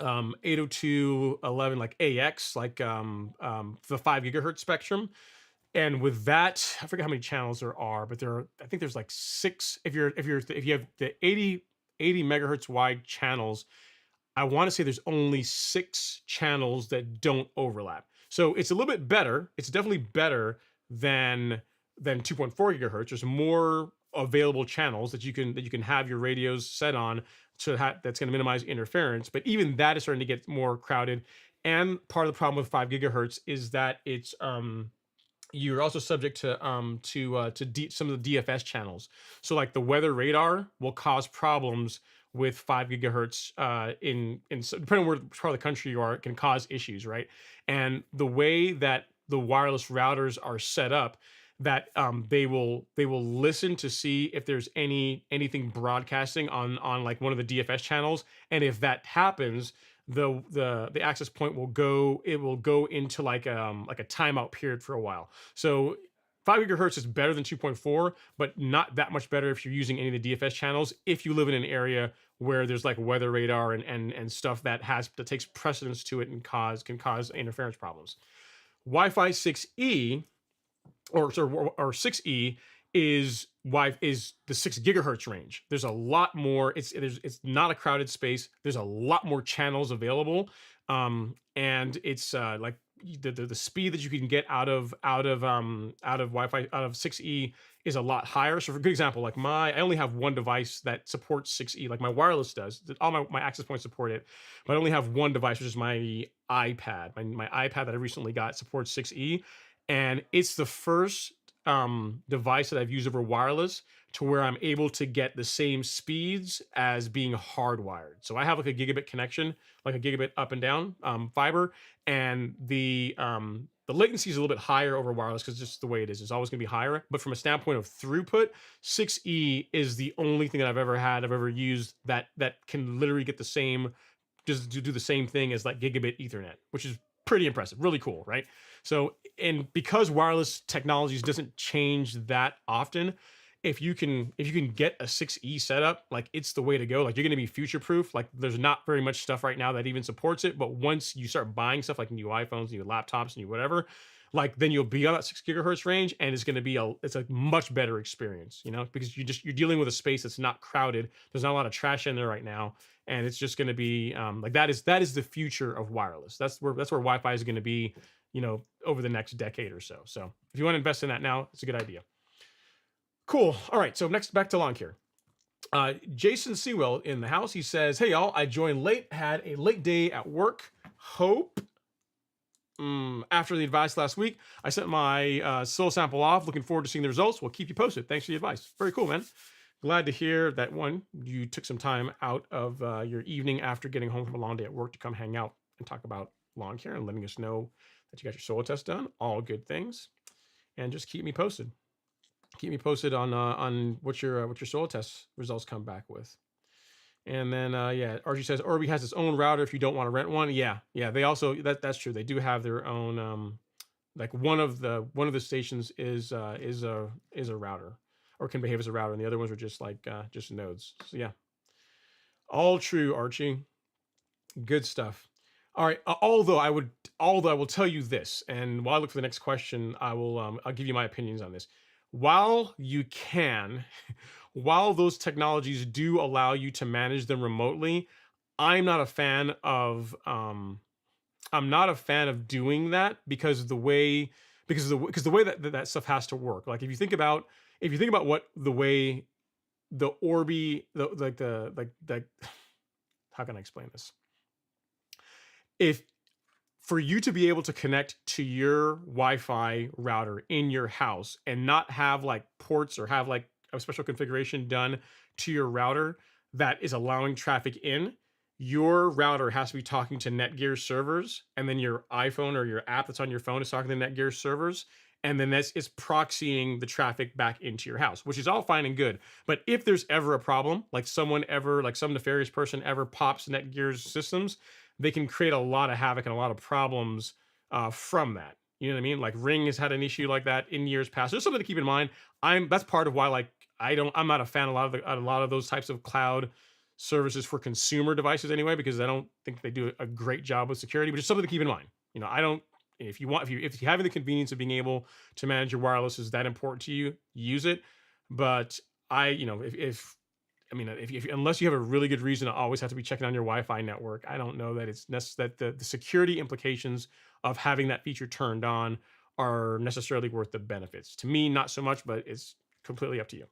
802.11 like AX, like the 5 gigahertz spectrum. And with that, I forget how many channels there are, but I think there's like 6. If you have the 80 megahertz wide channels, I want to say there's only 6 channels that don't overlap. So it's a little bit better. It's definitely better than 2.4 gigahertz. There's more available channels that you can have your radios set on, so that's going to minimize interference. But even that is starting to get more crowded. And part of the problem with 5 gigahertz is that it's you're also subject to some of the DFS channels. So like the weather radar will cause problems with 5 gigahertz depending on where part of the country you are, it can cause issues, right? And the way that the wireless routers are set up, that they will listen to see if there's anything broadcasting on like one of the DFS channels, and if that happens, the access point will go into like a timeout period for a while. So 5 gigahertz is better than 2.4, but not that much better if you're using any of the DFS channels. If you live in an area where there's like weather radar and stuff that takes precedence to it and can cause interference problems. Wi-Fi 6E or 6E is the 6 gigahertz range. There's a lot more. It's not a crowded space. There's a lot more channels available, and it's like the speed that you can get out of Wi-Fi out of 6E is a lot higher. So for a good example, like I only have one device that supports 6E, like my wireless does. All my access points support it, but I only have one device, which is my iPad. My iPad that I recently got supports 6E, and it's the first device that I've used over wireless to where I'm able to get the same speeds as being hardwired. So I have like a gigabit connection, like a gigabit up and down fiber, and the latency is a little bit higher over wireless because it's just the way it is. It's always going to be higher. But from a standpoint of throughput, 6E is the only thing that I've ever used that can literally get the same, just do the same thing as like gigabit Ethernet, which is pretty impressive, really cool, right? So, and because wireless technologies doesn't change that often, if you can get a 6E setup, like it's the way to go. Like you're going to be future proof. Like there's not very much stuff right now that even supports it, but once you start buying stuff like new iPhones, new laptops, new whatever, like then you'll be on that 6 gigahertz range, and it's going to be it's a much better experience, because you're dealing with a space that's not crowded. There's not a lot of trash in there right now, and it's just going to be like that is the future of wireless. That's where Wi-Fi is going to be, over the next decade or so. So if you want to invest in that now, it's a good idea. Cool. All right. So next, back to lawn care. Jason Sewell in the house. He says, "Hey y'all, I joined late. Had a late day at work. Hope after the advice last week, I sent my soil sample off. Looking forward to seeing the results. We'll keep you posted. Thanks for the advice. Very cool, man. Glad to hear that you took some time out of your evening after getting home from a long day at work to come hang out and talk about lawn care and letting us know that you got your soil test done. All good things, and just keep me posted. Keep me posted on what your soil test results come back with." And then Archie says Orbi has its own router if you don't want to rent one. Yeah, they also that's true. They do have their own like one of the stations is a router, or can behave as a router, and the other ones are just like just nodes. So yeah, all true, Archie. Good stuff. All right. Although I will tell you this, and while I look for the next question, I'll give you my opinions on this. While those technologies do allow you to manage them remotely, I'm not a fan of doing that because the way that stuff has to work. Like if you think about what the way the Orbi how can I explain this? If for you to be able to connect to your Wi-Fi router in your house and not have like ports or have like a special configuration done to your router that is allowing traffic in, your router has to be talking to Netgear servers, and then your iPhone or your app that's on your phone is talking to Netgear servers, and then it's proxying the traffic back into your house, which is all fine and good. But if there's ever a problem, like some nefarious person ever pops Netgear's systems, they can create a lot of havoc and a lot of problems from that. You know what I mean? Like Ring has had an issue like that in years past. There's something to keep in mind. That's part of why I'm not a fan of a lot of those types of cloud services for consumer devices anyway, because I don't think they do a great job with security, but just something to keep in mind. If you having the convenience of being able to manage your wireless is that important to you, use it. But if unless you have a really good reason to always have to be checking on your Wi-Fi network, I don't know that it's that the security implications of having that feature turned on are necessarily worth the benefits. To me, not so much, but it's completely up to you.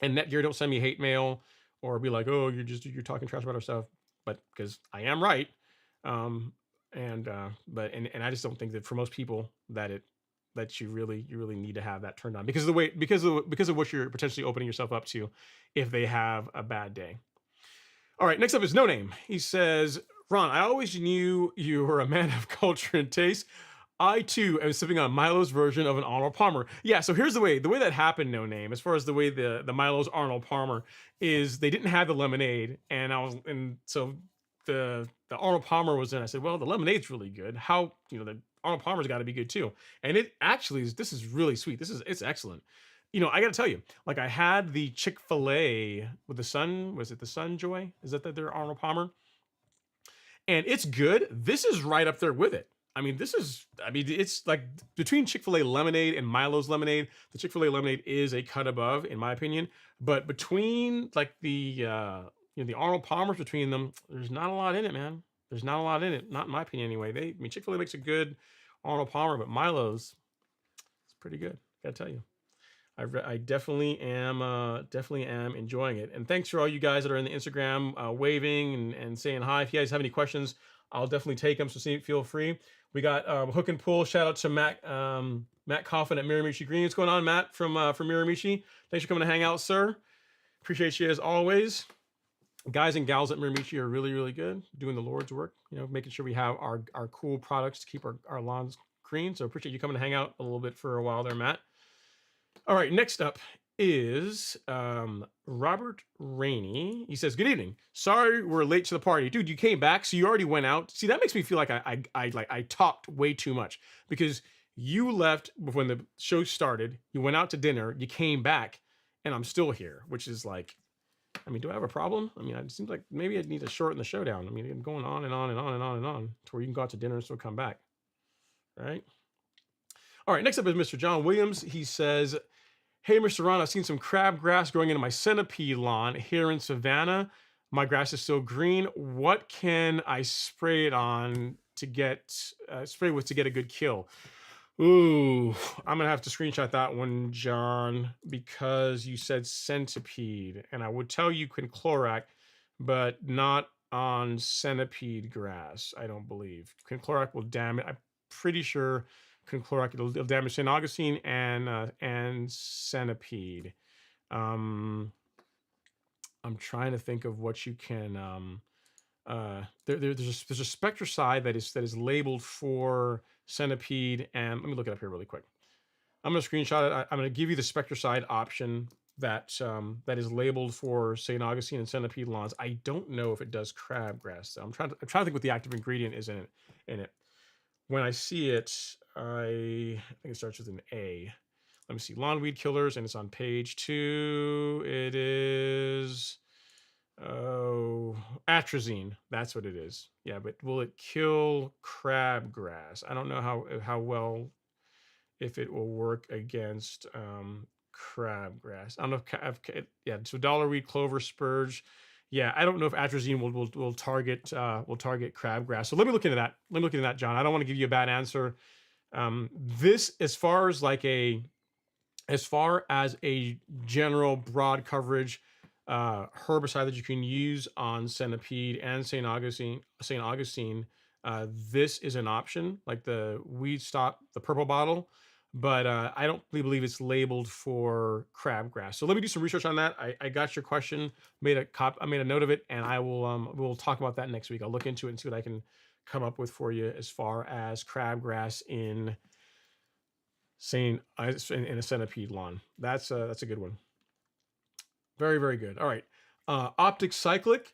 And Netgear, don't send me hate mail or be like, "Oh, you're talking trash about our stuff," but because I am right. And I just don't think that for most people that you really need to have that turned on because of what you're potentially opening yourself up to if they have a bad day. All right, next up is No Name. He says, "Ron, I always knew you were a man of culture and taste. I too am sipping on Milo's version of an Arnold Palmer. Yeah, so here's the way that happened, no name, as far as the way the Milo's Arnold Palmer is they didn't have the lemonade, and so the Arnold Palmer was in. I said, well, the lemonade's really good. How, the Arnold Palmer's got to be good too. And it actually is, this is really sweet. It's excellent. I got to tell you, like I had the Chick-fil-A with the Sun, was it the Sun Joy? Is that their Arnold Palmer? And it's good. This is right up there with it. It's like between Chick-fil-A lemonade and Milo's lemonade, the Chick-fil-A lemonade is a cut above, in my opinion. But between like the Arnold Palmers between them, there's not a lot in it, man. There's not a lot in it, not in my opinion anyway. Chick-fil-A makes a good Arnold Palmer, but Milo's, it's pretty good. Gotta tell you. I definitely am enjoying it. And thanks for all you guys that are in the Instagram waving and saying hi. If you guys have any questions, I'll definitely take them. So feel free. We got hook and pull. Shout out to Matt Coffin at Miramichi Green. What's going on, Matt from Miramichi? Thanks for coming to hang out, sir. Appreciate you as always. Guys and gals at Miramichi are really, really good doing the Lord's work. Making sure we have our cool products to keep our lawns green. So appreciate you coming to hang out a little bit for a while there, Matt. All right, next up is Robert Rainey. He says, "Good evening. Sorry we're late to the party, dude. You came back, so you already went out. See, that makes me feel like I talked way too much because you left when the show started. You went out to dinner. You came back, and I'm still here, which is like, do I have a problem? It seems like maybe I need to shorten the show down. I'm going on and on and on and on and on to where you can go out to dinner and still come back, right?" All right, next up is Mr. John Williams. He says, "Hey, Mr. Ron, I've seen some crabgrass growing into my centipede lawn here in Savannah. My grass is still green. What can I spray it on to get to get a good kill?" Ooh, I'm gonna have to screenshot that one, John, because you said centipede, and I would tell you Quinclorac, but not on centipede grass. I don't believe Quinclorac will damage. I'm pretty sure Quinclorac it'll damage St. Augustine and centipede. I'm trying to think of what you can. There's a spectricide that is labeled for centipede, and let me look it up here really quick. I'm going to screenshot it. I'm going to give you the spectricide option that is labeled for St. Augustine and centipede lawns. I don't know if it does crabgrass. So I'm trying to think what the active ingredient is in it. When I see it, I think it starts with an A. Let me see, lawn weed killers, and it's on page 2. It is atrazine. That's what it is. Yeah, but will it kill crabgrass? I don't know how well, if it will work against crabgrass. I don't know if yeah. So dollarweed, clover, spurge. Yeah, I don't know if atrazine will target crabgrass. So let me look into that. John. I don't want to give you a bad answer. This, as far as a general broad coverage herbicide that you can use on centipede and St. Augustine, this is an option, like the Weed Stop, the purple bottle, but I don't believe it's labeled for crabgrass. So let me do some research on that. I got your question, I made a note of it, and I will we'll talk about that next week. I'll look into it and see what I can come up with for you as far as crabgrass in a centipede lawn. That's a good one. Very, very good. All right. Optic Cyclic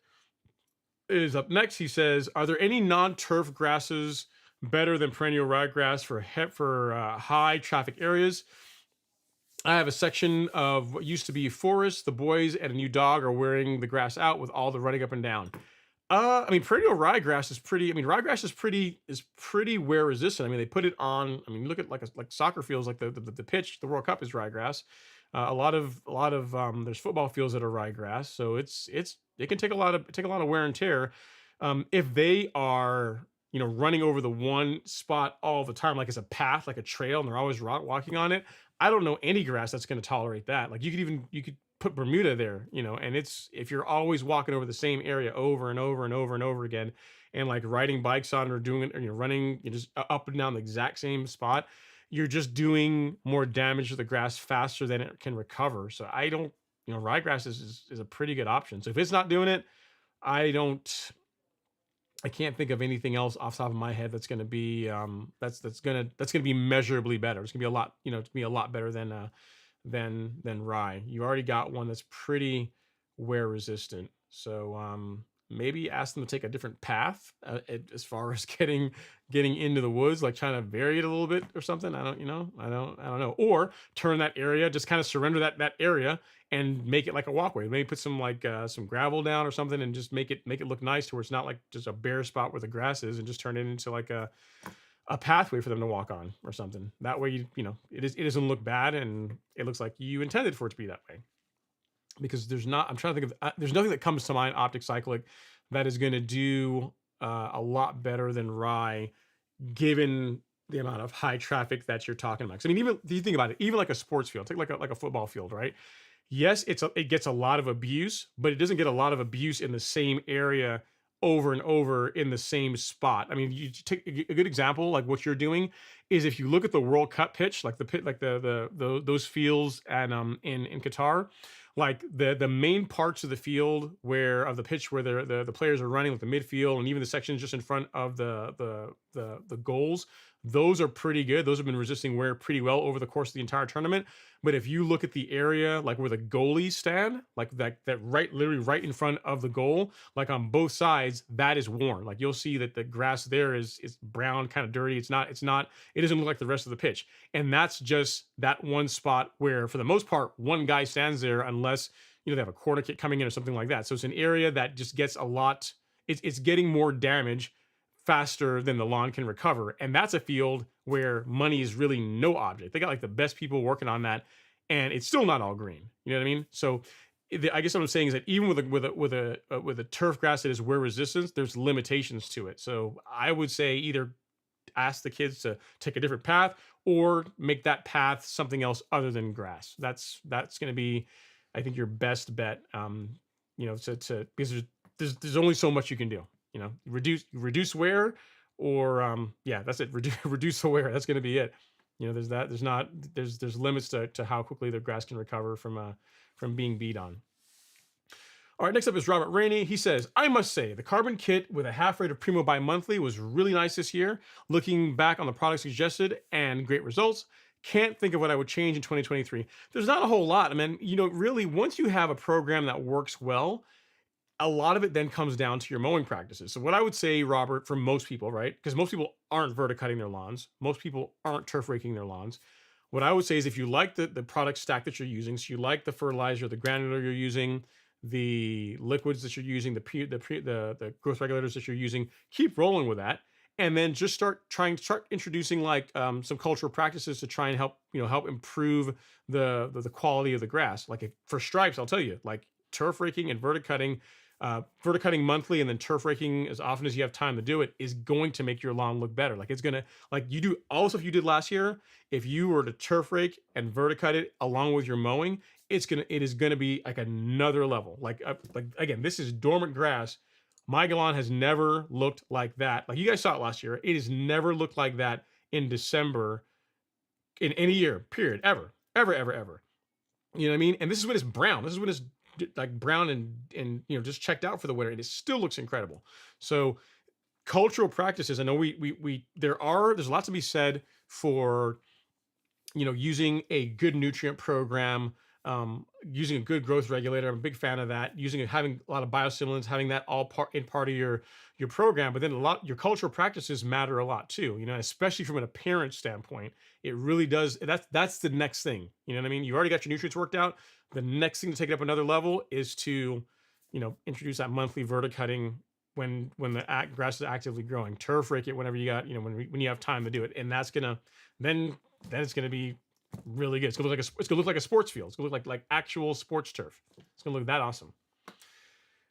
is up next. He says, "Are there any non-turf grasses better than perennial ryegrass for high traffic areas? I have a section of what used to be forest. The boys and a new dog are wearing the grass out with all the running up and down." Perennial ryegrass is pretty. Ryegrass is pretty wear resistant. They put it on. Look at like soccer fields, like the pitch. The World Cup is ryegrass. A lot of there's football fields that are ryegrass, so it can take a lot of wear and tear. If they are running over the one spot all the time, like it's a path, like a trail, and they're always walking on it, I don't know any grass that's going to tolerate that. Like you could put Bermuda there, and if you're always walking over the same area over and over and over and over again, and like riding bikes on or doing it, or running just up and down the exact same spot, you're just doing more damage to the grass faster than it can recover. So I don't, ryegrass is a pretty good option. So if it's not doing it, I don't I can't think of anything else off the top of my head that's going to be that's going to be measurably better. It's going to be a lot, to be a lot better than rye. You already got one that's pretty wear resistant. So maybe ask them to take a different path as far as getting into the woods, like trying to vary it a little bit or something. I don't know. Or turn that area, just kind of surrender that area and make it like a walkway. Maybe put some gravel down or something and just make it look nice to where it's not like just a bare spot where the grass is, and just turn it into like a pathway for them to walk on or something. That way, it doesn't look bad and it looks like you intended for it to be that way. Because I'm trying to think of, there's nothing that comes to mind optic cyclic that is going to do a lot better than rye, given the amount of high traffic that you're talking about. 'Cause I mean, even if you think about it, even like a sports field, take like a football field, right? Yes, it gets a lot of abuse, but it doesn't get a lot of abuse in the same area over and over in the same spot. I mean, you take a good example, like what you're doing is if you look at the World Cup pitch, like the pit, like the those fields and in Qatar, like the main parts of the field where of the pitch where the players are running, like the midfield and even the sections just in front of the goals, those are pretty good. Those have been resisting wear pretty well over the course of the entire tournament. But if you look at the area like where the goalies stand, like that right, literally right in front of the goal, like on both sides, that is worn. Like you'll see that the grass there is brown, kind of dirty. It doesn't look like the rest of the pitch. And that's just that one spot where, for the most part, one guy stands there unless they have a corner kick coming in or something like that. So it's an area that just gets a lot. It's getting more damage faster than the lawn can recover, and that's a field where money is really no object. They got like the best people working on that, and it's still not all green. You know what I mean? So I guess what I'm saying is that even with a turf grass that is wear resistance, there's limitations to it. So I would say either ask the kids to take a different path or make that path something else other than grass. That's going to be, I think, your best bet. To because there's only so much you can do. Reduce wear, or that's it. Reduce the wear. That's going to be it. There's that. There's limits to how quickly the grass can recover from being beat on. All right, next up is Robert Rainey. He says, I must say, the carbon kit with a half rate of Primo bi-monthly was really nice this year. Looking back on the products suggested and great results, can't think of what I would change in 2023. There's not a whole lot. I mean, really, once you have a program that works well, a lot of it then comes down to your mowing practices. So what I would say, Robert, for most people, right? Because most people aren't verticutting their lawns. Most people aren't turf raking their lawns. What I would say is if you like the product stack that you're using, so you like the fertilizer, the granular you're using, the liquids that you're using, the growth regulators that you're using, keep rolling with that. And then just start introducing like some cultural practices to try and help improve the quality of the grass. Like for stripes, I'll tell you, like turf raking and verticutting monthly and then turf raking as often as you have time to do it is going to make your lawn look better. Like it's gonna, like you do all the stuff you did last year. If you were to turf rake and verticut it along with your mowing, it is gonna be like another level. Like again, this is dormant grass. My lawn has never looked like that. Like you guys saw it last year. It has never looked like that in December in any year, period, ever. You know what I mean? And this is when it's brown. This is when it's like brown and just checked out for the winter, and it still looks incredible. So cultural practices, I know there's lots to be said for using a good nutrient program, using a good growth regulator. I'm a big fan of that. Having a lot of biostimulants, having that all part of your program. But then your cultural practices matter a lot too. Especially from an appearance standpoint, it really does. That's the next thing. You know what I mean? You already got your nutrients worked out. The next thing to take it up another level is to, introduce that monthly verticutting when the grass is actively growing. Turf rake it whenever you got, when you have time to do it, and that's gonna then it's gonna be really good. It's gonna look like a sports field. It's gonna look like actual sports turf. It's gonna look that awesome.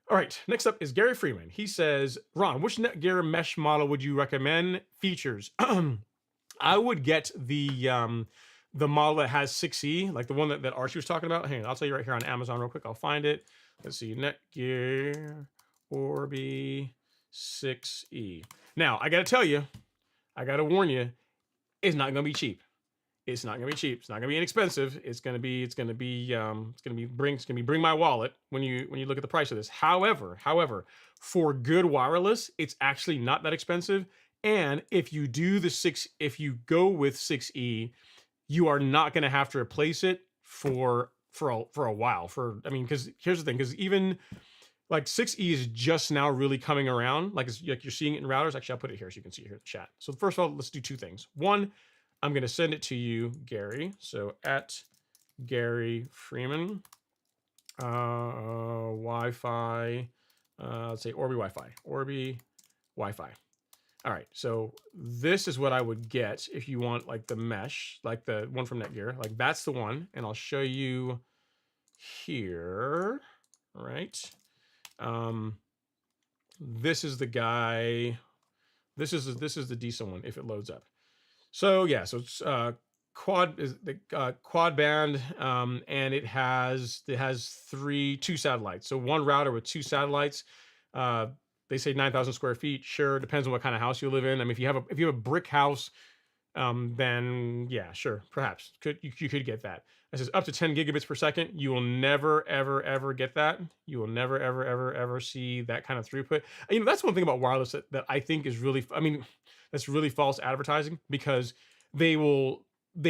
All right, next up is Gary Freeman. He says, Ron, which Netgear mesh model would you recommend? Features. I would get the model that has 6E, like the one that Archie was talking about. Hang on, I'll tell you right here on Amazon real quick. I'll find it. Let's see, Netgear Orbi 6E. Now, I got to tell you, I got to warn you, it's not going to be cheap. It's not going to be cheap. It's not going to be inexpensive. It's going to be bring my wallet when you look at the price of this. However, for good wireless, it's actually not that expensive. And if you go with 6E, you are not going to have to replace it for a while. Because here's the thing, because even like 6E is just now really coming around. Like you're seeing it in routers. Actually, I'll put it here so you can see it here in the chat. So first of all, let's do two things. One, I'm going to send it to you, Gary. So at Gary Freeman, Wi-Fi, let's say Orbi Wi-Fi, Orbi Wi-Fi. All right, so this is what I would get if you want like the mesh, like the one from Netgear. Like that's the one, and I'll show you here. All right. This is the guy. This is the decent one if it loads up. So yeah, so it's quad band, and it has two satellites. So one router with two satellites. They say 9,000 square feet. Sure, depends on what kind of house you live in. I mean, if you have a brick house, then yeah, sure, perhaps you could get that. It says up to 10 gigabits per second. You will never ever get that. You will never ever see that kind of throughput. You know, that's one thing about wireless that I think is really, that's really false advertising, because they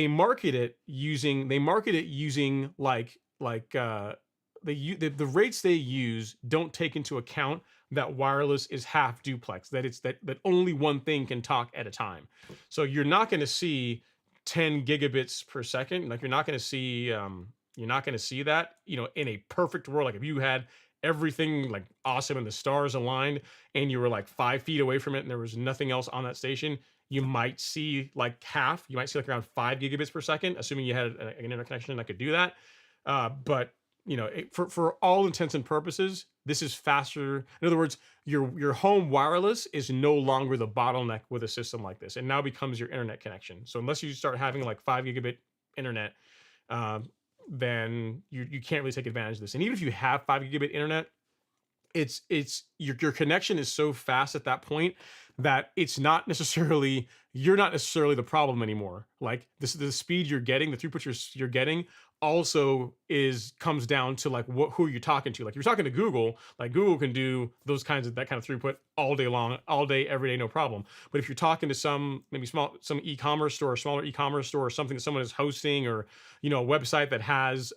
market it using like the rates they use don't take into account that wireless is half duplex, that it's that only one thing can talk at a time. So you're not going to see 10 gigabits per second. Like you're not going to see that, you know, in a perfect world. Like if you had everything like awesome and the stars aligned and you were like 5 feet away from it and there was nothing else on that station, you might see like half. You might see like around 5 gigabits per second, assuming you had an internet connection that could do that. But you know, for all intents and purposes, this is faster. In other words, your home wireless is no longer the bottleneck with a system like this. It now becomes your internet connection. So unless you start having like 5 gigabit internet, then you can't really take advantage of this. And even if you have 5 gigabit internet, it's your connection is so fast at that point that you're not necessarily the problem anymore. Like the speed you're getting, the throughput you're getting also comes down to like who you're talking to. Like you're talking to Google, like Google can do that kind of throughput all day long, all day, every day, no problem. But if you're talking to some e-commerce store, smaller e-commerce store, or something that someone is hosting, or you know, a website that has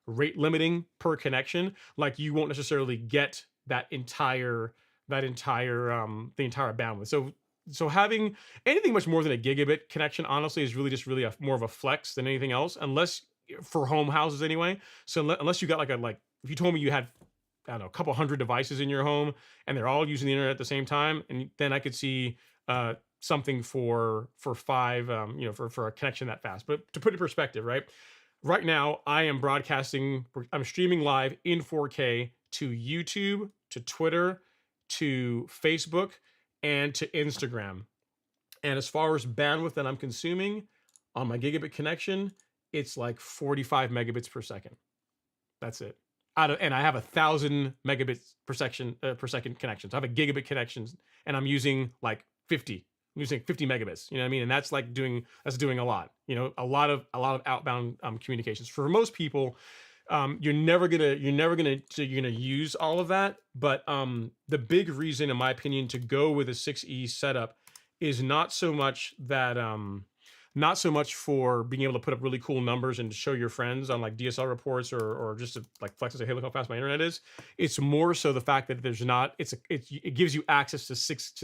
rate limiting per connection, like you won't necessarily get the entire bandwidth. So having anything much more than a gigabit connection, honestly, is really more of a flex than anything else, unless for home houses anyway. So unless you got like if you told me you had, I don't know, a couple hundred devices in your home and they're all using the internet at the same time, and then I could see something for five, for a connection that fast. But to put it in perspective, right now I am I'm streaming live in 4K to YouTube, to Twitter, to Facebook, and to Instagram. And as far as bandwidth that I'm consuming on my gigabit connection, it's like 45 megabits per second. That's it. And I have 1,000 megabits per second connections. I have a gigabit connections, and I'm using like 50. I'm using 50 megabits. You know what I mean? And that's doing a lot. You know, a lot of outbound communications. For most people, you're never gonna use all of that. But the big reason, in my opinion, to go with a 6E setup is not so much for being able to put up really cool numbers and to show your friends on like DSL reports, or just to like flex and say, hey, look how fast my internet is. It's more so the fact that it gives you access to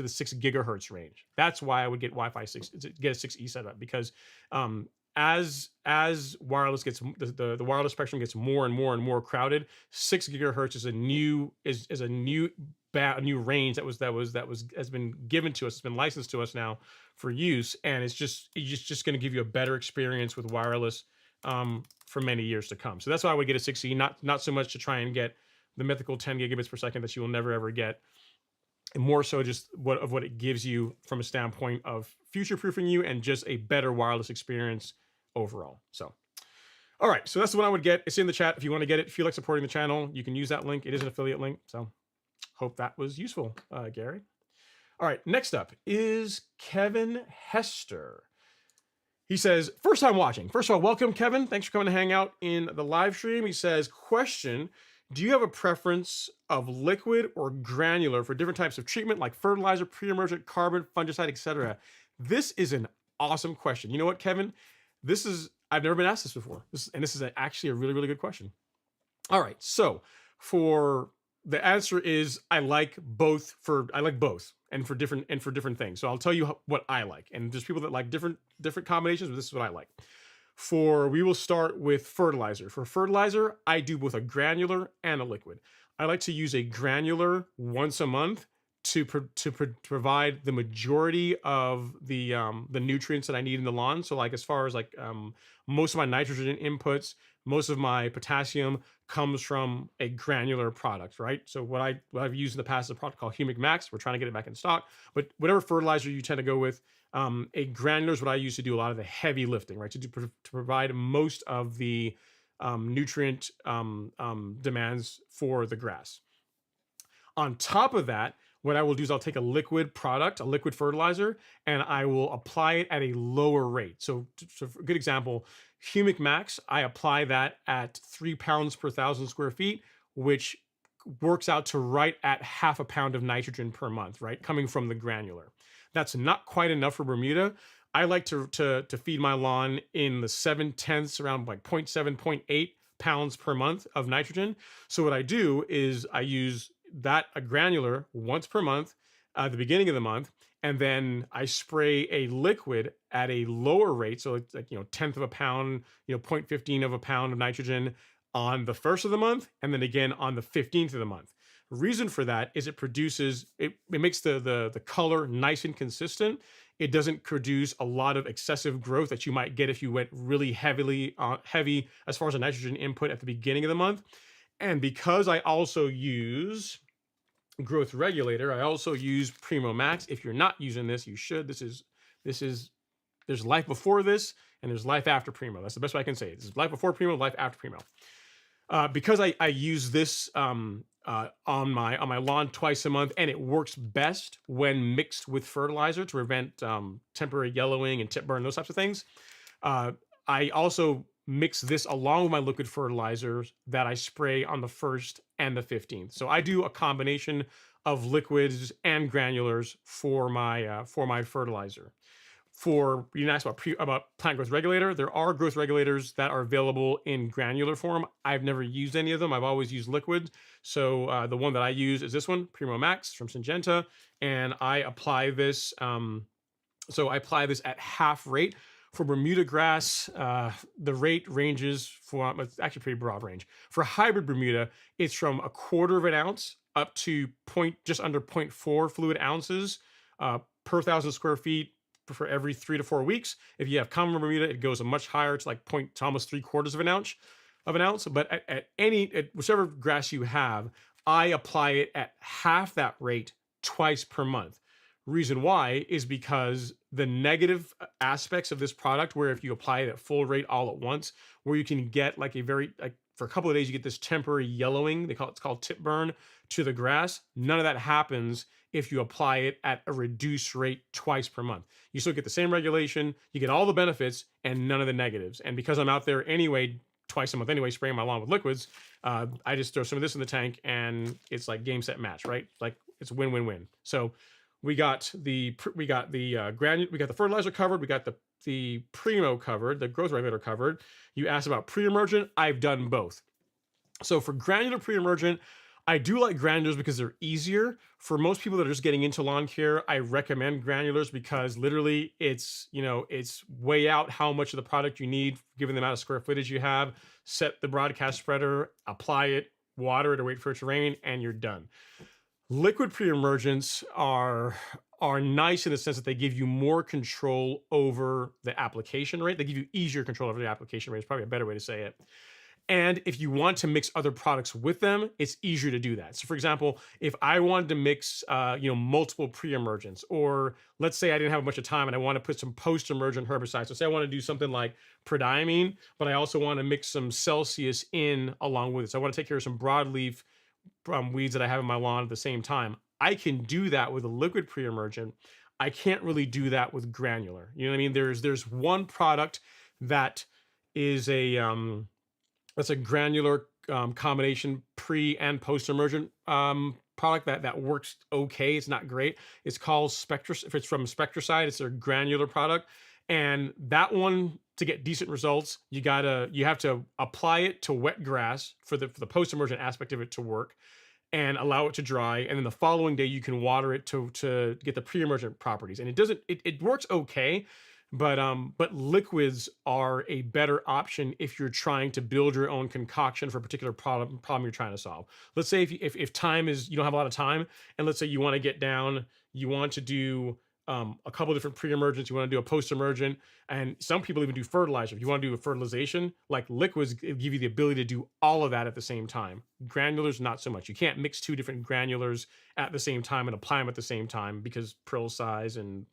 the 6 gigahertz range. That's why I would get Wi-Fi 6 to get a 6E setup, because as wireless gets the wireless spectrum gets more and more crowded, 6 gigahertz is a new range that has been given to us. It's been licensed to us now for use, and it's just going to give you a better experience with wireless for many years to come. So that's why I would get a 6E, not so much to try and get the mythical 10 gigabits per second that you will never ever get, and more so just what it gives you from a standpoint of future-proofing you and just a better wireless experience overall. So, all right, so that's the one I would get. It's in the chat if you want to get it. If you like supporting the channel, you can use that link. It is an affiliate link, so hope that was useful, Gary. All right, next up is Kevin Hester. He says, first time watching. First of all, welcome, Kevin. Thanks for coming to hang out in the live stream. He says, question, do you have a preference of liquid or granular for different types of treatment like fertilizer, pre-emergent, carbon, fungicide, etc.? This is an awesome question. You know what, Kevin? I've never been asked this before. This is actually a really, really good question. All right. So for the answer is I like both and for different things. So I'll tell you what I like. And there's people that like different combinations, but this is what I like. We will start with fertilizer. For fertilizer, I do both a granular and a liquid. I like to use a granular once a month to provide the majority of the nutrients that I need in the lawn. So like as far as most of my nitrogen inputs, most of my potassium comes from a granular product, right? So what I've used in the past is a product called Humic Max. We're trying to get it back in stock, but whatever fertilizer you tend to go with, a granular is what I use to do a lot of the heavy lifting, right? To provide most of the nutrient demands for the grass. On top of that, what I will do is I'll take a liquid product, a liquid fertilizer, and I will apply it at a lower rate. So for a good example, Humic Max, I apply that at 3 pounds per 1,000 square feet, which works out to right at 0.5 pound of nitrogen per month, right? Coming from the granular. That's not quite enough for Bermuda. I like to feed my lawn in the 7/10, around like 0.7, 0.8 pounds per month of nitrogen. So what I do is I use a granular once per month at the beginning of the month, and then I spray a liquid at a lower rate, so it's like 1/10 of a pound, 0.15 of a pound of nitrogen on the first of the month, and then again on the 15th of the month. Reason for that is it makes the color nice and consistent. It doesn't produce a lot of excessive growth that you might get if you went really heavy as far as a nitrogen input at the beginning of the month. And because I also use growth regulator, I also use Primo Max. If you're not using this, you should. There's life before this and there's life after Primo. That's the best way I can say it. This is life before Primo, life after Primo. Because I use this on my lawn twice a month, and it works best when mixed with fertilizer to prevent temporary yellowing and tip burn, those types of things. I also mix this along with my liquid fertilizers that I spray on the 1st and the 15th. So I do a combination of liquids and granulars for my fertilizer. You didn't ask about plant growth regulator. There are growth regulators that are available in granular form. I've never used any of them. I've always used liquid. So the one that I use is this one, Primo Max from Syngenta, and I apply this. So I apply this at half rate. For Bermuda grass, the rate ranges it's actually a pretty broad range. For hybrid Bermuda, it's from 1/4 ounce up to just under 0.4 fluid ounces per 1,000 square feet for every 3 to 4 weeks. If you have common Bermuda, it goes much higher. It's like to almost 3/4 of an ounce. But at whichever grass you have, I apply it at half that rate twice per month. Reason why is because the negative aspects of this product, where if you apply it at full rate all at once, where you can get for a couple of days, you get this temporary yellowing, it's called tip burn to the grass. None of that happens if you apply it at a reduced rate twice per month. You still get the same regulation, you get all the benefits and none of the negatives. And because I'm out there anyway, twice a month anyway, spraying my lawn with liquids, I just throw some of this in the tank and it's like game, set, match, right? Like it's win-win-win. So we got the fertilizer covered. We got the Primo covered, the growth regulator covered. You asked about pre-emergent. I've done both. So for granular pre-emergent, I do like granulars because they're easier. For most people that are just getting into lawn care, I recommend granulars because literally it's weigh out how much of the product you need given the amount of square footage you have, set the broadcast spreader, apply it, water it or wait for it to rain, and you're done. Liquid pre-emergents are nice in the sense that they give you more control over the application rate. They give you easier control over the application rate. It's probably a better way to say it. And if you want to mix other products with them, it's easier to do that. So for example, if I wanted to mix multiple pre-emergents, or let's say I didn't have a bunch of time and I want to put some post-emergent herbicides. So say I want to do something like prodiamine, but I also want to mix some Celsius in along with it. So I want to take care of some broadleaf weeds that I have in my lawn at the same time. I can do that with a liquid pre-emergent. I can't really do that with granular. You know what I mean? There's one product that is a that's a granular combination pre and post emergent product that works okay. It's not great. It's called Spectra. If it's from Spectracide, it's a granular product, and that one, to get decent results, you have to apply it to wet grass for the post emergent aspect of it to work, and allow it to dry, and then the following day you can water it to get the pre-emergent properties. And it works okay, but liquids are a better option if you're trying to build your own concoction for a particular problem you're trying to solve. Let's say if time is, you don't have a lot of time, and let's say you want to get down, you want to do a couple different pre-emergents, you want to do a post-emergent, and some people even do fertilizer. If you want to do a fertilization, like liquids give you the ability to do all of that at the same time. Granulars, not so much. You can't mix two different granulars at the same time and apply them at the same time because prill size and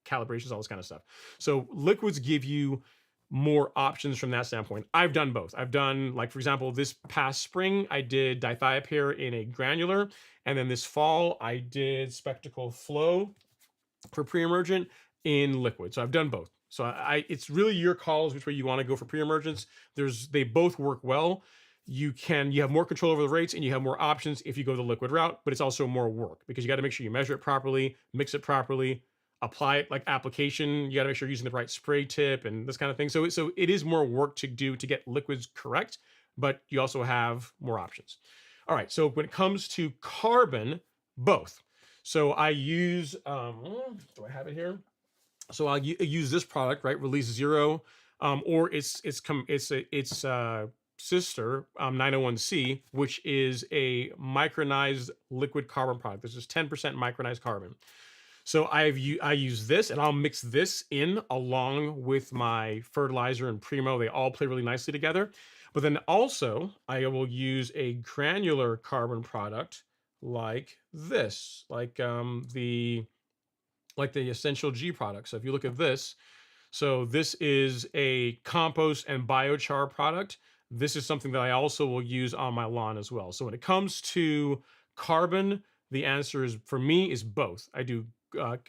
calibrations, all this kind of stuff. So liquids give you more options from that standpoint. I've done both. I've done, like, for example, this past spring I did dithiopyr in a granular, and then this fall I did Spectacle Flow for pre-emergent in liquid. So I've done both. So it's really your calls which way you want to go for pre-emergence. They both work well. You have more control over the rates, and you have more options if you go the liquid route, but it's also more work because you got to make sure you measure it properly, mix it properly, apply it like application. You got to make sure you're using the right spray tip and this kind of thing. So it is more work to do to get liquids correct, but you also have more options. All right. So when it comes to carbon, both. So I use, do I have it here? So I'll use this product, right? Release Zero, or its sister, 901C, which is a micronized liquid carbon product. This is 10% micronized carbon. So I use this, and I'll mix this in along with my fertilizer and Primo. They all play really nicely together. But then also I will use a granular carbon product like this, like the Essential G product. So if you look at this, so this is a compost and biochar product. This is something that I also will use on my lawn as well. So when it comes to carbon, the answer is, for me, is both. I do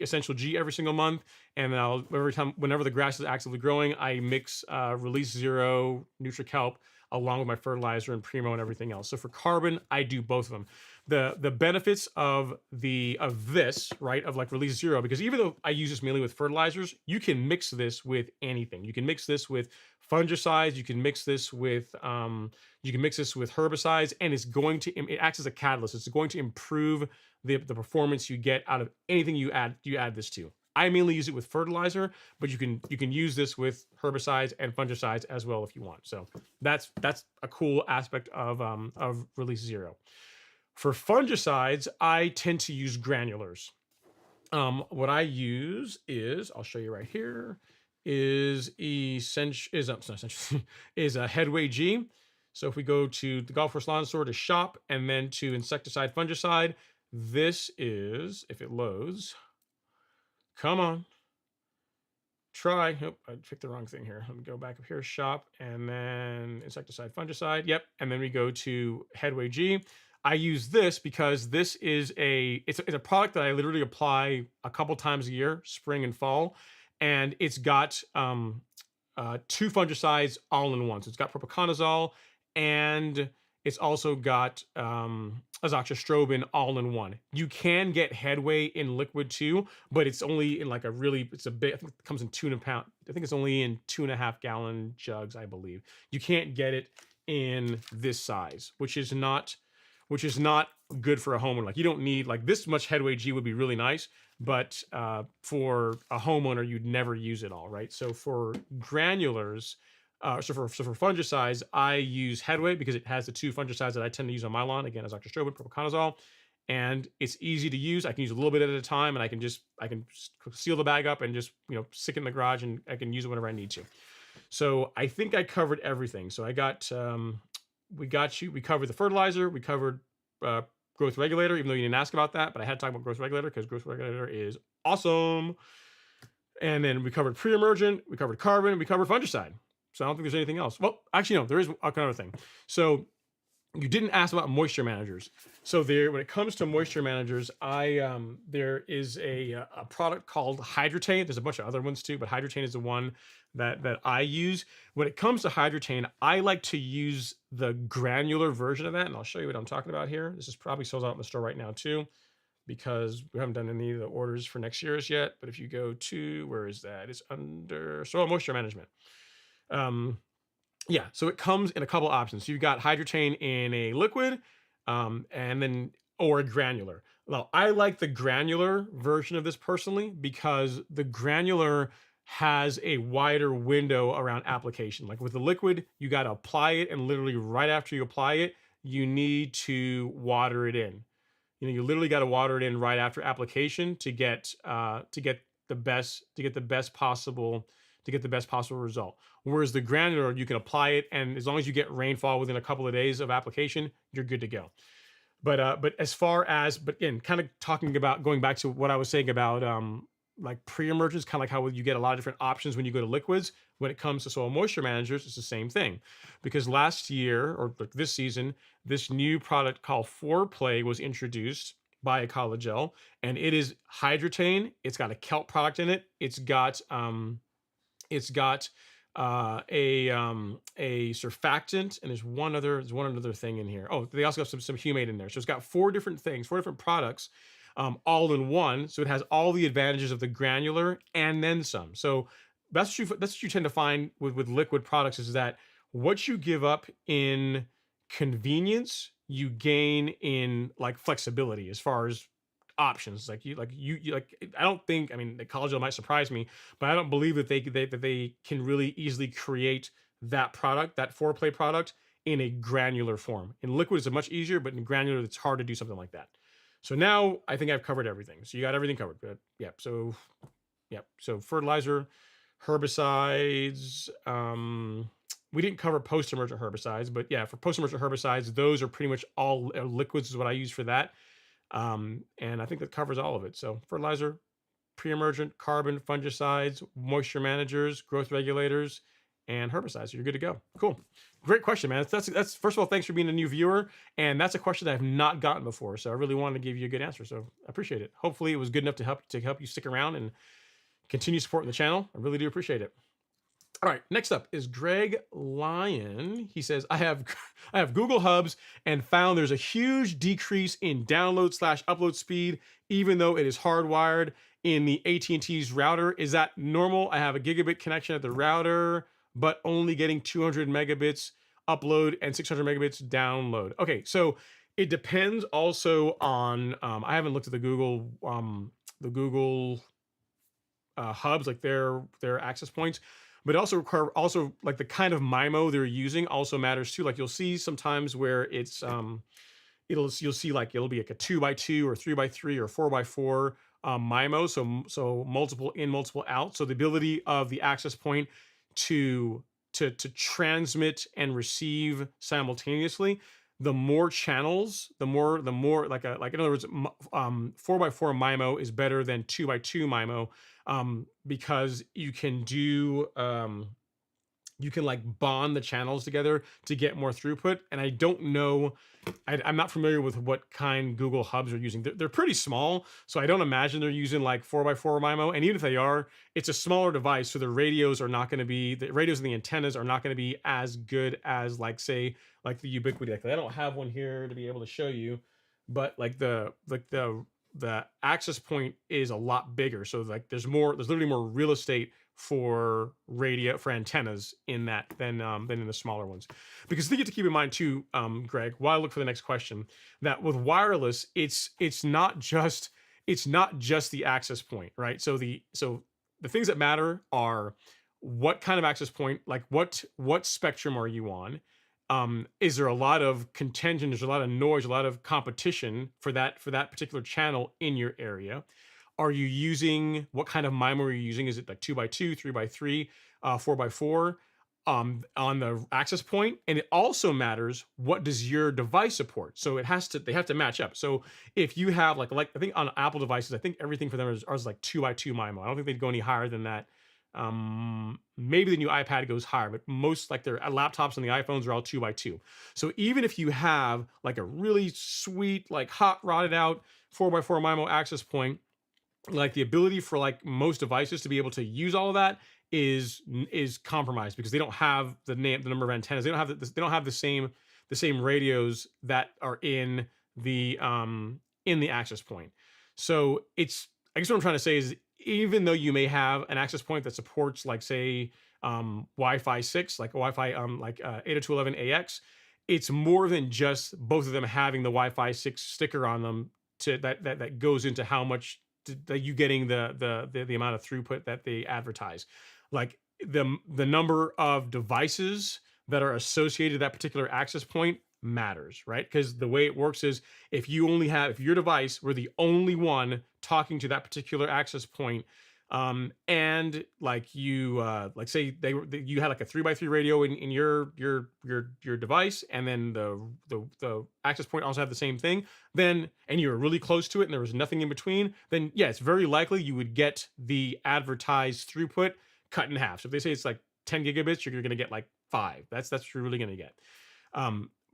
Essential G every single month, and then whenever the grass is actively growing, I mix Release Zero, NutriKelp, along with my fertilizer and Primo and everything else. So for carbon, I do both of them. The benefits of this, right, of like Release Zero, because even though I use this mainly with fertilizers, you can mix this with anything. You can mix this with fungicides, you can mix this with herbicides, and it acts as a catalyst. It's going to improve the performance you get out of anything you add this to. I mainly use it with fertilizer, but you can use this with herbicides and fungicides as well if you want. So that's a cool aspect of Release Zero. For fungicides, I tend to use granulars. What I use is, I'll show you right here, is a Headway G. So if we go to the Golf Course Lawn Store to shop, and then to insecticide, fungicide, this is, if it loads, come on, try. Oh, I picked the wrong thing here. Let me go back up here, shop, and then insecticide, fungicide. Yep. And then we go to Headway G. I use this because this is it's a product that I literally apply a couple times a year, spring and fall. And it's got 2 fungicides all in one. So it's got propiconazole, and it's also got azoxystrobin all in one. You can get Headway in liquid too, but it's only in like it's a bit, I think it comes in 2.5 pound. I think it's only in 2.5 gallon jugs, I believe. You can't get it in this size, which is not good for a homeowner. Like, you don't need, like, this much Headway G would be really nice, but for a homeowner, you'd never use it all, right? So for granulars, so for fungicides, I use Headway because it has the 2 fungicides that I tend to use on my lawn. Again, azoxystrobin, propiconazole, and it's easy to use. I can use a little bit at a time, and I can seal the bag up and just stick it in the garage, and I can use it whenever I need to. So I think I covered everything. So we covered the fertilizer, we covered growth regulator, even though you didn't ask about that, but I had to talk about growth regulator because growth regulator is awesome. And then we covered pre-emergent, we covered carbon, we covered fungicide. So I don't think there's anything else. Well, actually, no, there is another thing. So you didn't ask about moisture managers. So when it comes to moisture managers, there is a product called Hydrotain. There's a bunch of other ones too, but Hydrotain is the one that I use. When it comes to Hydrotain, I like to use the granular version of that, and I'll show you what I'm talking about here. This is probably sold out in the store right now too, because we haven't done any of the orders for next year's yet. But if you go to, where is that? It's under soil moisture management. Yeah, so it comes in a couple options. So you've got Hydrotain in a liquid, and then or a granular. Well, I like the granular version of this personally because the granular has a wider window around application. Like with the liquid, you got to apply it, and literally right after you apply it, you need to water it in. You literally got to water it in right after application to get the best possible result. Whereas the granular, you can apply it, and as long as you get rainfall within a couple of days of application, you're good to go. But as far as, but again, kind of talking about going back to what I was saying about like pre-emergence, kind of like how you get a lot of different options when you go to liquids. When it comes to soil moisture managers, it's the same thing, because last year or this season, this new product called Foreplay was introduced by Ecologel, and it is Hydrotain. It's got a kelp product in it. It's got a surfactant, and there's one other thing in here. Oh, they also got some humate in there. So it's got four different products, all in one. So it has all the advantages of the granular and then some. So that's what you tend to find with liquid products, is that what you give up in convenience, you gain in like flexibility as far as options. Like I don't think, I mean, the Ecologel might surprise me, but I don't believe that they can really easily create that product, that Foreplay product, in a granular form. In liquid, it's much easier, but in granular, it's hard to do something like that. So now I think I've covered everything. So you got everything covered. Good. Yep. So fertilizer, herbicides. We didn't cover post-emergent herbicides, but yeah, for post-emergent herbicides, those are pretty much all liquids is what I use for that. And I think that covers all of it. So fertilizer, pre-emergent, carbon, fungicides, moisture managers, growth regulators, and herbicides. So you're good to go. Cool. Great question, man. That's first of all, thanks for being a new viewer. And that's a question that I've not gotten before. So I really wanted to give you a good answer. So I appreciate it. Hopefully it was good enough to help you stick around and continue supporting the channel. I really do appreciate it. All right, next up is Greg Lyon. He says, I have Google Hubs and found there's a huge decrease in download/upload speed, even though it is hardwired in the AT&T's router. Is that normal? I have a gigabit connection at the router, but only getting 200 megabits upload and 600 megabits download. Okay, so it depends also on, I haven't looked at the Google hubs, like their access points. But also like the kind of MIMO they're using also matters too. Like you'll see sometimes where it's you'll see like it'll be like a 2x2 or 3x3 or 4x4 MIMO. So multiple in, multiple out. So the ability of the access point to transmit and receive simultaneously. The more channels, the more like in other words, 4x4 MIMO is better than 2x2 MIMO. Because you can do you can like bond the channels together to get more throughput. And I don't know, I'm not familiar with what kind Google hubs are using. They're pretty small, so I don't imagine they're using like 4x4 MIMO. And even if they are, it's a smaller device, so the radios and the antennas are not going to be as good as like say like the Ubiquiti. Like I don't have one here to be able to show you, but like the access point is a lot bigger, so like there's literally more real estate for antennas in that than in the smaller ones. Because I think you have to keep in mind too, Greg, while I look for the next question, that with wireless, it's not just the access point, right? So the things that matter are what kind of access point, like what spectrum are you on? Is there a lot of contention? There's a lot of noise, a lot of competition for that particular channel in your area. Are you using, what kind of MIMO are you using? Is it like 2x2, 3x3, 4x4 on the access point? And it also matters, what does your device support? So they have to match up. So if you have like I think on Apple devices, I think everything for them is like 2x2 MIMO. I don't think they'd go any higher than that. Maybe the new iPad goes higher, but most like their laptops and the iPhones are all 2x2. So even if you have like a really sweet, like hot rodded out 4x4 MIMO access point, like the ability for like most devices to be able to use all of that is compromised because they don't have the number of antennas. They don't have they don't have the same radios that are in the access point. So it's, I guess what I'm trying to say is, even though you may have an access point that supports like say Wi-Fi 6, like a Wi-Fi 802.11ax, it's more than just both of them having the Wi-Fi 6 sticker on them to that goes into how much that you getting the amount of throughput that they advertise. Like the number of devices that are associated to that particular access point matters, right? Because the way it works is, if your device were the only one talking to that particular access point, and like you like say you had like a 3x3 radio in your device, and then the access point also had the same thing, then, and you were really close to it and there was nothing in between, then yeah, it's very likely you would get the advertised throughput cut in half. So if they say it's like 10 gigabits, you're going to get like 5. That's what you're really going to get.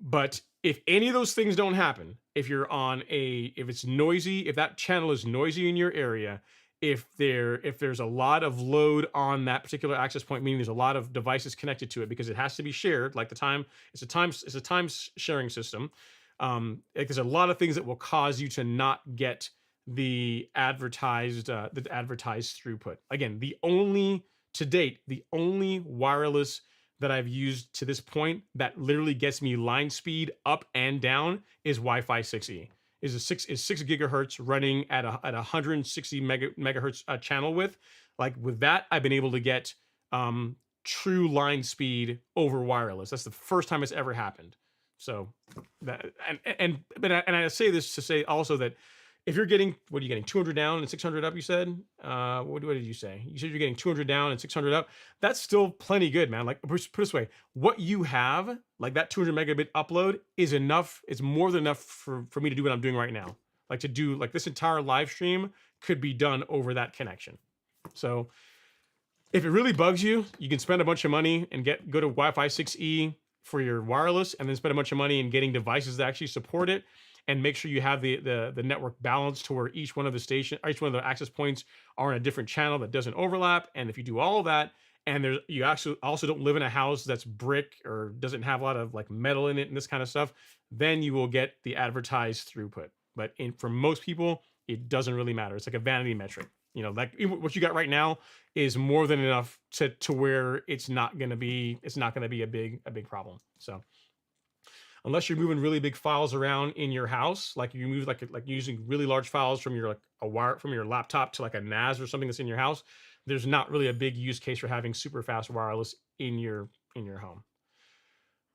But if any of those things don't happen, if it's noisy, if that channel is noisy in your area, if there's a lot of load on that particular access point, meaning there's a lot of devices connected to it because it has to be shared, like it's a time sharing system. Like there's a lot of things that will cause you to not get the advertised throughput. Again, to date, the only wireless that I've used to this point that literally gets me line speed up and down is Wi-Fi 6E. Is 6 gigahertz running at a 160 megahertz channel width. Like with that, I've been able to get true line speed over wireless. That's the first time it's ever happened. So that, and I say this to say also that if you're getting, what are you getting, 200 down and 600 up, you said? What did you say? You said you're getting 200 down and 600 up. That's still plenty good, man. Like, put it this way, what you have, like that 200 megabit upload is enough. It's more than enough for me to do what I'm doing right now. Like to do, like this entire live stream could be done over that connection. So if it really bugs you, you can spend a bunch of money and go to Wi-Fi 6E for your wireless, and then spend a bunch of money in getting devices that actually support it, and make sure you have the network balance to where each one of the access points are on a different channel that doesn't overlap. And if you do all of that, and you actually also don't live in a house that's brick or doesn't have a lot of like metal in it and this kind of stuff, then you will get the advertised throughput. But for most people, it doesn't really matter. It's like a vanity metric. You know, like what you got right now is more than enough to where it's not going to be a big problem. So unless you're moving really big files around in your house, like you move like using really large files from your from your laptop to like a NAS or something that's in your house, there's not really a big use case for having super fast wireless in your home.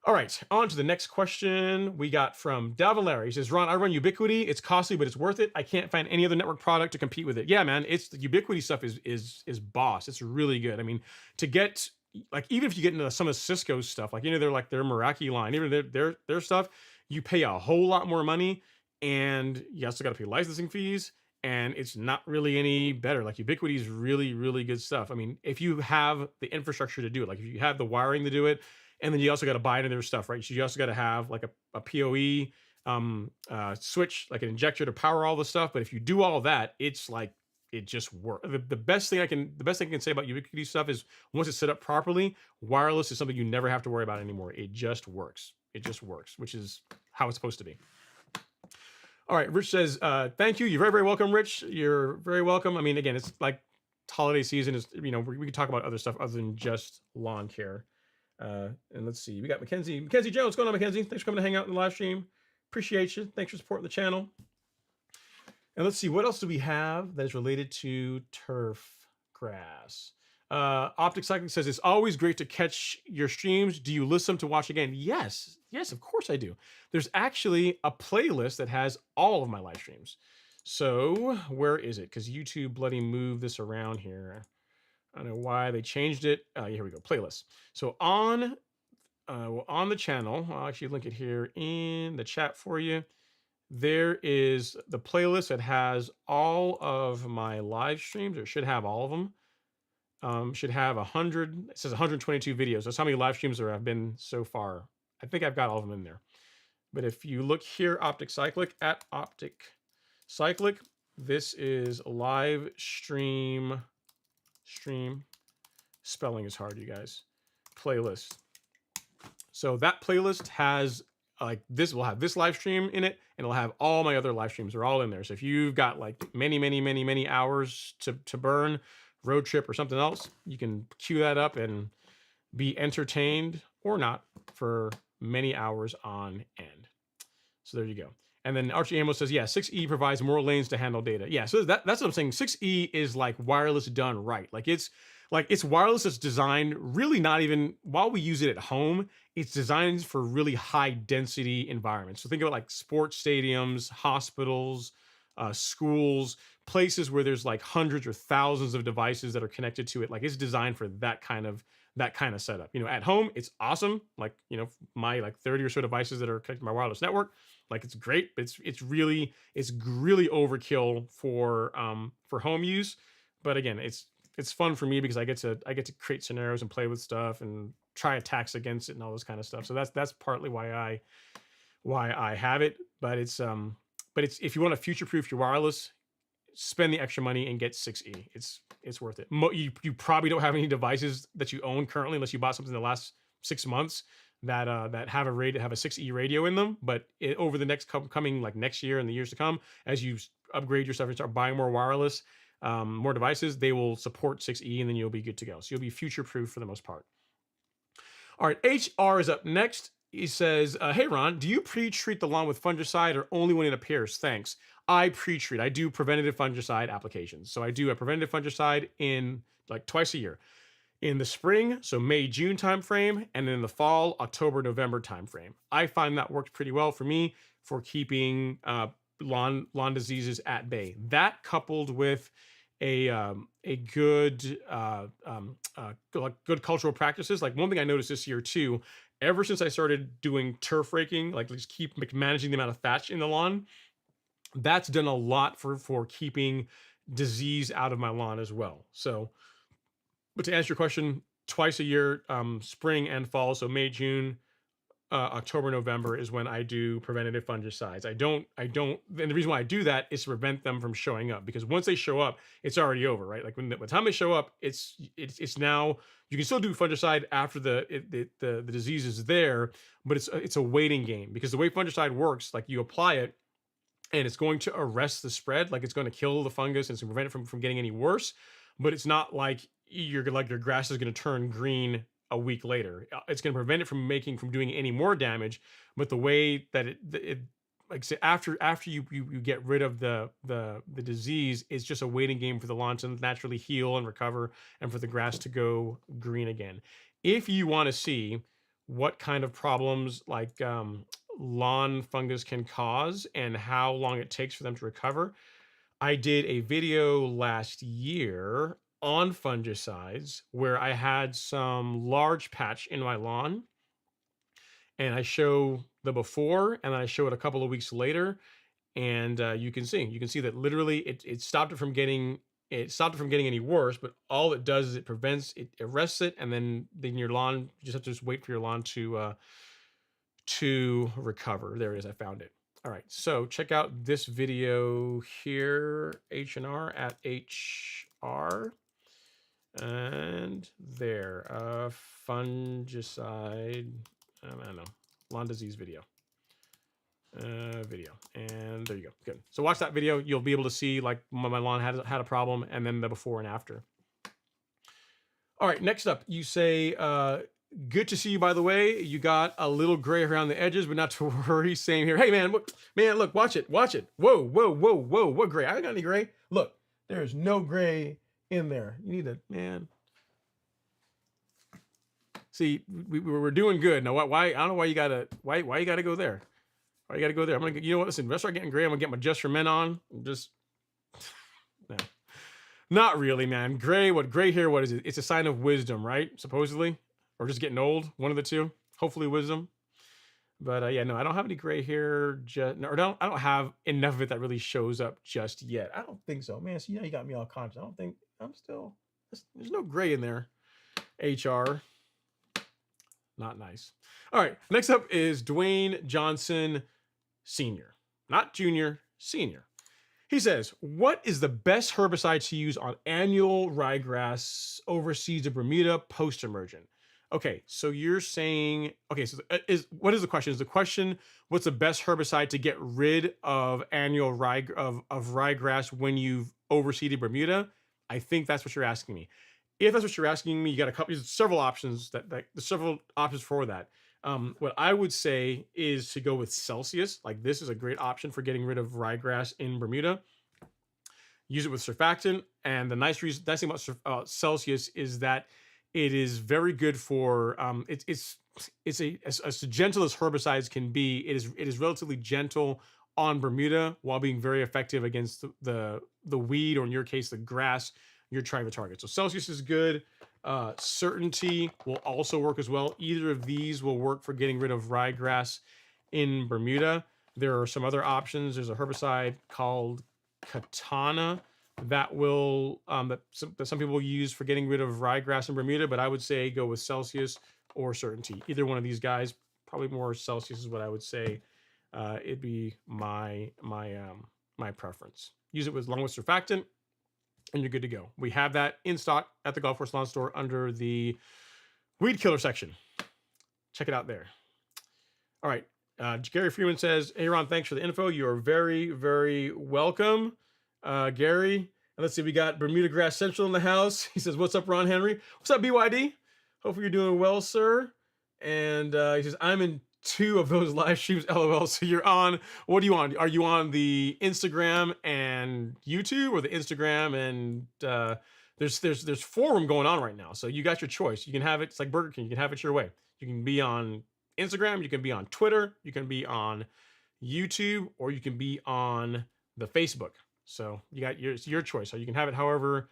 All right, on to the next question we got from Dalvin Larry. He says, Ron, I run Ubiquiti. It's costly, but it's worth it. I can't find any other network product to compete with it. Yeah, man, it's the Ubiquiti stuff is boss. It's really good. I mean, to get, like, even if you get into some of Cisco's stuff, like, you know, their Meraki line, even their stuff, you pay a whole lot more money, and you also got to pay licensing fees, and it's not really any better. Like Ubiquiti is really, really good stuff. I mean, if you have the infrastructure to do it, like if you have the wiring to do it, and then you also got to buy into their stuff, right? So you also got to have like a PoE switch, like an injector to power all the stuff. But if you do all that, it's like, it just works. The best thing I can say about Ubiquiti stuff is, once it's set up properly, wireless is something you never have to worry about anymore. It just works. It just works, which is how it's supposed to be. All right, Rich says, thank you. You're very, very welcome, Rich. You're very welcome. I mean, again, it's like holiday season is, you know, we can talk about other stuff other than just lawn care. And let's see, we got Mackenzie Jones. What's going on, Mackenzie? Thanks for coming to hang out in the live stream. Appreciate you. Thanks for supporting the channel. And let's see, what else do we have that is related to turf grass? Optic Cycling says, it's always great to catch your streams. Do you list them to watch again? Yes, of course I do. There's actually a playlist that has all of my live streams. So where is it? Because YouTube bloody moved this around here. I don't know why they changed it. Here we go, playlist. So on the channel, I'll actually link it here in the chat for you. There is the playlist that has all of my live streams, or should have all of them. should have 100. It says 122 videos. That's how many live streams there have been so far. I think I've got all of them in there. But if you look here, Optic Cyclic at Optic Cyclic, this is live stream. Spelling is hard, you guys. Playlist. So that playlist has like this will have this live stream in it, and it'll have all my other live streams. They're all in there. So if you've got like many hours to burn, road trip or something else, you can queue that up and be entertained or not for many hours on end. So there you go. And then Archie Amo says, yeah, 6E provides more lanes to handle data. Yeah, so that's what I'm saying. 6E is like wireless done right. Like it's wireless that's designed really not even, while we use it at home, it's designed for really high density environments. So think about like sports stadiums, hospitals, schools, places where there's like hundreds or thousands of devices that are connected to it. Like it's designed for that kind of setup. You know, at home, it's awesome. Like, you know, my like 30 or so devices that are connected to my wireless network, like it's great, but it's really overkill for home use. But again, it's fun for me because I get to create scenarios and play with stuff and try attacks against it and all this kind of stuff. So that's partly why I have it. But it's if you want to future proof your wireless, spend the extra money and get 6E. It's worth it. You probably don't have any devices that you own currently unless you bought something in the last 6 months that have a 6E radio in them. But over the next coming like next year and the years to come, as you upgrade your stuff and start buying more wireless, more devices, they will support 6E, and then you'll be good to go. So you'll be future proof for the most part. All right, HR is up next. He says, hey, Ron, do you pre-treat the lawn with fungicide or only when it appears? Thanks. I pre-treat. I do preventative fungicide applications. So I do a preventative fungicide in like twice a year. In the spring, so May, June timeframe, and then in the fall, October, November timeframe. I find that works pretty well for me for keeping lawn diseases at bay. That coupled with a good cultural practices. Like one thing I noticed this year too, ever since I started doing turf raking, like just keep managing the amount of thatch in the lawn, that's done a lot for keeping disease out of my lawn as well. So, but to answer your question, twice a year, spring and fall, so May, June, October, November is when I do preventative fungicides. I don't, and the reason why I do that is to prevent them from showing up, because once they show up, it's already over, right? Like when the time they show up, it's now, you can still do fungicide after the disease is there, but it's a waiting game, because the way fungicide works, like you apply it and it's going to arrest the spread, like it's going to kill the fungus and it's going to prevent it from getting any worse, but it's not like your grass is going to turn green a week later. It's going to prevent it from doing any more damage. But the way that it like say after you get rid of the disease, it's just a waiting game for the lawn to naturally heal and recover and for the grass to go green again. If you want to see what kind of problems like lawn fungus can cause and how long it takes for them to recover, I did a video last year on fungicides where I had some large patch in my lawn, and I show the before and I show it a couple of weeks later, and you can see that literally it stopped it from getting any worse, but all it does is it arrests it, and then your lawn, you just have to wait for your lawn to recover. There it is, I found it. All right, so check out this video here, H&R at HR. And there, fungicide, I don't know, lawn disease video, and there you go. Good. So watch that video. You'll be able to see like my lawn had a problem, and then the before and after. All right, next up, you say, good to see you, by the way. You got a little gray around the edges, but not to worry. Same here. Hey, man, look, watch it. Whoa. What gray? I don't got any gray. Look, there's no gray in there. You need to, man. See, we're doing good. Now, why? I don't know why you gotta go there. Why you gotta go there? I'm gonna, you know what? Listen, if I start getting gray, I'm gonna get my Just for Men on. Just, no. Not really, man. Gray hair, what is it? It's a sign of wisdom, right? Supposedly, or just getting old. One of the two. Hopefully, wisdom. But yeah, no, I don't have any gray hair. I don't have enough of it that really shows up just yet. I don't think so, man. See, now you got me all conscious. I don't think I'm still There's no gray in there. HR. Not nice. All right. Next up is Dwayne Johnson Sr. Not junior, senior. He says, what is the best herbicide to use on annual ryegrass, overseeded Bermuda, post-emergent? Okay, so you're saying, okay, so what is the question? Is the question, what's the best herbicide to get rid of annual ryegrass when you've overseeded Bermuda? I think that's what you're asking me. If that's what you're asking me, you got a couple, there's several options there's several options for that. What I would say is to go with Celsius. Like this is a great option for getting rid of ryegrass in Bermuda. Use it with surfactant, and the nice thing about Celsius is that it is very good for it's as gentle as herbicides can be. It is relatively gentle on Bermuda while being very effective against the weed, or in your case the grass you're trying to target. So Celsius is good. Certainty will also work as well. Either of these will work for getting rid of ryegrass in Bermuda. There are some other options. There's a herbicide called Katana that will that some people use for getting rid of ryegrass in Bermuda, but I would say go with Celsius or Certainty. Either one of these guys, probably more Celsius is what I would say. It'd be my preference. Use it along with surfactant, and you're good to go. We have that in stock at the Golf Course Lawn Store under the weed killer section. Check it out there. All right. Gary Freeman says, hey, Ron, thanks for the info. You are very, very welcome, Gary. And let's see, we got Bermuda Grass Central in the house. He says, what's up, Ron Henry? What's up, BYD? Hopefully you're doing well, sir. And he says, I'm in 2 of those live streams, LOL. So you're on, what are you on? Are you on the Instagram and YouTube, or the Instagram and there's 4 of them going on right now. So you got your choice. You can have it, it's like Burger King, you can have it your way. You can be on Instagram, you can be on Twitter, you can be on YouTube, or you can be on the Facebook. So you got your choice. So you can have it however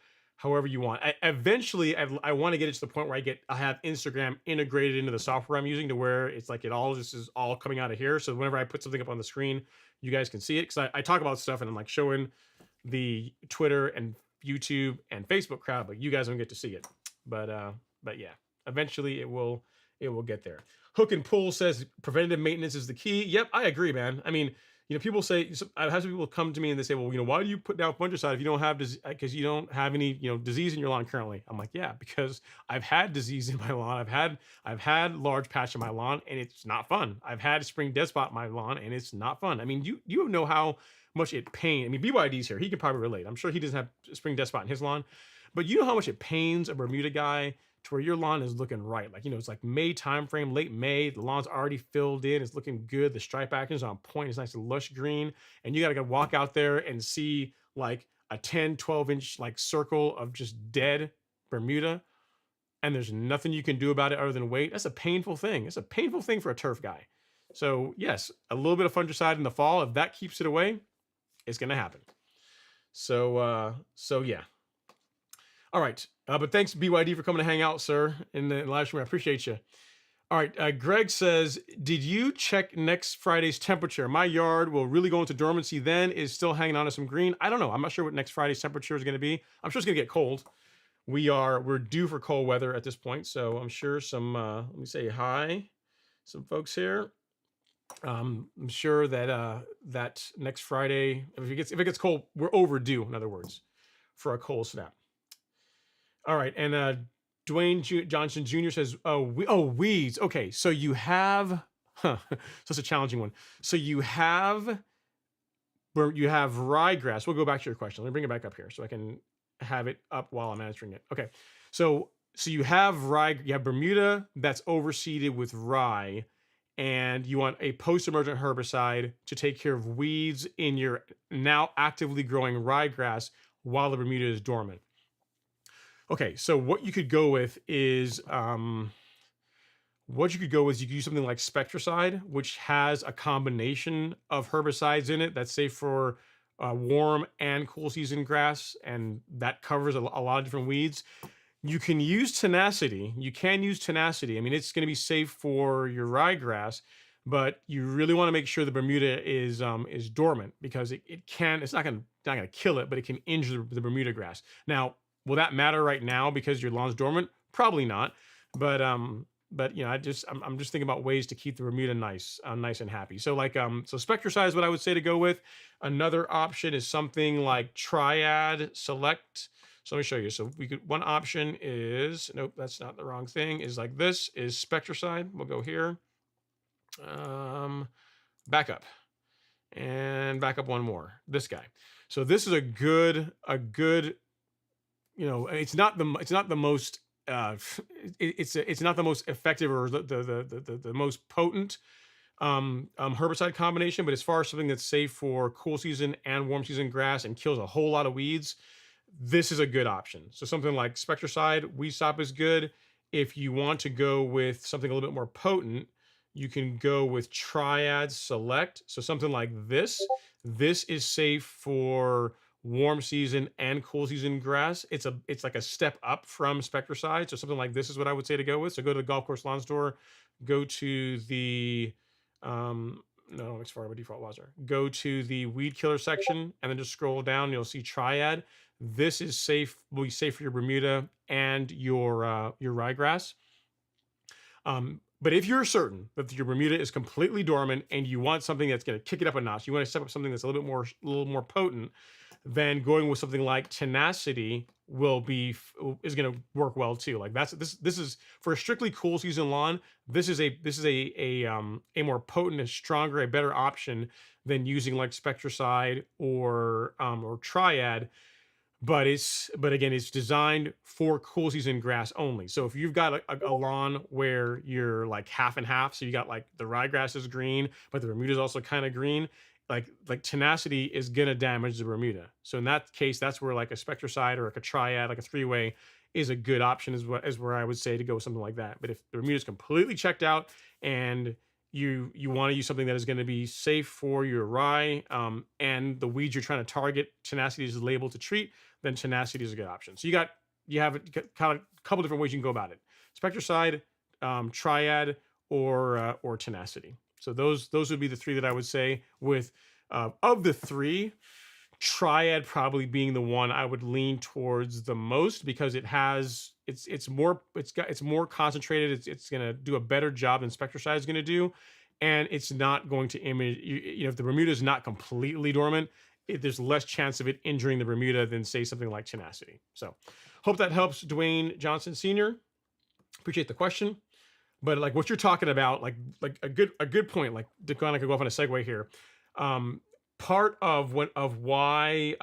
you want. Eventually, I want to get it to the point where I have Instagram integrated into the software I'm using, to where it's like this is all coming out of here. So whenever I put something up on the screen, you guys can see it, because I talk about stuff and I'm like showing the Twitter and YouTube and Facebook crowd, but you guys don't get to see it. But yeah, eventually it will get there. Hook and Pull says preventative maintenance is the key. Yep, I agree, man. I mean, people say, I've had some people come to me and they say, well, why do you put down fungicide if you don't have because you don't have any, disease in your lawn currently? I'm like, yeah, because I've had disease in my lawn. I've had large patch in my lawn, and it's not fun. I've had spring dead spot in my lawn, and it's not fun. I mean, you know how much it pains. I mean, BYD's here. He can probably relate. I'm sure he doesn't have spring dead spot in his lawn, but you know how much it pains a Bermuda guy to where your lawn is looking right. Like, it's like May timeframe, late May, the lawn's already filled in, it's looking good, the stripe action is on point, it's nice and lush green, and you gotta go walk out there and see like a 10, 12-inch like circle of just dead Bermuda, and there's nothing you can do about it other than wait. That's a painful thing. It's a painful thing for a turf guy. So yes, a little bit of fungicide in the fall, if that keeps it away, it's gonna happen. So yeah. All right, but thanks BYD for coming to hang out, sir, in the live stream. I appreciate you. All right, Greg says, did you check next Friday's temperature? My yard will really go into dormancy then. Is still hanging on to some green. I don't know. I'm not sure what next Friday's temperature is going to be. I'm sure it's going to get cold. We're due for cold weather at this point, so I'm sure some. Let me say hi, some folks here. I'm sure that that next Friday, if it gets cold, we're overdue. In other words, for a cold snap. All right, and Dwayne Johnson Jr. says, weeds. Okay, so you have, so it's a challenging one. So you have ryegrass. We'll go back to your question. Let me bring it back up here so I can have it up while I'm answering it. Okay, so you have you have Bermuda that's overseeded with rye, and you want a post-emergent herbicide to take care of weeds in your now actively growing ryegrass while the Bermuda is dormant. Okay, so what you could go with is you could use something like Spectricide, which has a combination of herbicides in it that's safe for warm and cool season grass, and that covers a lot of different weeds. You can use Tenacity. I mean, it's going to be safe for your ryegrass, but you really want to make sure the Bermuda is dormant, because it's not going to kill it, but it can injure the Bermuda grass. Now, Will that matter right now because your lawn's dormant? Probably not. But you know, I'm just thinking about ways to keep the Bermuda nice and happy. So so Spectracide is what I would say to go with. Another option is something like Triad Select. So let me show you. So we could one option is nope, that's not the wrong thing. Is like this is Spectracide. We'll go here. Back up and back up one more. This guy. So this is a good you know, it's not the most it's not the most effective or the most potent herbicide combination, but as far as something that's safe for cool season and warm season grass and kills a whole lot of weeds, this is a good option. So something like Spectracide, Weed Stop is good. If you want to go with something a little bit more potent, you can go with Triad Select. So something like this. This is safe for warm season and cool season grass. It's like a step up from Spectracide. So something like this is what I would say to go with. So go to the golf course lawn store, go to the no, it's far by default was there. Go to the weed killer section and then just scroll down. You'll see Triad. This is safe, will be safe for your Bermuda and your ryegrass. But if you're certain that your Bermuda is completely dormant and you want something that's going to kick it up a notch, you want to step up something that's a little more potent, then going with something like Tenacity is going to work well too. Like this is for a strictly cool season lawn. This is a more potent, a stronger, a better option than using like Spectracide or Triad. But again, it's designed for cool season grass only. So if you've got a lawn where you're like half and half, so you got like the ryegrass is green, but the Bermuda is also kind of green, like Tenacity is gonna damage the Bermuda. So in that case, that's where like a Spectracide or like a Triad, like a three-way, is a good option. Is where I would say to go with something like that. But if the Bermuda is completely checked out and you want to use something that is going to be safe for your rye and the weeds you're trying to target, Tenacity is labeled to treat, then Tenacity is a good option. So you have kind of a couple different ways you can go about it: Spectracide, Triad, or Tenacity. So those would be the three that I would say. With of the three, Triad probably being the one I would lean towards the most because it's more concentrated. It's going to do a better job than Spectracide is going to do, and it's not going to image. You know, if the Bermuda is not completely dormant, there's less chance of it injuring the Bermuda than say something like Tenacity. So, hope that helps, Dwayne Johnson Sr. Appreciate the question. But like what you're talking about, like a good point. Like to kind of go off on a segue here. Part of why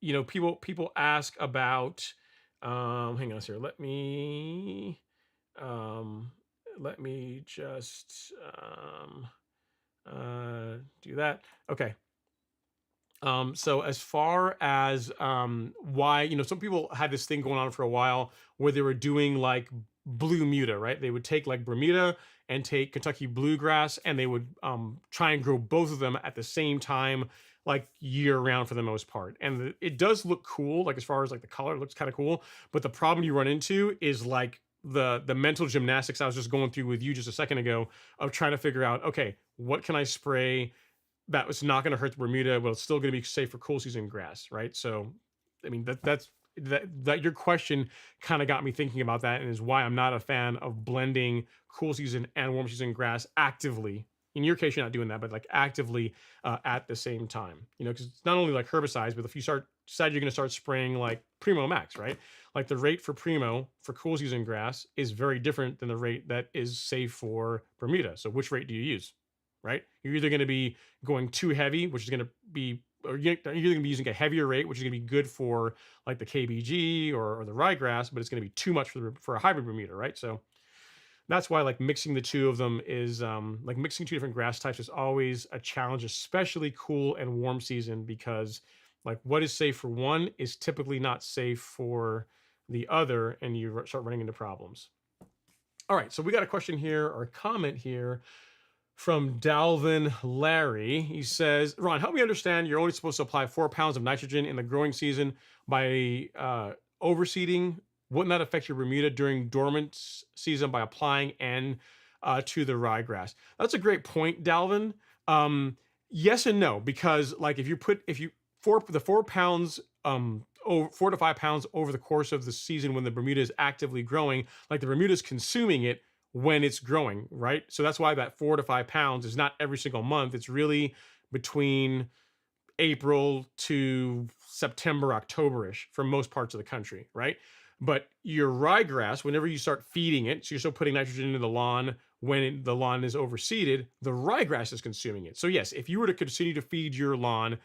you know people ask about hang on here. Let me just do that. Okay. So as far as why, you know, some people had this thing going on for a while where they were doing like blue muta, right? They would take like Bermuda and take Kentucky bluegrass, and they would try and grow both of them at the same time, like year round for the most part. And it does look cool, like as far as like the color, it looks kind of cool. But the problem you run into is like the mental gymnastics I was just going through with you just a second ago of trying to figure out, okay, what can I spray that was not going to hurt the Bermuda, but it's still going to be safe for cool season grass, right? So, I mean, that your question kind of got me thinking about that, and is why I'm not a fan of blending cool season and warm season grass actively. In your case, you're not doing that, but like actively at the same time, you know, because it's not only like herbicides, but if you decide you're going to start spraying like Primo Max, right? Like the rate for Primo for cool season grass is very different than the rate that is safe for Bermuda. So which rate do you use? Right? You're either going to be going too heavy, which is going to be, or you're either going to be using a heavier rate, which is going to be good for like the KBG or the ryegrass, but it's going to be too much for a hybrid Bermuda, right? So that's why like mixing the two of them is like mixing two different grass types is always a challenge, especially cool and warm season, because like what is safe for one is typically not safe for the other, and you start running into problems. All right, so we got a question here or a comment here from Dalvin Larry. He says, Ron, help me understand. You're only supposed to apply 4 pounds of nitrogen in the growing season by overseeding. Wouldn't that affect your Bermuda during dormant season by applying N to the ryegrass? That's a great point, Dalvin. Yes and no, because like if you the 4 pounds over 4 to 5 pounds over the course of the season when the Bermuda is actively growing, like the Bermuda is consuming it when it's growing, right? So that's why that 4 to 5 pounds is not every single month. It's really between April to September, October-ish for most parts of the country, right? But your ryegrass, whenever you start feeding it, so you're still putting nitrogen into the lawn when the lawn is overseeded, the ryegrass is consuming it. So yes, if you were to continue to feed your lawn,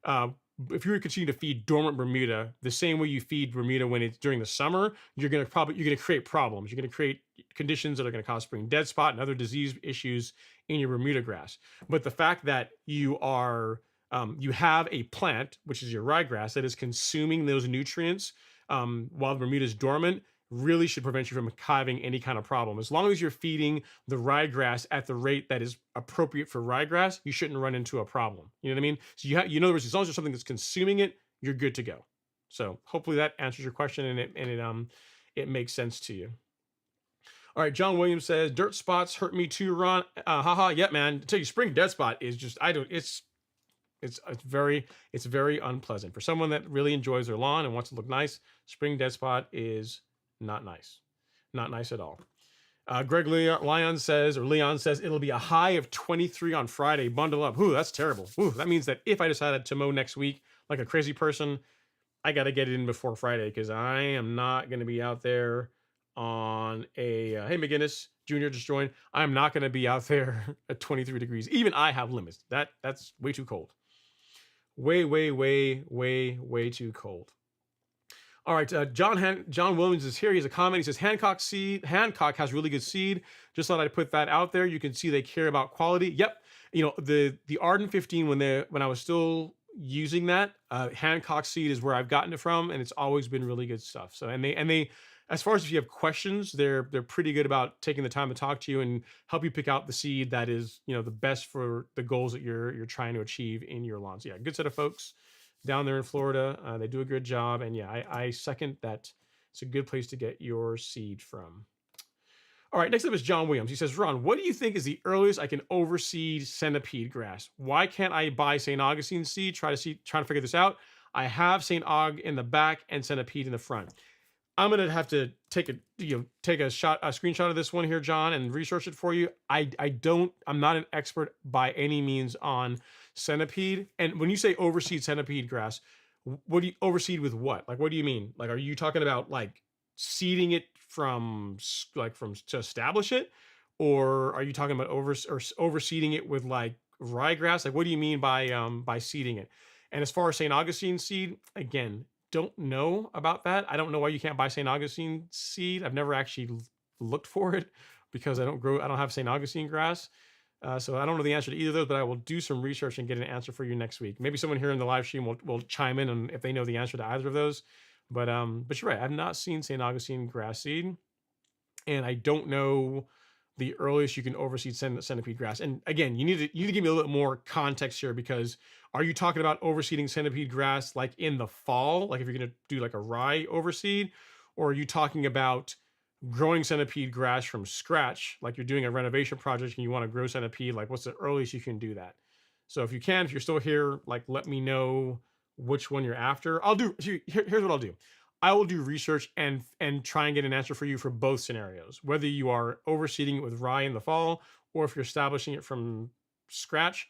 uh, if you were to continue to feed dormant Bermuda the same way you feed Bermuda when it's during the summer, you're going to create problems. You're going to create conditions that are going to cause spring dead spot and other disease issues in your Bermuda grass. But the fact that you have a plant, which is your ryegrass, that is consuming those nutrients while the Bermuda is dormant, really should prevent you from having any kind of problem. As long as you're feeding the ryegrass at the rate that is appropriate for ryegrass, you shouldn't run into a problem. You know what I mean? So in other words, as long as there's something that's consuming it, you're good to go. So hopefully that answers your question and it makes sense to you. All right, John Williams says dirt spots hurt me too, Ron. Haha, yeah, man. I tell you, spring dead spot is just it's very unpleasant for someone that really enjoys their lawn and wants to look nice. Spring dead spot is not nice at all. Leon says it'll be a high of 23 on Friday. Bundle up. Ooh, that's terrible. Ooh, that means that if I decided to mow next week like a crazy person, I got to get it in before Friday because I am not going to be out there on a hey McGinnis Jr. just joined. I'm not going to be out there at 23 degrees. Even I have limits. That's way too cold. Way too cold. All right, John Williams is here. He has a comment. He says Hancock Seed. Hancock has really good seed. Just thought I'd put that out there. You can see they care about quality. Yep. You know the Arden 15 when I was still using that Hancock Seed is where I've gotten it from, and it's always been really good stuff. So and they as far as if you have questions, they're pretty good about taking the time to talk to you and help you pick out the seed that is the best for the goals that you're trying to achieve in your lawns. Yeah, good set of folks down there in Florida. They do a good job, and yeah, I second that. It's a good place to get your seed from. All right, next up is John Williams. He says, Ron, what do you think is the earliest I can overseed centipede grass? Why can't I buy St. Augustine seed? Trying to figure this out. I have St. Aug in the back and centipede in the front. I'm gonna have to take a screenshot of this one here, John, and research it for you. I'm not an expert by any means on centipede. And when you say overseed centipede grass, what do you overseed with what? Like, what do you mean? Like, are you talking about like seeding it from to establish it, or are you talking about overseeding it with like ryegrass? Like, what do you mean by seeding it? And as far as St. Augustine seed, again, don't know about that. I don't know why you can't buy St. Augustine seed. I've never actually looked for it because I don't have St. Augustine grass. So I don't know the answer to either of those, but I will do some research and get an answer for you next week. Maybe someone here in the live stream will chime in and if they know the answer to either of those. But you're right. I've not seen St. Augustine grass seed, and I don't know the earliest you can overseed centipede grass. And again, you need to give me a little bit more context here, because are you talking about overseeding centipede grass like in the fall, like if you're going to do like a rye overseed, or are you talking about growing centipede grass from scratch, like you're doing a renovation project and you want to grow centipede? Like, what's the earliest you can do that? So if you're still here, like, let me know which one you're after. Here's what I'll do. I will do research and try and get an answer for you for both scenarios, whether you are overseeding it with rye in the fall or if you're establishing it from scratch.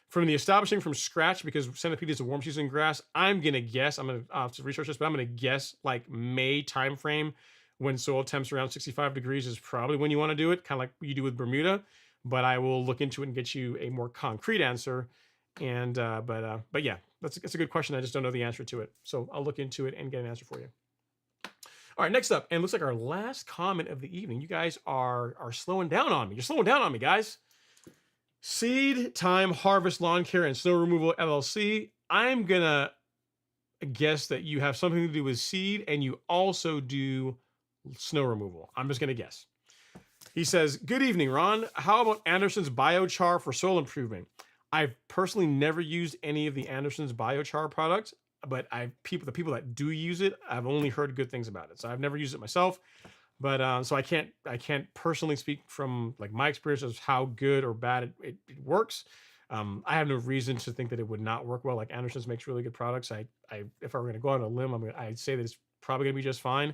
From the establishing from scratch, because centipede is a warm season grass, I'm going to guess, I'm going to have to research this, but I'm going to guess like May timeframe, when soil temps around 65 degrees is probably when you want to do it, kind of like you do with Bermuda. But I will look into it and get you a more concrete answer. And but yeah, that's a good question. I just don't know the answer to it, so I'll look into it and get an answer for you. All right, next up, and it looks like our last comment of the evening. You guys are slowing down on me. You're slowing down on me, guys. Seed Time Harvest Lawn Care and Snow Removal LLC. I'm gonna guess that you have something to do with seed and you also do snow removal. I'm just gonna guess. He says, "Good evening, Ron. How about Anderson's biochar for soil improvement? I've personally never used any of the Anderson's biochar products, but the people that do use it, I've only heard good things about it. So I've never used it myself, but so I can't personally speak from like my experience of how good or bad it works. I have no reason to think that it would not work well. Like Anderson's makes really good products. If I were going to go out on a limb, I'd say that it's probably going to be just fine.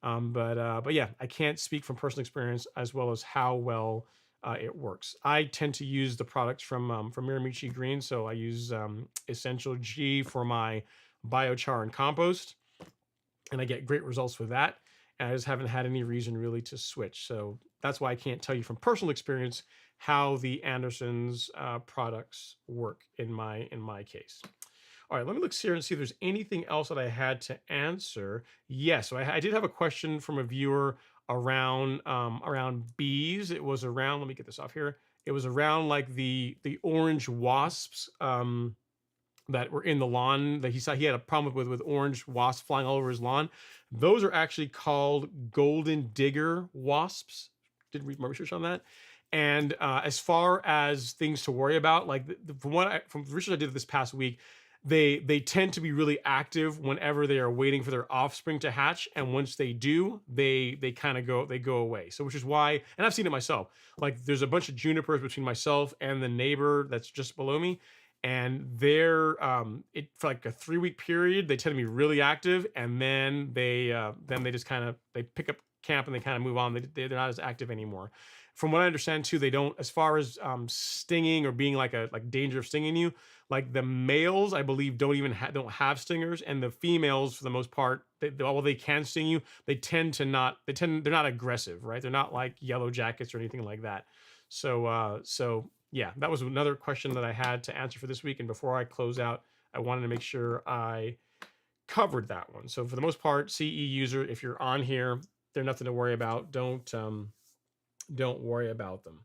But yeah, I can't speak from personal experience as well as how well it works. I tend to use the products from Miramichi Green, so I use Essential G for my biochar and compost, and I get great results with that. And I just haven't had any reason really to switch. So that's why I can't tell you from personal experience how the Anderson's products work in my case. All right, let me look here and see if there's anything else that I had to answer. Yes, so I did have a question from a viewer around bees. It was around. Let me get this off here. It was around like the orange wasps. That were in the lawn that he saw he had a problem with orange wasps flying all over his lawn. Those are actually called golden digger wasps. Did read my research on that. And as far as things to worry about, like from research I did this past week, they tend to be really active whenever they are waiting for their offspring to hatch, and once they do, they kind of go away. So which is why, and I've seen it myself. Like there's a bunch of junipers between myself and the neighbor that's just below me, and they're it for like a 3-week period they tend to be really active, and then they just kind of they pick up camp and they kind of move on. They're not as active anymore. From what I understand too, they don't, as far as stinging or being like danger of stinging you, like the males I believe don't even don't have stingers, and the females for the most part, although they can sting you, they're not aggressive, right? They're not like yellow jackets or anything like that. So yeah, that was another question that I had to answer for this week. And before I close out, I wanted to make sure I covered that one. So for the most part, CE user, if you're on here, they're nothing to worry about. Don't worry about them.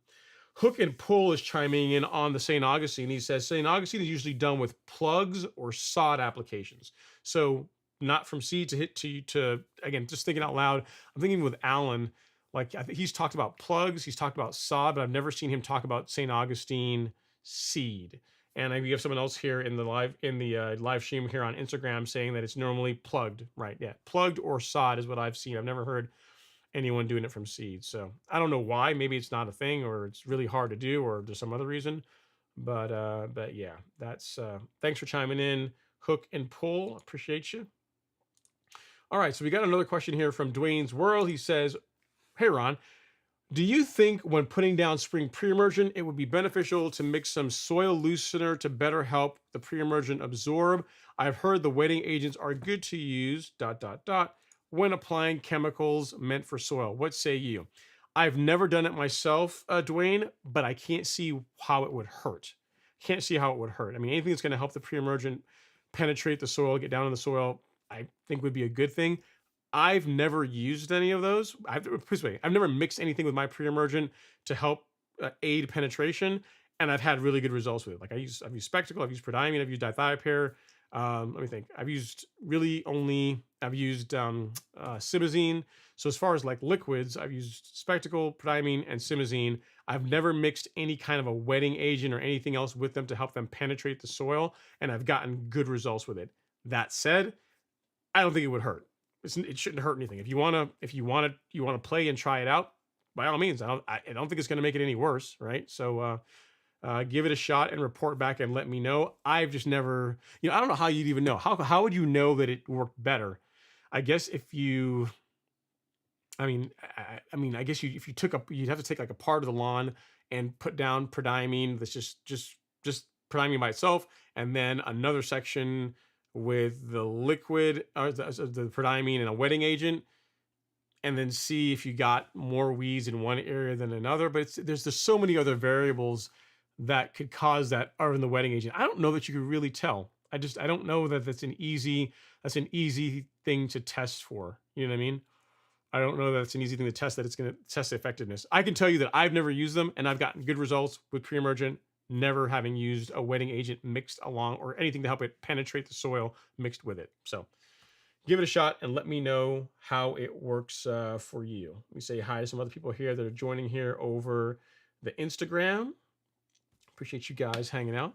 Hook and Pull is chiming in on the St. Augustine. He says St. Augustine is usually done with plugs or sod applications. So not from seed to hit to again, just thinking out loud. I'm thinking with Alan, like I think he's talked about plugs, he's talked about sod, but I've never seen him talk about St. Augustine seed. And we have someone else here in the live stream here on Instagram saying that it's normally plugged, right? Yeah, plugged or sod is what I've seen. I've never heard anyone doing it from seed. So I don't know why. Maybe it's not a thing, or it's really hard to do, or there's some other reason. But yeah, that's thanks for chiming in, Hook and Pull. Appreciate you. All right, so we got another question here from Dwayne's World. He says, "Hey Ron, do you think when putting down spring pre-emergent, it would be beneficial to mix some soil loosener to better help the pre-emergent absorb? I've heard the wetting agents are good to use when applying chemicals meant for soil. What say you?" I've never done it myself, Dwayne, but I can't see how it would hurt. Can't see how it would hurt. I mean, anything that's going to help the pre-emergent penetrate the soil, get down in the soil, I think would be a good thing. I've never used any of those. I've never mixed anything with my pre-emergent to help aid penetration, and I've had really good results with it. Like I've used Spectacle, I've used Prodiamine, I've used Dithiopyr. Let me think. I've used Simazine. So as far as like liquids, I've used Spectacle, Prodiamine, and Simazine. I've never mixed any kind of a wetting agent or anything else with them to help them penetrate the soil, and I've gotten good results with it. That said, I don't think it would hurt. It shouldn't hurt anything. If you wanna play and try it out, by all means. I don't think it's going to make it any worse, right? So give it a shot and report back and let me know. I've just never, I don't know how you'd even know. How would you know that it worked better? I guess if you, I guess if you you'd have to take like a part of the lawn and put down Prodiamine. That's just Prodiamine by itself, and then another section with the liquid or the Prodiamine and a wetting agent, and then see if you got more weeds in one area than another. But there's so many other variables that could cause that other than the wetting agent. I don't know that you could really tell. I don't know that that's an easy thing to test for. You know what I mean? I don't know that it's an easy thing to test, that it's going to test the effectiveness. I can tell you that I've never used them, and I've gotten good results with pre-emergent, never having used a wetting agent mixed along or anything to help it penetrate the soil mixed with it. So give it a shot and let me know how it works for you. Let me say hi to some other people here that are joining here over the Instagram. Appreciate you guys hanging out.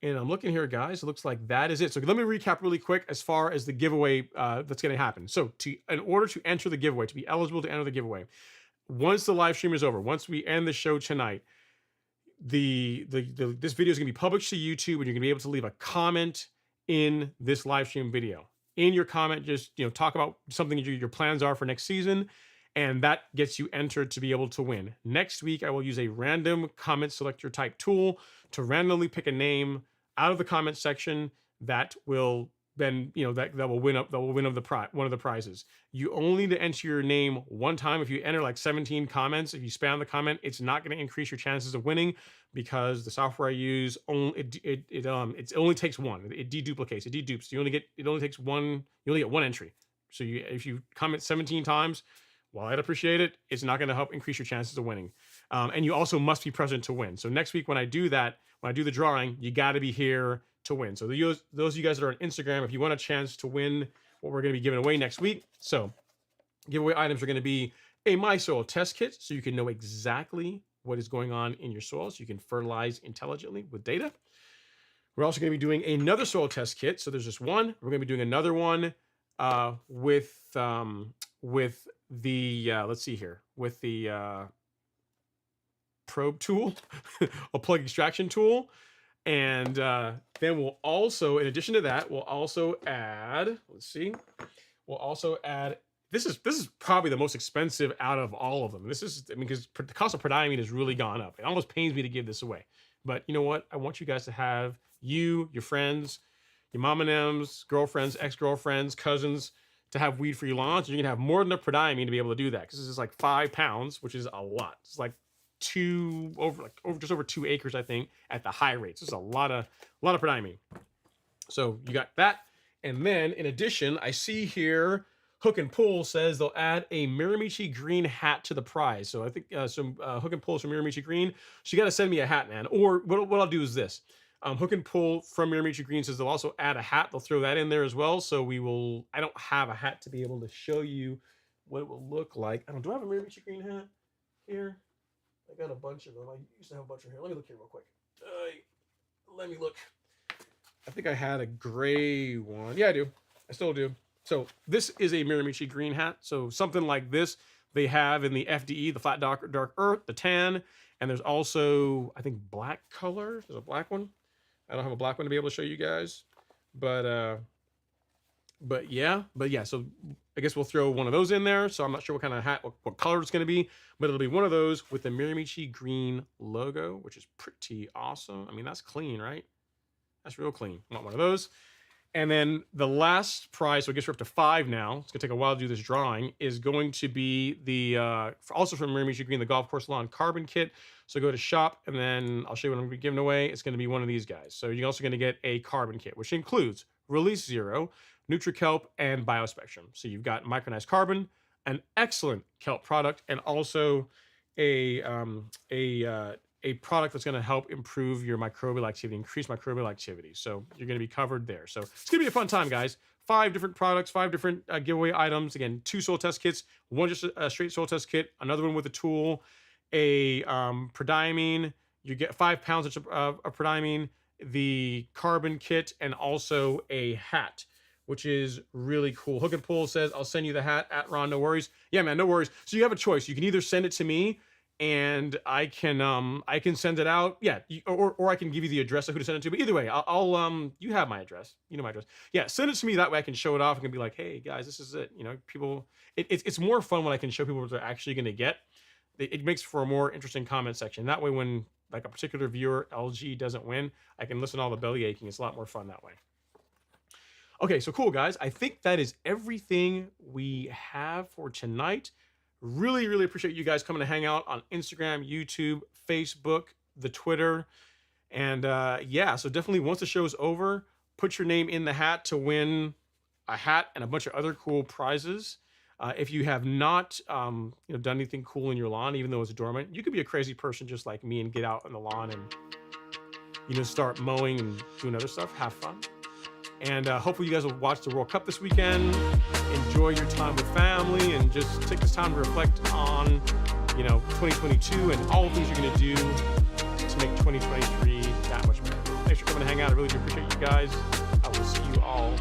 And I'm looking here, guys. It looks like that is it. So let me recap really quick as far as the giveaway that's going to happen. So in order to enter the giveaway, to be eligible to enter the giveaway, once the live stream is over, once we end the show tonight, this video is going to be published to YouTube, and you're going to be able to leave a comment in this live stream video. In your comment, just talk about something your plans are for next season, and that gets you entered to be able to win. Next week, I will use a random comment selector type tool to randomly pick a name out of the comment section that will then that will win one of the prizes. You only need to enter your name one time. If you enter like 17 comments, if you spam the comment, it's not going to increase your chances of winning, because the software I use it only takes one. It deduplicates, it dedupes. It only takes one. You only get one entry. So if you comment 17 times, while I'd appreciate it, it's not going to help increase your chances of winning. And you also must be present to win. So next week when I do that, when I do the drawing, you got to be here to win. So those of you guys that are on Instagram, if you want a chance to win what we're going to be giving away next week, so giveaway items are going to be a My Soil test kit, so you can know exactly what is going on in your soil, so you can fertilize intelligently with data. We're also going to be doing another soil test kit. So there's just one. We're going to be doing another one with the let's see here, with the probe tool, a plug extraction tool. And then we'll also, in addition to that, we'll also add, this is probably the most expensive out of all of them. This is, because the cost of prodiamine has really gone up. It almost pains me to give this away. But you know what? I want you guys to have, your friends, your mom and them's, girlfriends, ex-girlfriends, cousins, to have weed for your lawns. You're going to have more than enough prodiamine to be able to do that, because this is like 5 pounds, which is a lot. It's like just over 2 acres, I think, at the high rates. This is a lot of prodiamine. So you got that. And then in addition, I see here Hook and Pull says they'll add a Miramichi green hat to the prize. So I think Hook and Pull is from Miramichi Green. So you got to send me a hat, man. Or what I'll do is this. Hook and Pull from Miramichi Green says they'll also add a hat. They'll throw that in there as well. So I don't have a hat to be able to show you what it will look like. Do I have a Miramichi Green hat here? I got a bunch of them. I used to have a bunch of here. Let me look here real quick. Let me look. I think I had a gray one. Yeah, I do. I still do. So this is a Miramichi green hat. So something like this they have in the FDE, the flat dark earth, the tan, and there's also, I think, black color. There's a black one. I don't have a black one to be able to show you guys, but yeah. So I guess we'll throw one of those in there. So I'm not sure what kind of hat, what color it's going to be, but it'll be one of those with the Miramichi green logo, which is pretty awesome. That's clean, right? That's real clean. I want one of those. And then the last prize, so I guess we're up to 5 now. It's gonna take a while to do this drawing, is going to be the, also from Miramichi Green, the Golf Course Lawn Carbon Kit. So go to shop, and then I'll show you what I'm gonna be giving away. It's gonna be one of these guys. So you're also gonna get a carbon kit, which includes Release Zero, NutriKelp, and BioSpectrum. So you've got micronized carbon, an excellent kelp product, and also a product that's going to help improve your microbial activity, increase microbial activity. So you're going to be covered there. So it's going to be a fun time, guys. 5 different products, 5 different giveaway items. Again, 2 soil test kits, one just a straight soil test kit, another one with a tool, a prodiamine. You get 5 pounds of prodiamine, the carbon kit, and also a hat, which is really cool. Hook and Pull says, I'll send you the hat at Ron, no worries. Yeah, man, no worries. So you have a choice. You can either send it to me, and I can send it out. Yeah, or I can give you the address of who to send it to. But either way, I'll you have my address. You know my address. Yeah, send it to me. That way I can show it off. I can be like, hey guys, this is it. People. It's more fun when I can show people what they're actually going to get. It makes for a more interesting comment section. That way, when like a particular viewer LG doesn't win, I can listen to all the belly aching. It's a lot more fun that way. Okay, so cool, guys. I think that is everything we have for tonight. Really, really appreciate you guys coming to hang out on Instagram, YouTube, Facebook, the Twitter. And yeah, so definitely once the show's over, put your name in the hat to win a hat and a bunch of other cool prizes. If you have not done anything cool in your lawn, even though it's dormant, you could be a crazy person just like me and get out on the lawn and start mowing and doing other stuff. Have fun. And hopefully you guys will watch the World Cup this weekend. Enjoy your time with family and just take this time to reflect on, 2022 and all the things you're going to do to make 2023 that much better. Thanks for coming to hang out. I really do appreciate you guys. I will see you all